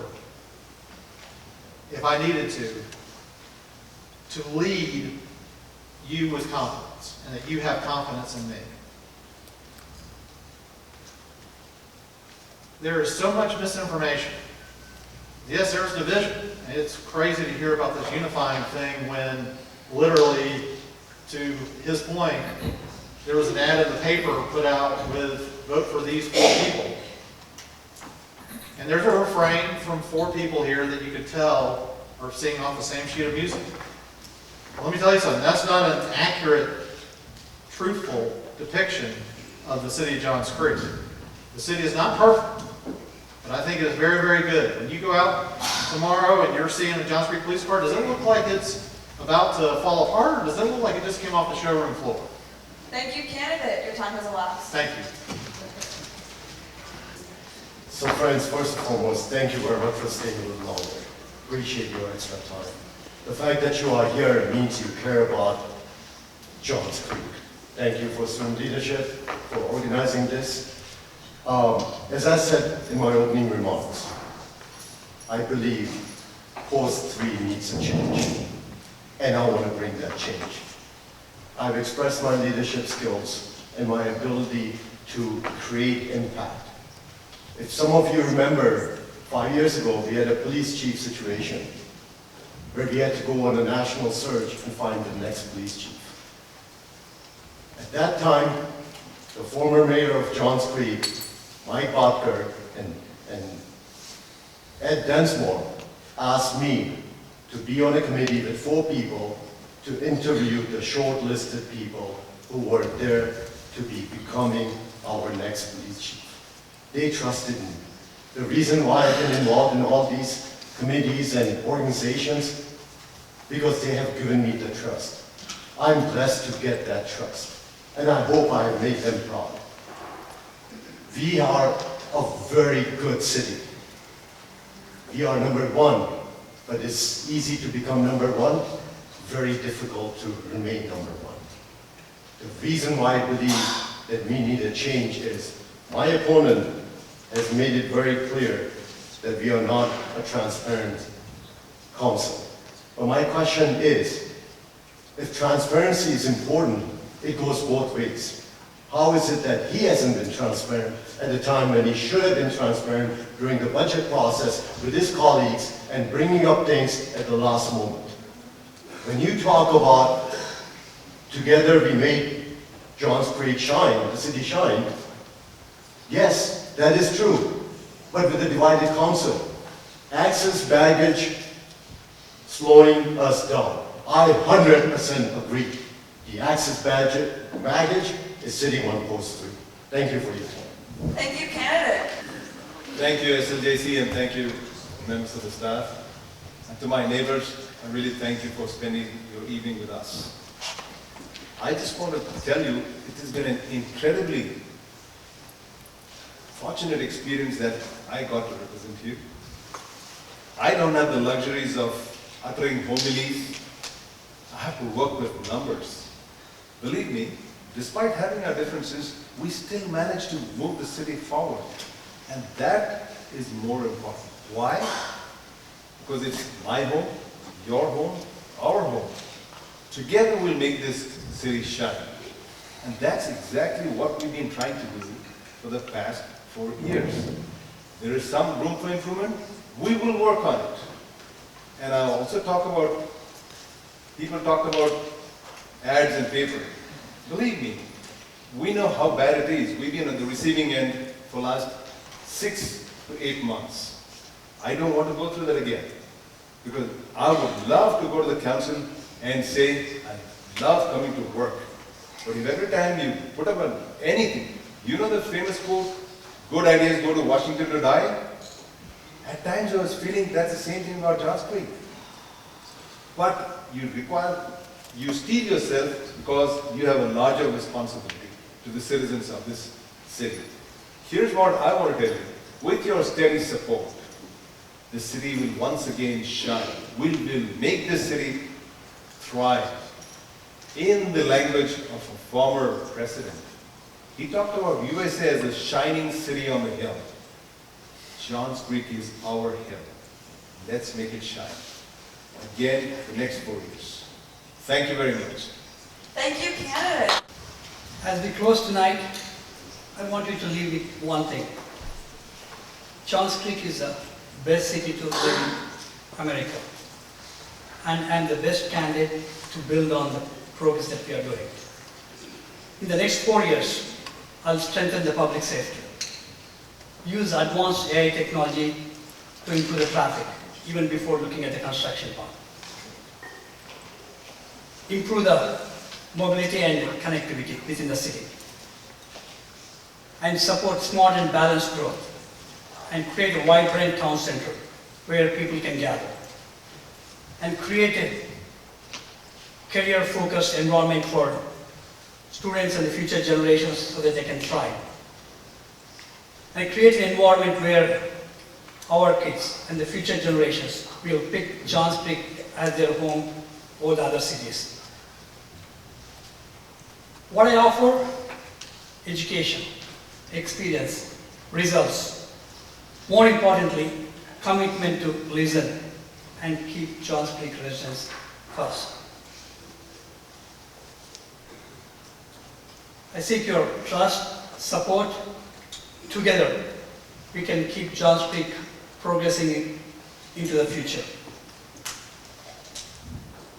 Speaker 7: if I needed to lead you with confidence, and that you have confidence in me. There is so much misinformation. Yes, there's division. It's crazy to hear about this unifying thing when literally, to his point, there was an ad in the paper put out with vote for these 4 people. And there's a refrain from 4 people here that you could tell are singing off the same sheet of music. Well, let me tell you something. That's not an accurate, truthful depiction of the city of Johns Creek. The city is not perfect, but I think it is very, very good. When you go out tomorrow and you're seeing a Johns Creek police car, does it look like it's about to fall apart, or does it look like it just came off the showroom floor?
Speaker 1: Thank you, candidate. Your time has elapsed.
Speaker 7: Thank you.
Speaker 6: So friends, first and foremost, thank you very much for staying a little longer. Appreciate your extra time. The fact that you are here means you care about Johns Creek. Thank you for student leadership, for organizing this. As I said in my opening remarks, I believe Post 3 needs a change, and I want to bring that change. I've expressed my leadership skills and my ability to create impact. If some of you remember, 5 years ago, we had a police chief situation where we had to go on a national search and find the next police chief. At that time, the former mayor of Johns Creek, Mike Botker, and Ed Densmore asked me to be on a committee with 4 people to interview the shortlisted people who were there to be becoming our next police chief. They trusted me. The reason why I've been involved in all these committees and organizations, because they have given me the trust. I'm blessed to get that trust, and I hope I have made them proud. We are a very good city. We are number 1, but it's easy to become number 1, very difficult to remain number 1. The reason why I believe that we need a change is my opponent has made it very clear that we are not a transparent council. But my question is, if transparency is important, it goes both ways. How is it that he hasn't been transparent at the time when he should have been transparent during the budget process with his colleagues and bringing up things at the last moment? When you talk about together we made Johns Creek shine, the city shine, yes, that is true, but with a divided council. Access baggage slowing us down. I 100% agree. The access baggage is sitting on Post 3. Thank you for your time.
Speaker 1: Thank you, candidate.
Speaker 5: Thank you, SLJC, and thank you, members of the staff. And to my neighbors, I really thank you for spending your evening with us. I just want to tell you, it has been an incredibly fortunate experience that I got to represent you. I don't have the luxuries of uttering homilies. I have to work with numbers. Believe me, despite having our differences, we still manage to move the city forward. And that is more important. Why? Because it's my home, your home, our home. Together we'll make this city shine. And that's exactly what we've been trying to do for the past 4 years. There is some room for improvement. We will work on it. And I'll also talk about, people talk about ads and paper. Believe me, we know how bad it is. We've been on the receiving end for the last 6 to 8 months. I don't want to go through that again. Because I would love to go to the council and say, I love coming to work. But if every time you put up on anything, you know the famous quote, good ideas go to Washington to die? At times I was feeling that's the same thing about Johns Creek. But you steel yourself because you have a larger responsibility to the citizens of this city. Here's what I want to tell you. With your steady support, the city will once again shine. We will make this city thrive. In the language of a former president, he talked about USA as a shining city on the hill. Johns Creek is our hill. Let's make it shine. Again, the next 4 years. Thank you very much.
Speaker 1: Thank you, candidate.
Speaker 4: As we close tonight, I want you to leave with one thing. Johns Creek is the best city to live in America. And I'm the best candidate to build on the progress that we are doing. In the next 4 years, I'll strengthen the public safety. Use advanced AI technology to improve the traffic, even before looking at the construction part. Improve the mobility and connectivity within the city. And support smart and balanced growth. And create a vibrant town center where people can gather. And create a career-focused environment for students and the future generations so that they can thrive. And create an environment where our kids and the future generations will pick Johns Creek as their home over the other cities. What I offer? Education, experience, results. More importantly, commitment to listen and keep Johns Creek residents first. I seek your trust, support. Together, we can keep Johns Creek progressing into the future.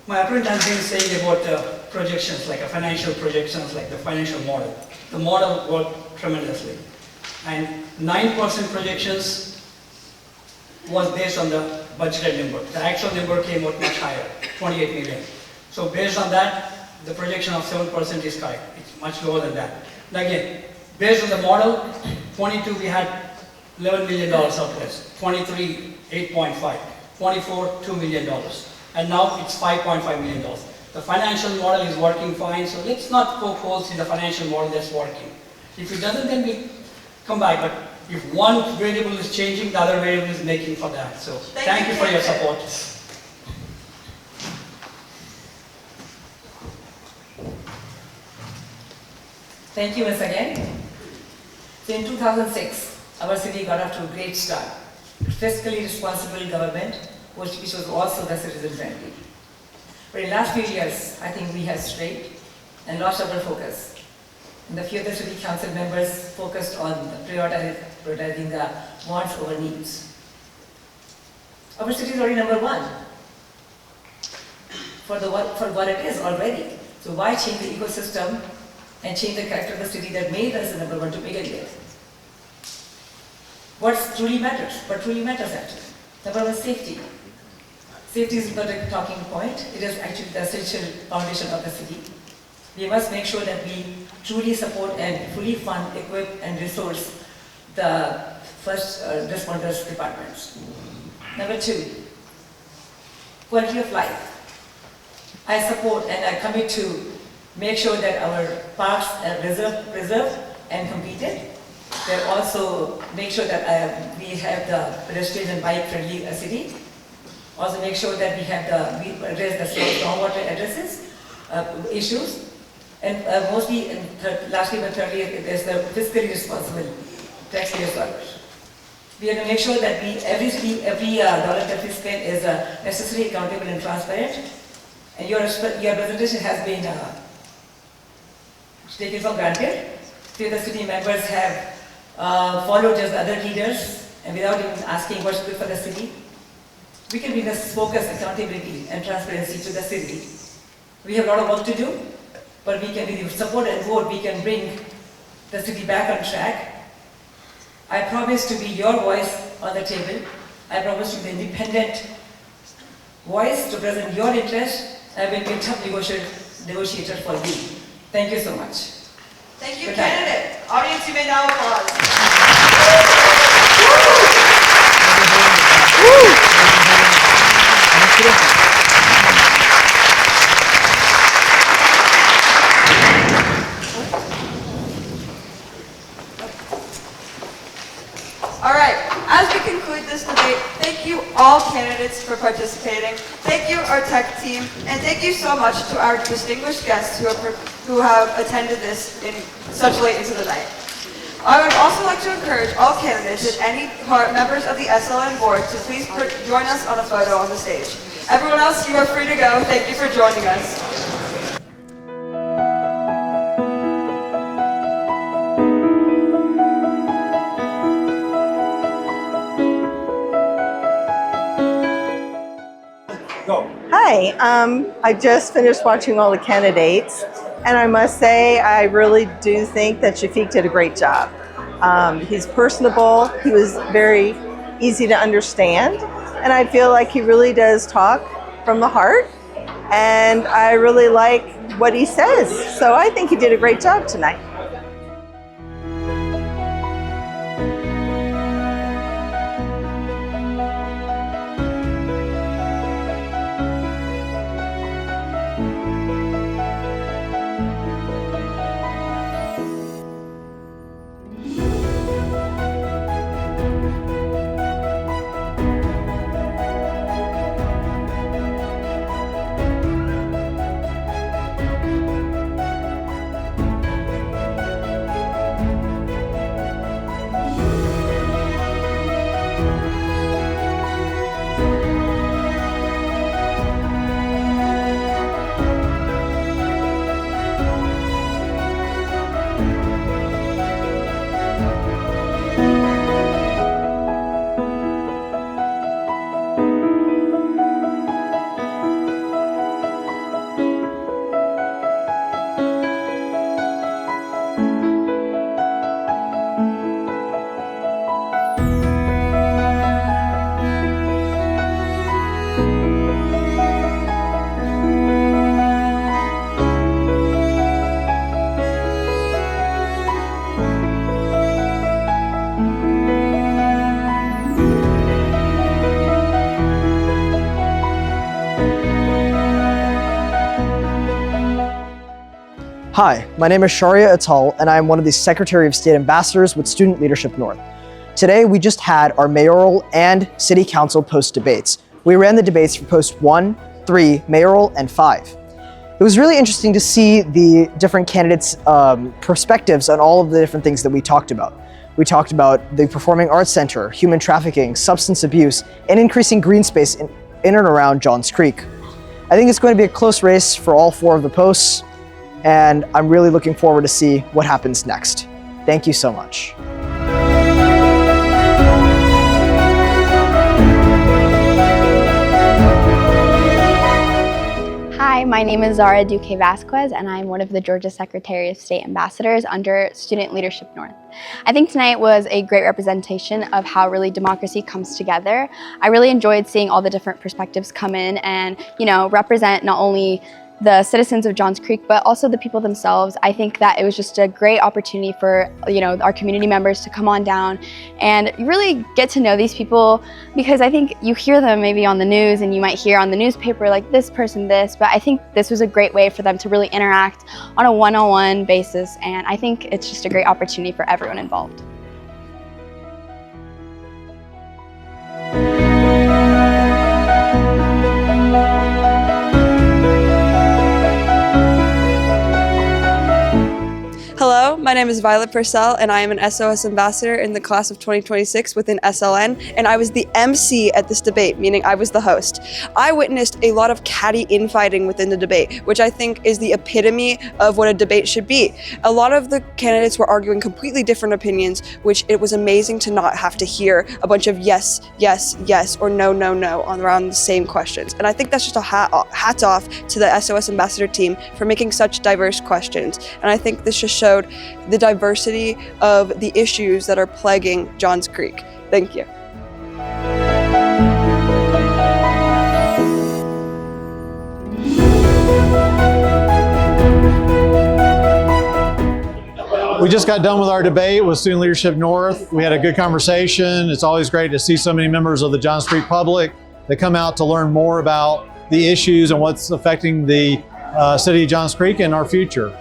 Speaker 4: My opponent has been saying about projections, like financial projections, like the financial model. The model worked tremendously. And 9% projections was based on the budgeted number. The actual number came out much higher, 28 million. So based on that, the projection of 7% is correct. It's much lower than that. And again, based on the model, 22 we had $11 million surplus, 23, 8.5, 24, $2 million. And now it's $5.5 million. The financial model is working fine, so let's not poke holes in the financial model that's working. If it doesn't, then we come back. But if one variable is changing, the other variable is making for that. So thank you for your support.
Speaker 3: Thank you once again. So in 2006, our city got off to a great start. Fiscally responsible government, which was also the citizen friendly. But in the last few years, I think we have strayed and lost our focus. And the few other city council members focused on prioritizing the wants over needs. Our city is already number one for what it is already. So why change the ecosystem and change the character of the city that made us the number one to begin with? What truly matters actually? Number one, safety. Safety is not a talking point. It is actually the essential foundation of the city. We must make sure that we truly support and fully fund, equip, and resource the first responders departments. Number two, quality of life. I support and I commit to make sure that our parks are preserved and completed. They also make sure that we have the pedestrian and bike friendly city. Also make sure that we address the stormwater addresses issues. And mostly, and lastly but thirdly, there's the fiscally responsible taxpayers' dollars. We have to make sure that every dollar that we spend is necessarily accountable and transparent. And your presentation has been take it for granted. Few of the city members have followed just other leaders and without even asking what's good for the city. We can bring this focus, accountability and transparency to the city. We have a lot of work to do, but we can, with your support and vote, we can bring the city back on track. I promise to be your voice on the table. I promise to be the independent voice to present your interest. I will be a tough negotiator for you. Thank you so much.
Speaker 1: Thank you, candidate. Audience, you may now applause. All right, as we conclude this debate, thank you all candidates for participating. Thank you our tech team, and thank you so much to our distinguished guests who have attended this in such late into the night. I would also like to encourage all candidates and any members of the SLN board to please join us on a photo on the stage. Everyone else, you are free to go. Thank you for joining us.
Speaker 20: Hi, I just finished watching all the candidates, and I must say I really do think that Shafiq did a great job. He's personable, he was very easy to understand, and I feel like he really does talk from the heart, and I really like what he says. So I think he did a great job tonight.
Speaker 21: Hi, my name is Sharia Atal, and I am one of the Secretary of State Ambassadors with Student Leadership North. Today, we just had our mayoral and city council post debates. We ran the debates for post 1, 3, mayoral, and 5. It was really interesting to see the different candidates' perspectives on all of the different things that we talked about. We talked about the Performing Arts Center, human trafficking, substance abuse, and increasing green space in and around Johns Creek. I think it's going to be a close race for all 4 of the posts, and I'm really looking forward to see what happens next. Thank you so much.
Speaker 22: Hi, my name is Zara Duque Vasquez, and I'm one of the Georgia Secretary of State Ambassadors under Student Leadership North. I think tonight was a great representation of how really democracy comes together. I really enjoyed seeing all the different perspectives come in and, represent not only the citizens of Johns Creek, but also the people themselves. I think that it was just a great opportunity for, our community members to come on down and really get to know these people, because I think you hear them maybe on the news and you might hear on the newspaper like this person this, but I think this was a great way for them to really interact on a one-on-one basis, and I think it's just a great opportunity for everyone involved.
Speaker 1: Hello, my name is Violet Purcell, and I am an SOS ambassador in the class of 2026 within SLN, and I was the MC at this debate, meaning I was the host. I witnessed a lot of catty infighting within the debate, which I think is the epitome of what a debate should be. A lot of the candidates were arguing completely different opinions, which it was amazing to not have to hear a bunch of yes, yes, yes, or no, no, no on around the same questions. And I think that's just a hats off to the SOS ambassador team for making such diverse questions. And I think this just showed the diversity of the issues that are plaguing Johns Creek. Thank you.
Speaker 7: We just got done with our debate with Student Leadership North. We had a good conversation. It's always great to see so many members of the Johns Creek public that come out to learn more about the issues and what's affecting the city of Johns Creek and our future.